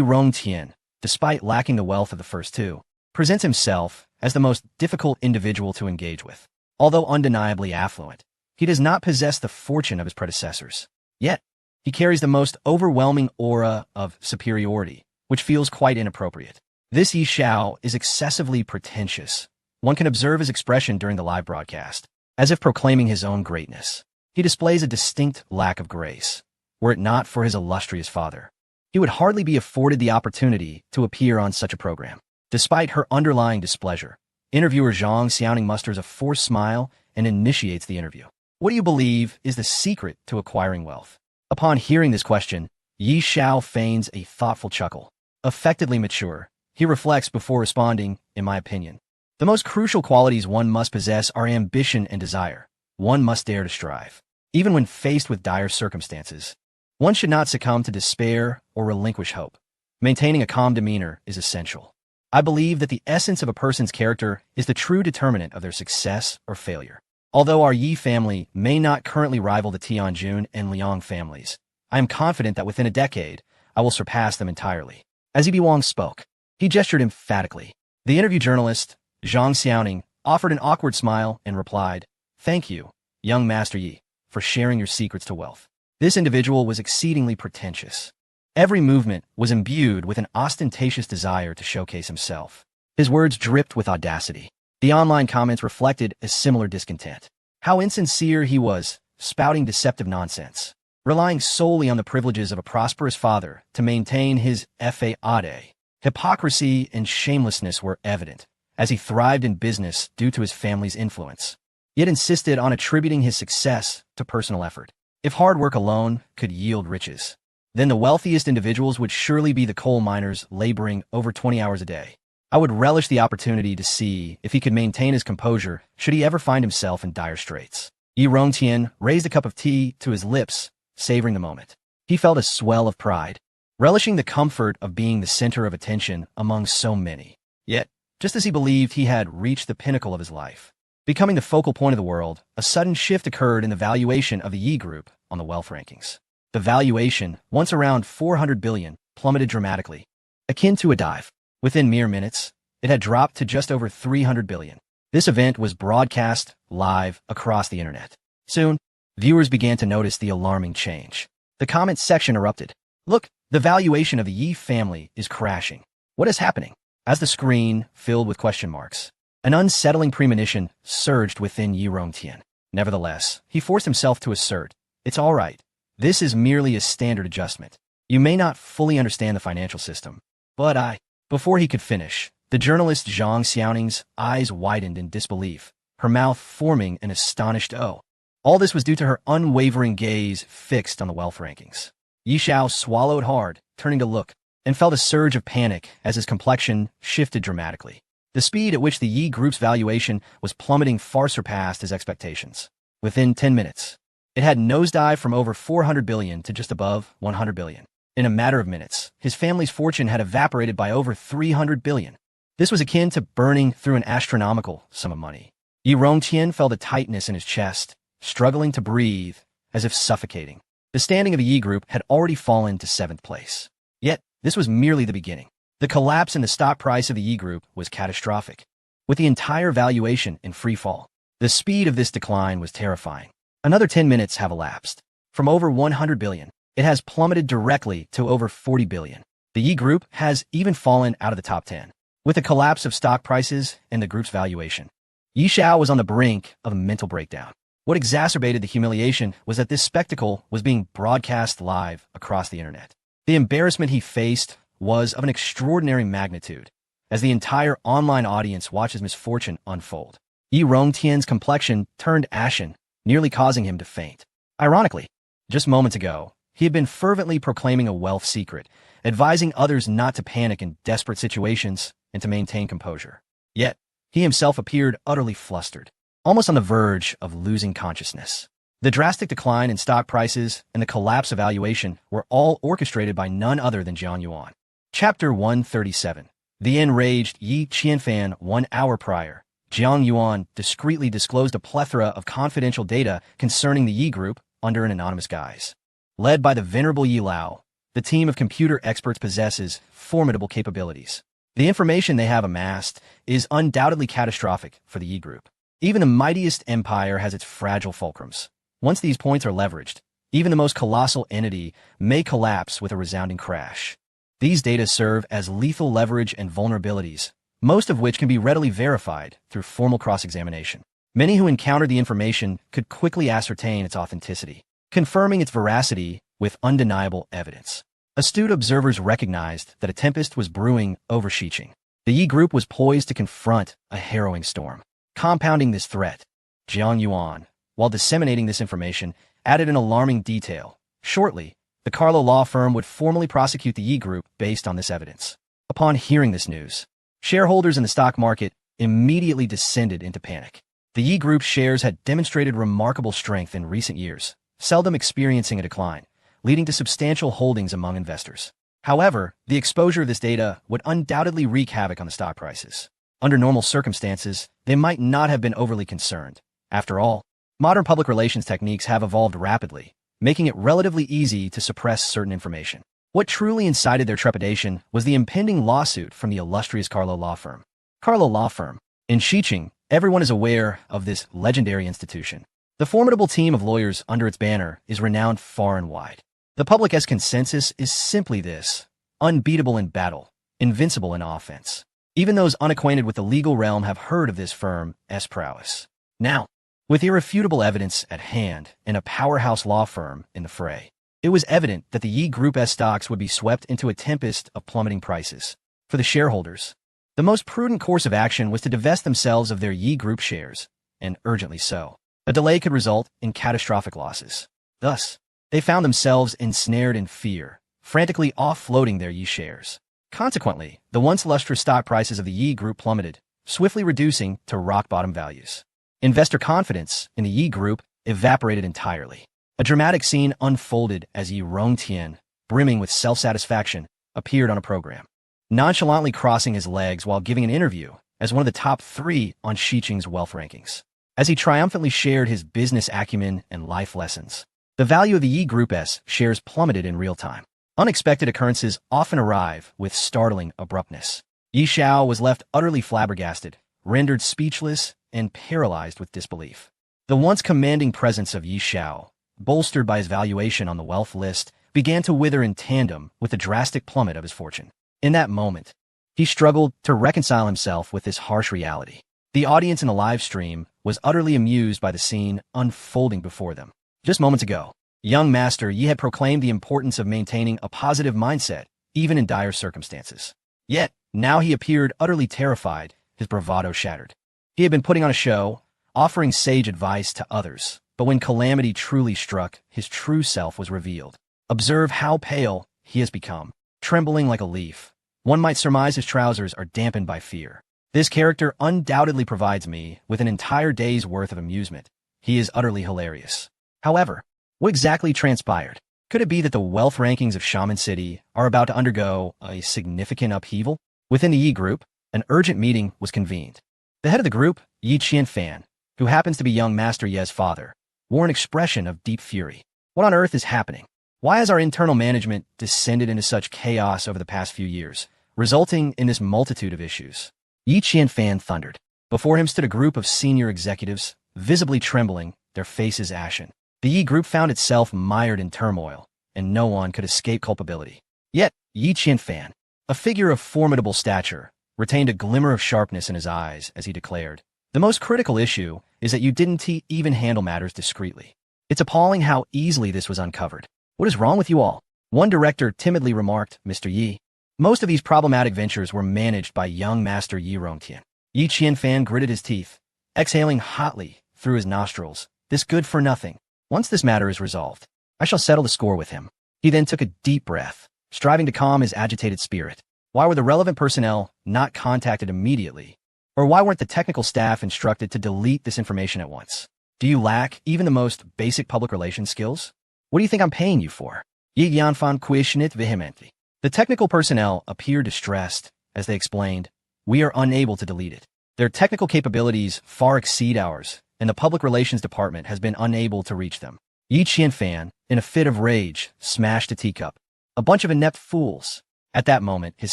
Rongtian, despite lacking the wealth of the first two, presents himself as the most difficult individual to engage with. Although undeniably affluent, he does not possess the fortune of his predecessors. Yet, he carries the most overwhelming aura of superiority, which feels quite inappropriate. This Yi Xiao is excessively pretentious. One can observe his expression during the live broadcast, as if proclaiming his own greatness. He displays a distinct lack of grace. Were it not for his illustrious father, he would hardly be afforded the opportunity to appear on such a program. Despite her underlying displeasure, interviewer Zhang Xiaoning musters a forced smile and initiates the interview. What do you believe is the secret to acquiring wealth? Upon hearing this question, Yi Xiao feigns a thoughtful chuckle. Affectedly mature, he reflects before responding, in my opinion. The most crucial qualities one must possess are ambition and desire. One must dare to strive. Even when faced with dire circumstances, one should not succumb to despair or relinquish hope. Maintaining a calm demeanor is essential. I believe that the essence of a person's character is the true determinant of their success or failure. Although our Yi family may not currently rival the Tianjun and Liang families, I am confident that within a decade, I will surpass them entirely. As Yi Wang spoke, he gestured emphatically. The interview journalist, Zhang Xiaoning, offered an awkward smile and replied, "Thank you, young Master Yi, for sharing your secrets to wealth." This individual was exceedingly pretentious. Every movement was imbued with an ostentatious desire to showcase himself. His words dripped with audacity. The online comments reflected a similar discontent. How insincere he was, spouting deceptive nonsense, relying solely on the privileges of a prosperous father to maintain his faade. Hypocrisy and shamelessness were evident, as he thrived in business due to his family's influence, yet insisted on attributing his success to personal effort. If hard work alone could yield riches, then the wealthiest individuals would surely be the coal miners laboring over 20 hours a day. I would relish the opportunity to see if he could maintain his composure should he ever find himself in dire straits. Yi Rongtian raised a cup of tea to his lips, savoring the moment. He felt a swell of pride, relishing the comfort of being the center of attention among so many. Yet, just as he believed he had reached the pinnacle of his life, becoming the focal point of the world, a sudden shift occurred in the valuation of the Yi Group on the wealth rankings. The valuation, once around 400 billion, plummeted dramatically, akin to a dive. Within mere minutes, it had dropped to just over 300 billion. This event was broadcast live across the internet. Soon, viewers began to notice the alarming change. The comments section erupted. "Look, the valuation of the Yi family is crashing. What is happening?" As the screen filled with question marks, an unsettling premonition surged within Yi Rongtian. Nevertheless, he forced himself to assert, "It's all right. This is merely a standard adjustment. You may not fully understand the financial system, but I—" Before he could finish, the journalist Zhang Xiaoning's eyes widened in disbelief, her mouth forming an astonished O. All this was due to her unwavering gaze fixed on the wealth rankings. Yi Xiao swallowed hard, turning to look, and felt a surge of panic as his complexion shifted dramatically. The speed at which the Yi Group's valuation was plummeting far surpassed his expectations. Within 10 minutes, it had nosedived from over 400 billion to just above 100 billion. In a matter of minutes, his family's fortune had evaporated by over 300 billion. This was akin to burning through an astronomical sum of money. Yi Rongtian felt a tightness in his chest, struggling to breathe, as if suffocating. The standing of the Yi Group had already fallen to 7th place. Yet, this was merely the beginning. The collapse in the stock price of the Yi Group was catastrophic, with the entire valuation in free fall. The speed of this decline was terrifying. Another 10 minutes have elapsed. From over 100 billion, it has plummeted directly to over 40 billion. The Yi Group has even fallen out of the top 10. With the collapse of stock prices and the group's valuation, Yi Xiao was on the brink of a mental breakdown. What exacerbated the humiliation was that this spectacle was being broadcast live across the internet. The embarrassment he faced was of an extraordinary magnitude, as the entire online audience watched his misfortune unfold. Yi Rongtian's complexion turned ashen, nearly causing him to faint. Ironically, just moments ago, he had been fervently proclaiming a wealth secret, advising others not to panic in desperate situations and to maintain composure. Yet, he himself appeared utterly flustered, almost on the verge of losing consciousness. The drastic decline in stock prices and the collapse of valuation were all orchestrated by none other than Jiang Yuan. Chapter 137. The enraged Yi Qianfan. 1 hour prior, Jiang Yuan discreetly disclosed a plethora of confidential data concerning the Yi Group under an anonymous guise. Led by the venerable Yi Lao, the team of computer experts possesses formidable capabilities. The information they have amassed is undoubtedly catastrophic for the Yi Group. Even the mightiest empire has its fragile fulcrums. Once these points are leveraged, even the most colossal entity may collapse with a resounding crash. These data serve as lethal leverage and vulnerabilities, most of which can be readily verified through formal cross-examination. Many who encountered the information could quickly ascertain its authenticity, confirming its veracity with undeniable evidence. Astute observers recognized that a tempest was brewing over Xiqing. The Yi Group was poised to confront a harrowing storm. Compounding this threat, Jiang Yuan, while disseminating this information, added an alarming detail. Shortly, the Carlo law firm would formally prosecute the Yi Group based on this evidence. Upon hearing this news, shareholders in the stock market immediately descended into panic. The Yi Group's shares had demonstrated remarkable strength in recent years, seldom experiencing a decline, leading to substantial holdings among investors. However, the exposure of this data would undoubtedly wreak havoc on the stock prices. Under normal circumstances, they might not have been overly concerned. After all, modern public relations techniques have evolved rapidly, making it relatively easy to suppress certain information. What truly incited their trepidation was the impending lawsuit from the illustrious Carlo law firm. Carlo law firm. In Xiqing, everyone is aware of this legendary institution. The formidable team of lawyers under its banner is renowned far and wide. The public's consensus is simply this: unbeatable in battle, invincible in offense. Even those unacquainted with the legal realm have heard of this firm's prowess. Now, with irrefutable evidence at hand and a powerhouse law firm in the fray, it was evident that the Yi Group's stocks would be swept into a tempest of plummeting prices. For the shareholders, the most prudent course of action was to divest themselves of their Yi Group shares, and urgently so. A delay could result in catastrophic losses. Thus, they found themselves ensnared in fear, frantically offloading their Yi shares. Consequently, the once lustrous stock prices of the Yi Group plummeted, swiftly reducing to rock-bottom values. Investor confidence in the Yi Group evaporated entirely. A dramatic scene unfolded as Yi Rongtian, brimming with self-satisfaction, appeared on a program, nonchalantly crossing his legs while giving an interview as one of the top 3 on Xiqing's wealth rankings. As he triumphantly shared his business acumen and life lessons, the value of the Yi Group's shares plummeted in real time. Unexpected occurrences often arrive with startling abruptness. Yi Xiao was left utterly flabbergasted, rendered speechless, and paralyzed with disbelief. The once commanding presence of Yi Xiao, bolstered by his valuation on the wealth list, began to wither in tandem with the drastic plummet of his fortune. In that moment, he struggled to reconcile himself with this harsh reality. The audience in the live stream was utterly amused by the scene unfolding before them. Just moments ago, young Master Yi had proclaimed the importance of maintaining a positive mindset, even in dire circumstances. Yet, now he appeared utterly terrified, his bravado shattered. He had been putting on a show, offering sage advice to others, but when calamity truly struck, his true self was revealed. Observe how pale he has become, trembling like a leaf. One might surmise his trousers are dampened by fear. This character undoubtedly provides me with an entire day's worth of amusement. He is utterly hilarious. However, what exactly transpired? Could it be that the wealth rankings of Shaman City are about to undergo a significant upheaval? Within the Yi Group, an urgent meeting was convened. The head of the group, Yi Qianfan, who happens to be young Master Ye's father, wore an expression of deep fury. What on earth is happening? Why has our internal management descended into such chaos over the past few years, resulting in this multitude of issues? Yi Qianfan thundered. Before him stood a group of senior executives, visibly trembling, their faces ashen. The Yi Group found itself mired in turmoil, and no one could escape culpability. Yet, Yi Qianfan, a figure of formidable stature, retained a glimmer of sharpness in his eyes as he declared, "The most critical issue is that you didn't even handle matters discreetly. It's appalling how easily this was uncovered. What is wrong with you all?" One director timidly remarked, "Mr. Yi, most of these problematic ventures were managed by young Master Yi Rongtian." Yi Qianfan gritted his teeth, exhaling hotly through his nostrils. "This good for nothing. Once this matter is resolved, I shall settle the score with him." He then took a deep breath, striving to calm his agitated spirit. Why were the relevant personnel not contacted immediately? Or why weren't the technical staff instructed to delete this information at once? Do you lack even the most basic public relations skills? What do you think I'm paying you for? Yi Yanfan questioned vehemently. The technical personnel appeared distressed as they explained, "We are unable to delete it. Their technical capabilities far exceed ours, and the public relations department has been unable to reach them." Yi Qianfan, in a fit of rage, smashed a teacup. "A bunch of inept fools." At that moment, his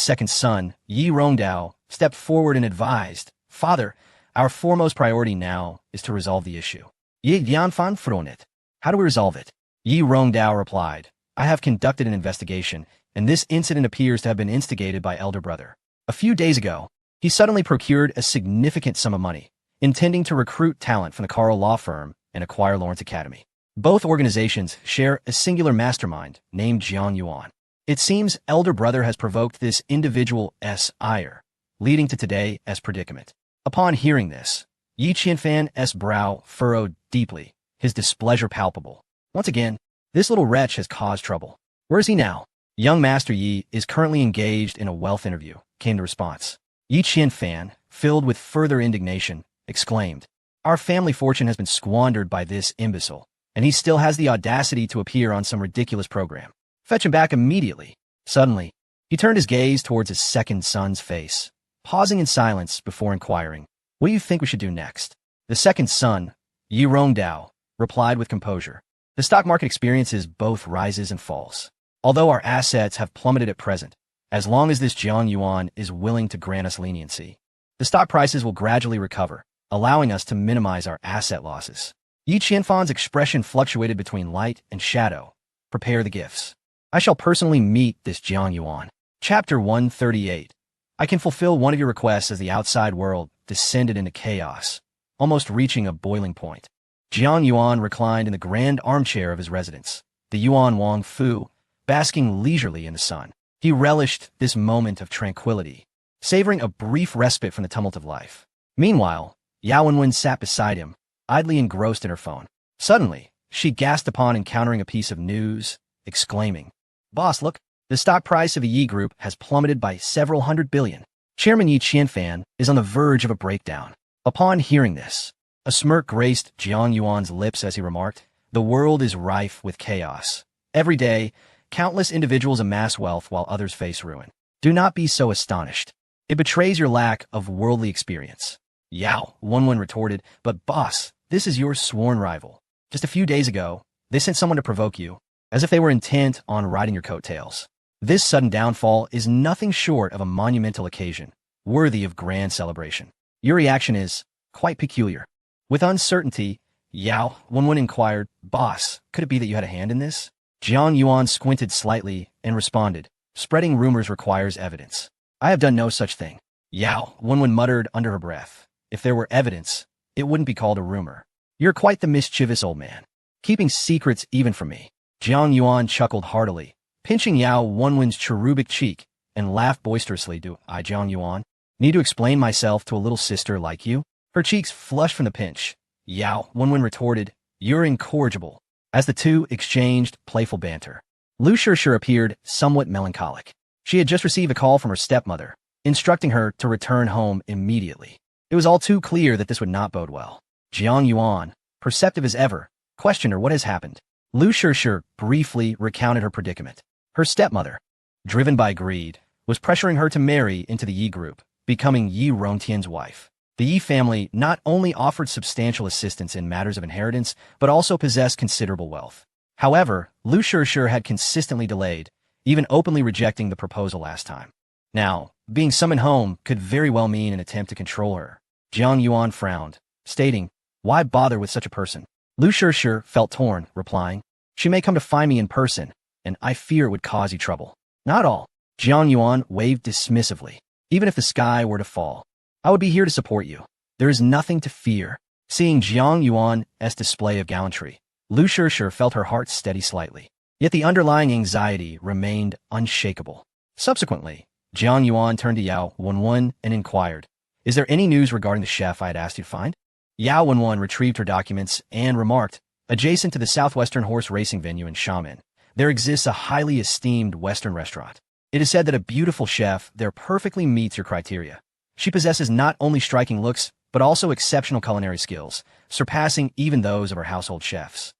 second son, Yi Rongdao, stepped forward and advised, "Father, our foremost priority now is to resolve the issue." Yi Yanfan frowned. "How do we resolve it?" Yi Rongdao replied, "I have conducted an investigation, and this incident appears to have been instigated by elder brother. A few days ago, he suddenly procured a significant sum of money, intending to recruit talent from the Carl law firm and acquire Lawrence Academy. Both organizations share a singular mastermind named Jiang Yuan. It seems elder brother has provoked this individual's ire, leading to today's predicament." Upon hearing this, Yi Qianfan's brow furrowed deeply, his displeasure palpable. Once again, this little wretch has caused trouble. Where is he now? "Young Master Yi is currently engaged in a wealth interview," came the response. Yi Qianfan, filled with further indignation, exclaimed, "Our family fortune has been squandered by this imbecile, and he still has the audacity to appear on some ridiculous program. Fetch him back immediately." Suddenly, he turned his gaze towards his second son's face, pausing in silence before inquiring, "What do you think we should do next?" The second son, Yi Rongdao, replied with composure, "The stock market experiences both rises and falls. Although our assets have plummeted at present, as long as this Jiang Yuan is willing to grant us leniency, the stock prices will gradually recover, allowing us to minimize our asset losses." Yi Qianfan's expression fluctuated between light and shadow. "Prepare the gifts. I shall personally meet this Jiang Yuan." Chapter 138. I can fulfill one of your requests as the outside world descended into chaos, almost reaching a boiling point. Jiang Yuan reclined in the grand armchair of his residence, the Yuan Wang Fu, basking leisurely in the sun. He relished this moment of tranquility, savoring a brief respite from the tumult of life. Meanwhile, Yao Wenwen sat beside him, idly engrossed in her phone. Suddenly, she gasped upon encountering a piece of news, exclaiming, "Boss, look, The stock price of a Yi Group has plummeted by several hundred billion. Chairman Yi Qianfan is on the verge of a breakdown. Upon hearing this, a smirk graced Jiang Yuan's lips as he remarked, "The world is rife with chaos. Every day, countless individuals amass wealth while others face ruin. Do not be so astonished. It betrays your lack of worldly experience." Yao, Wenwen retorted, "But boss, this is your sworn rival. Just a few days ago, they sent someone to provoke you, as if they were intent on riding your coattails. This sudden downfall is nothing short of a monumental occasion, worthy of grand celebration. Your reaction is quite peculiar." With uncertainty, Yao Wenwen inquired, "Boss, could it be that you had a hand in this?" Jiang Yuan squinted slightly and responded, "Spreading rumors requires evidence. I have done no such thing." Yao Wenwen muttered under her breath, "If there were evidence, it wouldn't be called a rumor. You're quite the mischievous old man, keeping secrets even from me." Jiang Yuan chuckled heartily, pinching Yao Wenwen's cherubic cheek, and laughed boisterously. "Do I, Jiang Yuan, need to explain myself to a little sister like you?" Her cheeks flushed from the pinch. Yao Wenwen retorted, "You're incorrigible." As the two exchanged playful banter, Lu Shishir appeared somewhat melancholic. She had just received a call from her stepmother, instructing her to return home immediately. It was all too clear that this would not bode well. Jiang Yuan, perceptive as ever, questioned her what has happened. Lu Shishir briefly recounted her predicament. Her stepmother, driven by greed, was pressuring her to marry into the Yi Group, becoming Yi Rongtian's wife. The Yi family not only offered substantial assistance in matters of inheritance, but also possessed considerable wealth. However, Lu Shishir had consistently delayed, even openly rejecting the proposal last time. Now, being summoned home could very well mean an attempt to control her. Jiang Yuan frowned, stating, "Why bother with such a person?" Lu Shishir felt torn, replying, "She may come to find me in person, and I fear it would cause you trouble." "Not all." Jiang Yuan waved dismissively. "Even if the sky were to fall, I would be here to support you. There is nothing to fear." Seeing Jiang Yuan's display of gallantry, Lu Shishir felt her heart steady slightly. Yet the underlying anxiety remained unshakable. Subsequently, Jiang Yuan turned to Yao Wenwen and inquired, "Is there any news regarding the chef I had asked you to find?" Yao Wenwen retrieved her documents and remarked, "Adjacent to the Southwestern horse racing venue in Xiamen, there exists a highly esteemed Western restaurant. It is said that a beautiful chef there perfectly meets your criteria. She possesses not only striking looks, but also exceptional culinary skills, surpassing even those of her household chefs."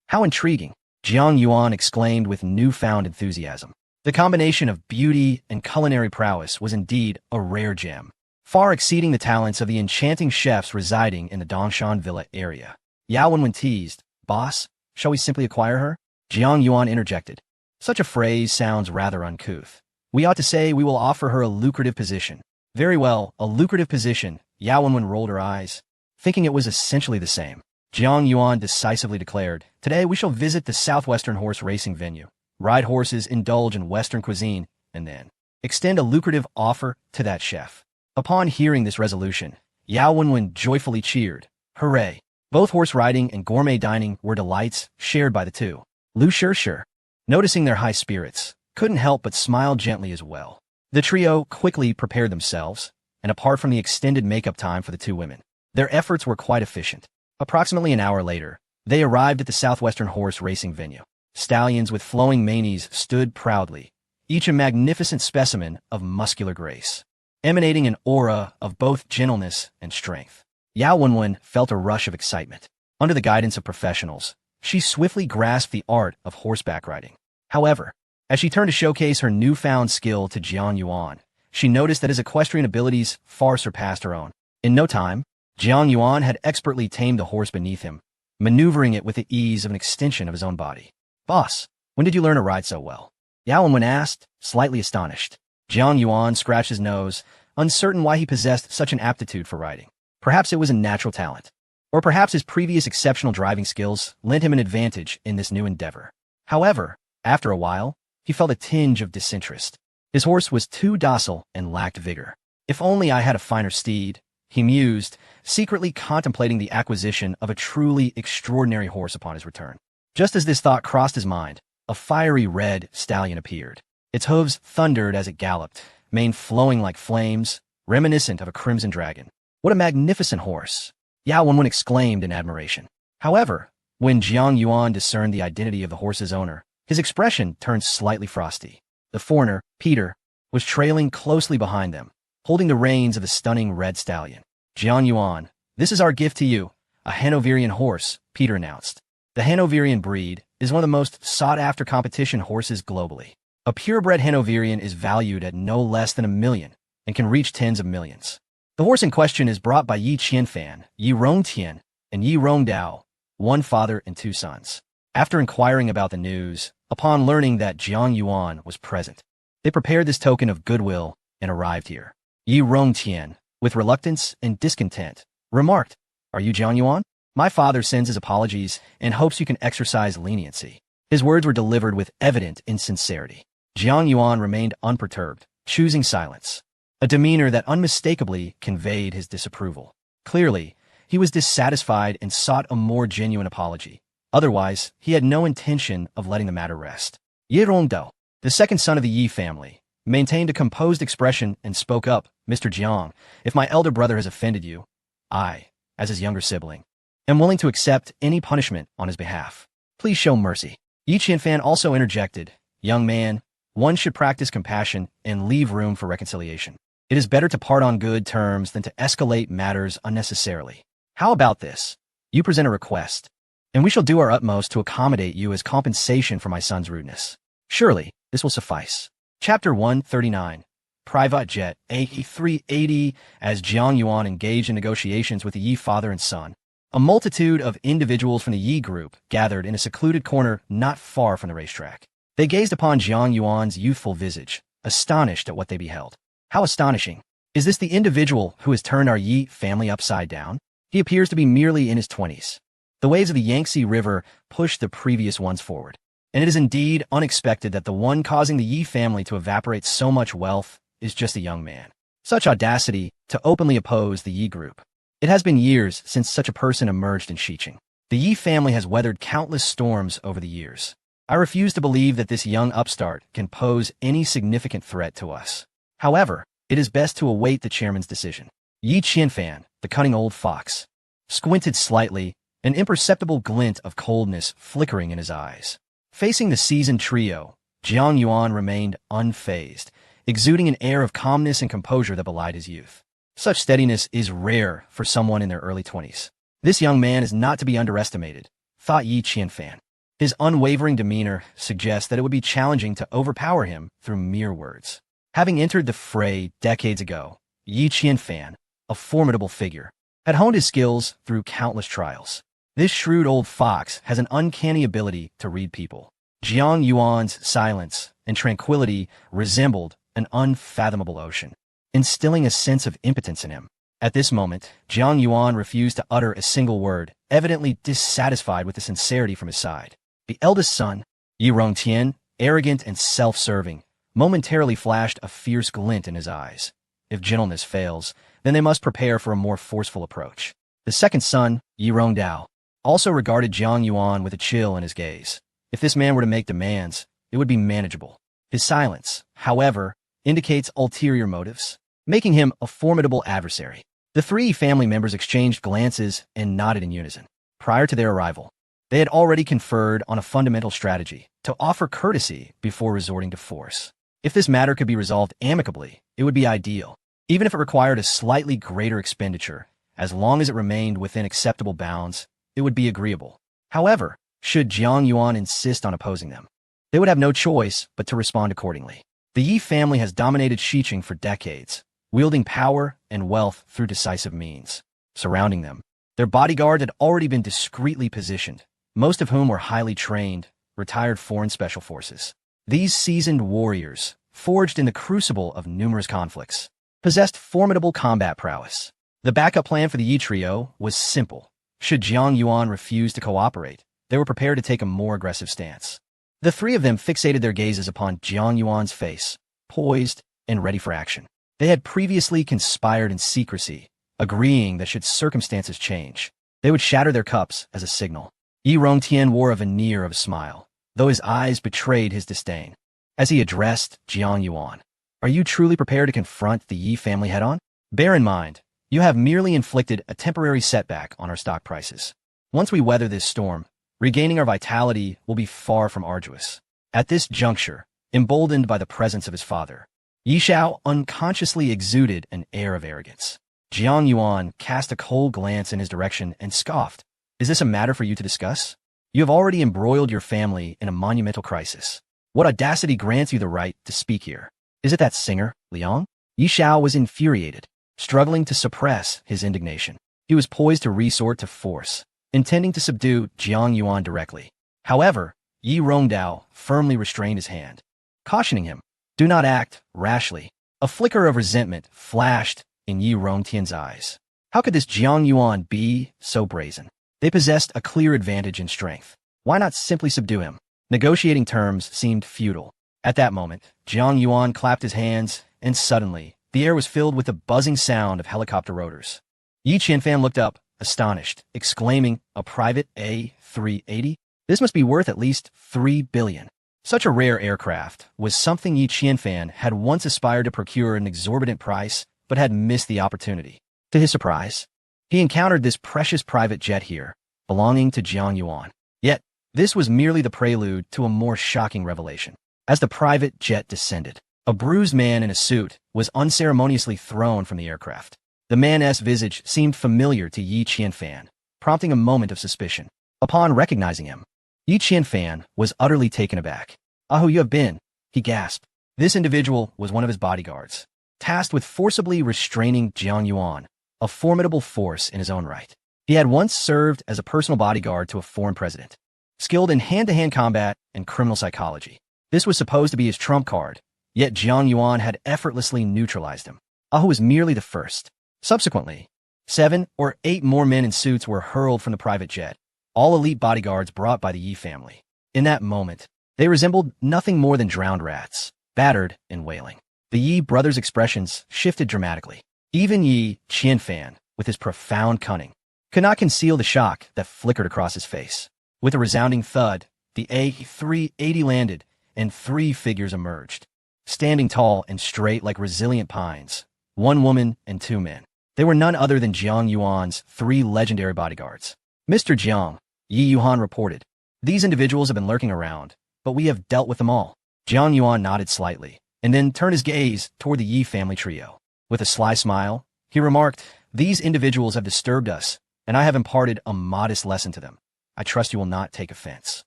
How intriguing," Jiang Yuan exclaimed with newfound enthusiasm. The combination of beauty and culinary prowess was indeed a rare gem, far exceeding the talents of the enchanting chefs residing in the Dongshan Villa area. Yao Wenwen teased, "Boss, shall we simply acquire her?" Jiang Yuan interjected, "Such a phrase sounds rather uncouth. We ought to say we will offer her a lucrative position." "Very well, a lucrative position." Yao Wenwen rolled her eyes, thinking it was essentially the same. Jiang Yuan decisively declared, "Today we shall visit the Southwestern horse racing venue, ride horses, indulge in Western cuisine, and then extend a lucrative offer to that chef." Upon hearing this resolution, Yao Wenwen joyfully cheered, "Hooray!" Both horse riding and gourmet dining were delights shared by the two. Lu Shishir, noticing their high spirits, couldn't help but smile gently as well. The trio quickly prepared themselves, and apart from the extended makeup time for the two women, their efforts were quite efficient. Approximately an hour later, they arrived at the Southwestern horse racing venue. Stallions with flowing manes stood proudly, each a magnificent specimen of muscular grace, emanating an aura of both gentleness and strength. Yao Wenwen felt a rush of excitement. Under the guidance of professionals, she swiftly grasped the art of horseback riding. However, as she turned to showcase her newfound skill to Jiang Yuan, she noticed that his equestrian abilities far surpassed her own. In no time, Jiang Yuan had expertly tamed the horse beneath him, maneuvering it with the ease of an extension of his own body. "Boss, when did you learn to ride so well?" Yao Wenwen asked, slightly astonished. Jiang Yuan scratched his nose, uncertain why he possessed such an aptitude for riding. Perhaps it was a natural talent, or perhaps his previous exceptional driving skills lent him an advantage in this new endeavor. However, after a while, he felt a tinge of disinterest. His horse was too docile and lacked vigor. "If only I had a finer steed," he mused, secretly contemplating the acquisition of a truly extraordinary horse upon his return. Just as this thought crossed his mind, a fiery red stallion appeared. Its hooves thundered as it galloped, mane flowing like flames, reminiscent of a crimson dragon. "What a magnificent horse!" Yao Wenwen exclaimed in admiration. However, when Jiang Yuan discerned the identity of the horse's owner, His expression turned slightly frosty. The foreigner, Peter, was trailing closely behind them, holding the reins of a stunning red stallion. Jiang Yuan, this is our gift to you, a Hanoverian horse, Peter announced. The Hanoverian breed is one of the most sought-after competition horses globally. A purebred Hanoverian is valued at no less than $1 million and can reach tens of millions. The horse in question is brought by Yi Qianfan, Yi Rongtian, and Yi Rongdao, one father and two sons. After inquiring about the news, upon learning that Jiang Yuan was present, they prepared this token of goodwill and arrived here. Yi Rongtian, with reluctance and discontent, remarked, "Are you Jiang Yuan? My father sends his apologies and hopes you can exercise leniency." His words were delivered with evident insincerity. Jiang Yuan remained unperturbed, choosing silence, a demeanor that unmistakably conveyed his disapproval. Clearly, he was dissatisfied and sought a more genuine apology. Otherwise, he had no intention of letting the matter rest. Yi Rongdao, the second son of the Yi family, maintained a composed expression and spoke up, "Mr. Jiang, if my elder brother has offended you, I, as his younger sibling, am willing to accept any punishment on his behalf. Please show mercy." Yi Qianfan also interjected, "Young man, one should practice compassion and leave room for reconciliation. It is better to part on good terms than to escalate matters unnecessarily. How about this? You present a request, and we shall do our utmost to accommodate you as compensation for my son's rudeness. Surely, this will suffice." Chapter 139, Private Jet A380. As Jiang Yuan engaged in negotiations with the Yi father and son, a multitude of individuals from the Yi group gathered in a secluded corner not far from the racetrack. They gazed upon Jiang Yuan's youthful visage, astonished at what they beheld. How astonishing! Is this the individual who has turned our Yi family upside down? He appears to be merely in his 20s. The waves of the Yangtze River pushed the previous ones forward, and it is indeed unexpected that the one causing the Yi family to evaporate so much wealth is just a young man. Such audacity to openly oppose the Yi group. It has been years since such a person emerged in Xiqing. The Yi family has weathered countless storms over the years. I refuse to believe that this young upstart can pose any significant threat to us. However, it is best to await the chairman's decision. Yi Qianfan, the cunning old fox, squinted slightly, an imperceptible glint of coldness flickering in his eyes. Facing the seasoned trio, Jiang Yuan remained unfazed, exuding an air of calmness and composure that belied his youth. Such steadiness is rare for someone in their early 20s. This young man is not to be underestimated, thought Yi Qianfan. His unwavering demeanor suggests that it would be challenging to overpower him through mere words. Having entered the fray decades ago, Yi Qianfan, a formidable figure, had honed his skills through countless trials. This shrewd old fox has an uncanny ability to read people. Jiang Yuan's silence and tranquility resembled an unfathomable ocean, instilling a sense of impotence in him. At this moment, Jiang Yuan refused to utter a single word, evidently dissatisfied with the sincerity from his side. The eldest son, Yi Rongtian, arrogant and self-serving, momentarily flashed a fierce glint in his eyes. If gentleness fails, then they must prepare for a more forceful approach. The second son, Yi Rongdao, also regarded Jiang Yuan with a chill in his gaze. If this man were to make demands, it would be manageable. His silence, however, indicates ulterior motives, making him a formidable adversary. The three family members exchanged glances and nodded in unison. Prior to their arrival, they had already conferred on a fundamental strategy to offer courtesy before resorting to force. If this matter could be resolved amicably, it would be ideal, even if it required a slightly greater expenditure. As long as it remained within acceptable bounds, it would be agreeable. However, should Jiang Yuan insist on opposing them, they would have no choice but to respond accordingly. The Yi family has dominated Xiqing for decades, wielding power and wealth through decisive means. Surrounding them, their bodyguard had already been discreetly positioned, most of whom were highly trained, retired foreign special forces. These seasoned warriors, forged in the crucible of numerous conflicts, possessed formidable combat prowess. The backup plan for the Yi trio was simple. Should Jiang Yuan refuse to cooperate, they were prepared to take a more aggressive stance. The three of them fixated their gazes upon Jiang Yuan's face, poised and ready for action. They had previously conspired in secrecy, agreeing that should circumstances change, they would shatter their cups as a signal. Yi Rongtian wore a veneer of a smile, though his eyes betrayed his disdain. As he addressed Jiang Yuan, "Are you truly prepared to confront the Yi family head-on? Bear in mind, you have merely inflicted a temporary setback on our stock prices. Once we weather this storm, regaining our vitality will be far from arduous. At this juncture, emboldened by the presence of his father, Yi Xiao unconsciously exuded an air of arrogance. Jiang Yuan cast a cold glance in his direction and scoffed. Is this a matter for you to discuss? You have already embroiled your family in a monumental crisis. What audacity grants you the right to speak here? Is it that singer, Liang? Yi Xiao was infuriated, struggling to suppress his indignation. He was poised to resort to force, intending to subdue Jiang Yuan directly. However, Yi Rongdao firmly restrained his hand, cautioning him, do not act rashly. A flicker of resentment flashed in Yi Rongtian's eyes. How could this Jiang Yuan be so brazen? They possessed a clear advantage in strength. Why not simply subdue him? Negotiating terms seemed futile. At that moment, Jiang Yuan clapped his hands, and suddenly, the air was filled with the buzzing sound of helicopter rotors. Yi Qianfan looked up, astonished, exclaiming, a private A380? This must be worth at least 3 billion. Such a rare aircraft was something Yi Qianfan had once aspired to procure at an exorbitant price, but had missed the opportunity. To his surprise, he encountered this precious private jet here, belonging to Jiang Yuan. Yet, this was merely the prelude to a more shocking revelation. As the private jet descended, a bruised man in a suit was unceremoniously thrown from the aircraft. The man's visage seemed familiar to Yi Qianfan, prompting a moment of suspicion. Upon recognizing him, Yi Qianfan was utterly taken aback. "Ah, who you have been," he gasped. This individual was one of his bodyguards, tasked with forcibly restraining Jiang Yuan, a formidable force in his own right. He had once served as a personal bodyguard to a foreign president, skilled in hand-to-hand combat and criminal psychology. This was supposed to be his trump card, yet Jiang Yuan had effortlessly neutralized him. Ahu was merely the first. Subsequently, 7 or 8 more men in suits were hurled from the private jet, all elite bodyguards brought by the Yi family. In that moment, they resembled nothing more than drowned rats, battered and wailing. The Yi brothers' expressions shifted dramatically. Even Yi Qianfan, with his profound cunning, could not conceal the shock that flickered across his face. With a resounding thud, the A380 landed, and 3 figures emerged, standing tall and straight like resilient pines, 1 woman and 2 men. They were none other than Jiang Yuan's 3 legendary bodyguards. "Mr. Jiang," Yi Yuan reported, "these individuals have been lurking around, but we have dealt with them all." Jiang Yuan nodded slightly, and then turned his gaze toward the Yi family trio. With a sly smile, he remarked, "These individuals have disturbed us, and I have imparted a modest lesson to them. I trust you will not take offense."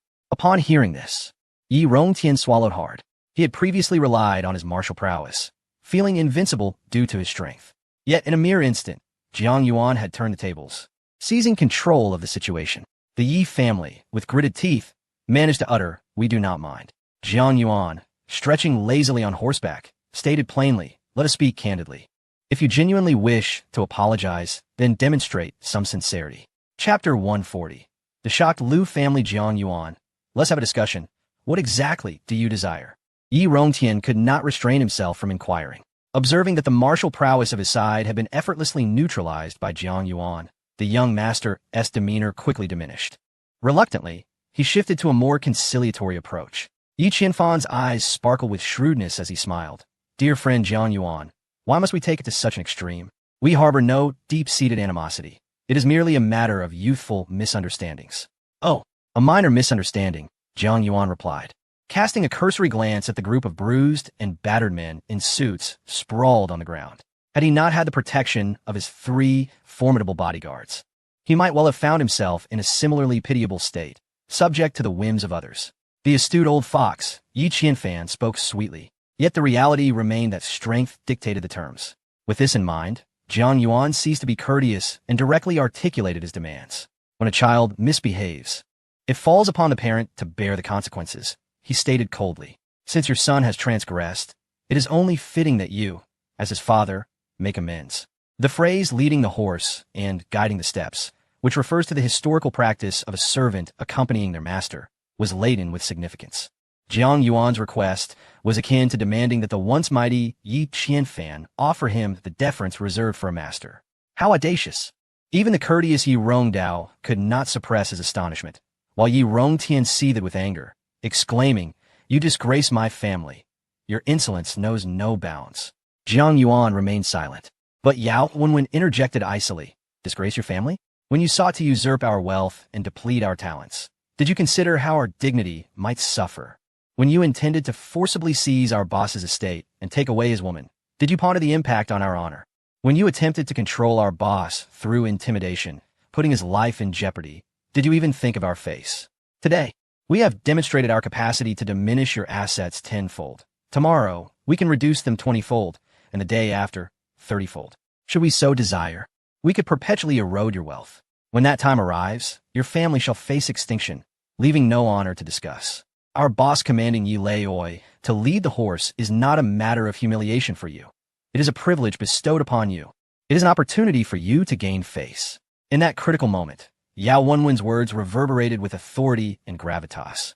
Upon hearing this, Yi Rongtian swallowed hard. He had previously relied on his martial prowess, feeling invincible due to his strength. Yet in a mere instant, Jiang Yuan had turned the tables. Seizing control of the situation, the Yi family, with gritted teeth, managed to utter, "We do not mind." Jiang Yuan, stretching lazily on horseback, stated plainly, "Let us speak candidly. If you genuinely wish to apologize, then demonstrate some sincerity." Chapter 140. The shocked Liu family. Jiang Yuan, let's have a discussion. What exactly do you desire? Yi Rongtian could not restrain himself from inquiring. Observing that the martial prowess of his side had been effortlessly neutralized by Jiang Yuan, the young master's demeanor quickly diminished. Reluctantly, he shifted to a more conciliatory approach. Yi Qianfan's eyes sparkled with shrewdness as he smiled. "Dear friend Jiang Yuan, why must we take it to such an extreme? We harbor no deep-seated animosity. It is merely a matter of youthful misunderstandings." "Oh, a minor misunderstanding," Jiang Yuan replied, casting a cursory glance at the group of bruised and battered men in suits sprawled on the ground. Had he not had the protection of his 3 formidable bodyguards, he might well have found himself in a similarly pitiable state, subject to the whims of others. The astute old fox, Yi Qianfan, spoke sweetly, yet the reality remained that strength dictated the terms. With this in mind, Jiang Yuan ceased to be courteous and directly articulated his demands. When a child misbehaves, it falls upon the parent to bear the consequences, he stated coldly. Since your son has transgressed, it is only fitting that you, as his father, make amends. The phrase leading the horse and guiding the steps, which refers to the historical practice of a servant accompanying their master, was laden with significance. Jiang Yuan's request was akin to demanding that the once mighty Yi Qianfan offer him the deference reserved for a master. How audacious! Even the courteous Yi Rongdao could not suppress his astonishment, while Yi Rongtian seethed with anger, exclaiming, "You disgrace my family. Your insolence knows no bounds." Jiang Yuan remained silent, but Yao Wenwen interjected icily, "Disgrace your family? When you sought to usurp our wealth and deplete our talents, did you consider how our dignity might suffer? When you intended to forcibly seize our boss's estate and take away his woman, did you ponder the impact on our honor? When you attempted to control our boss through intimidation, putting his life in jeopardy, did you even think of our face? Today, we have demonstrated our capacity to diminish your assets tenfold. Tomorrow, we can reduce them 20-fold, and the day after, 30-fold. Should we so desire, we could perpetually erode your wealth. When that time arrives, your family shall face extinction, leaving no honor to discuss. Our boss commanding Yi Lei to lead the horse is not a matter of humiliation for you. It is a privilege bestowed upon you. It is an opportunity for you to gain face. In that critical moment, Yao Wenwen's words reverberated with authority and gravitas.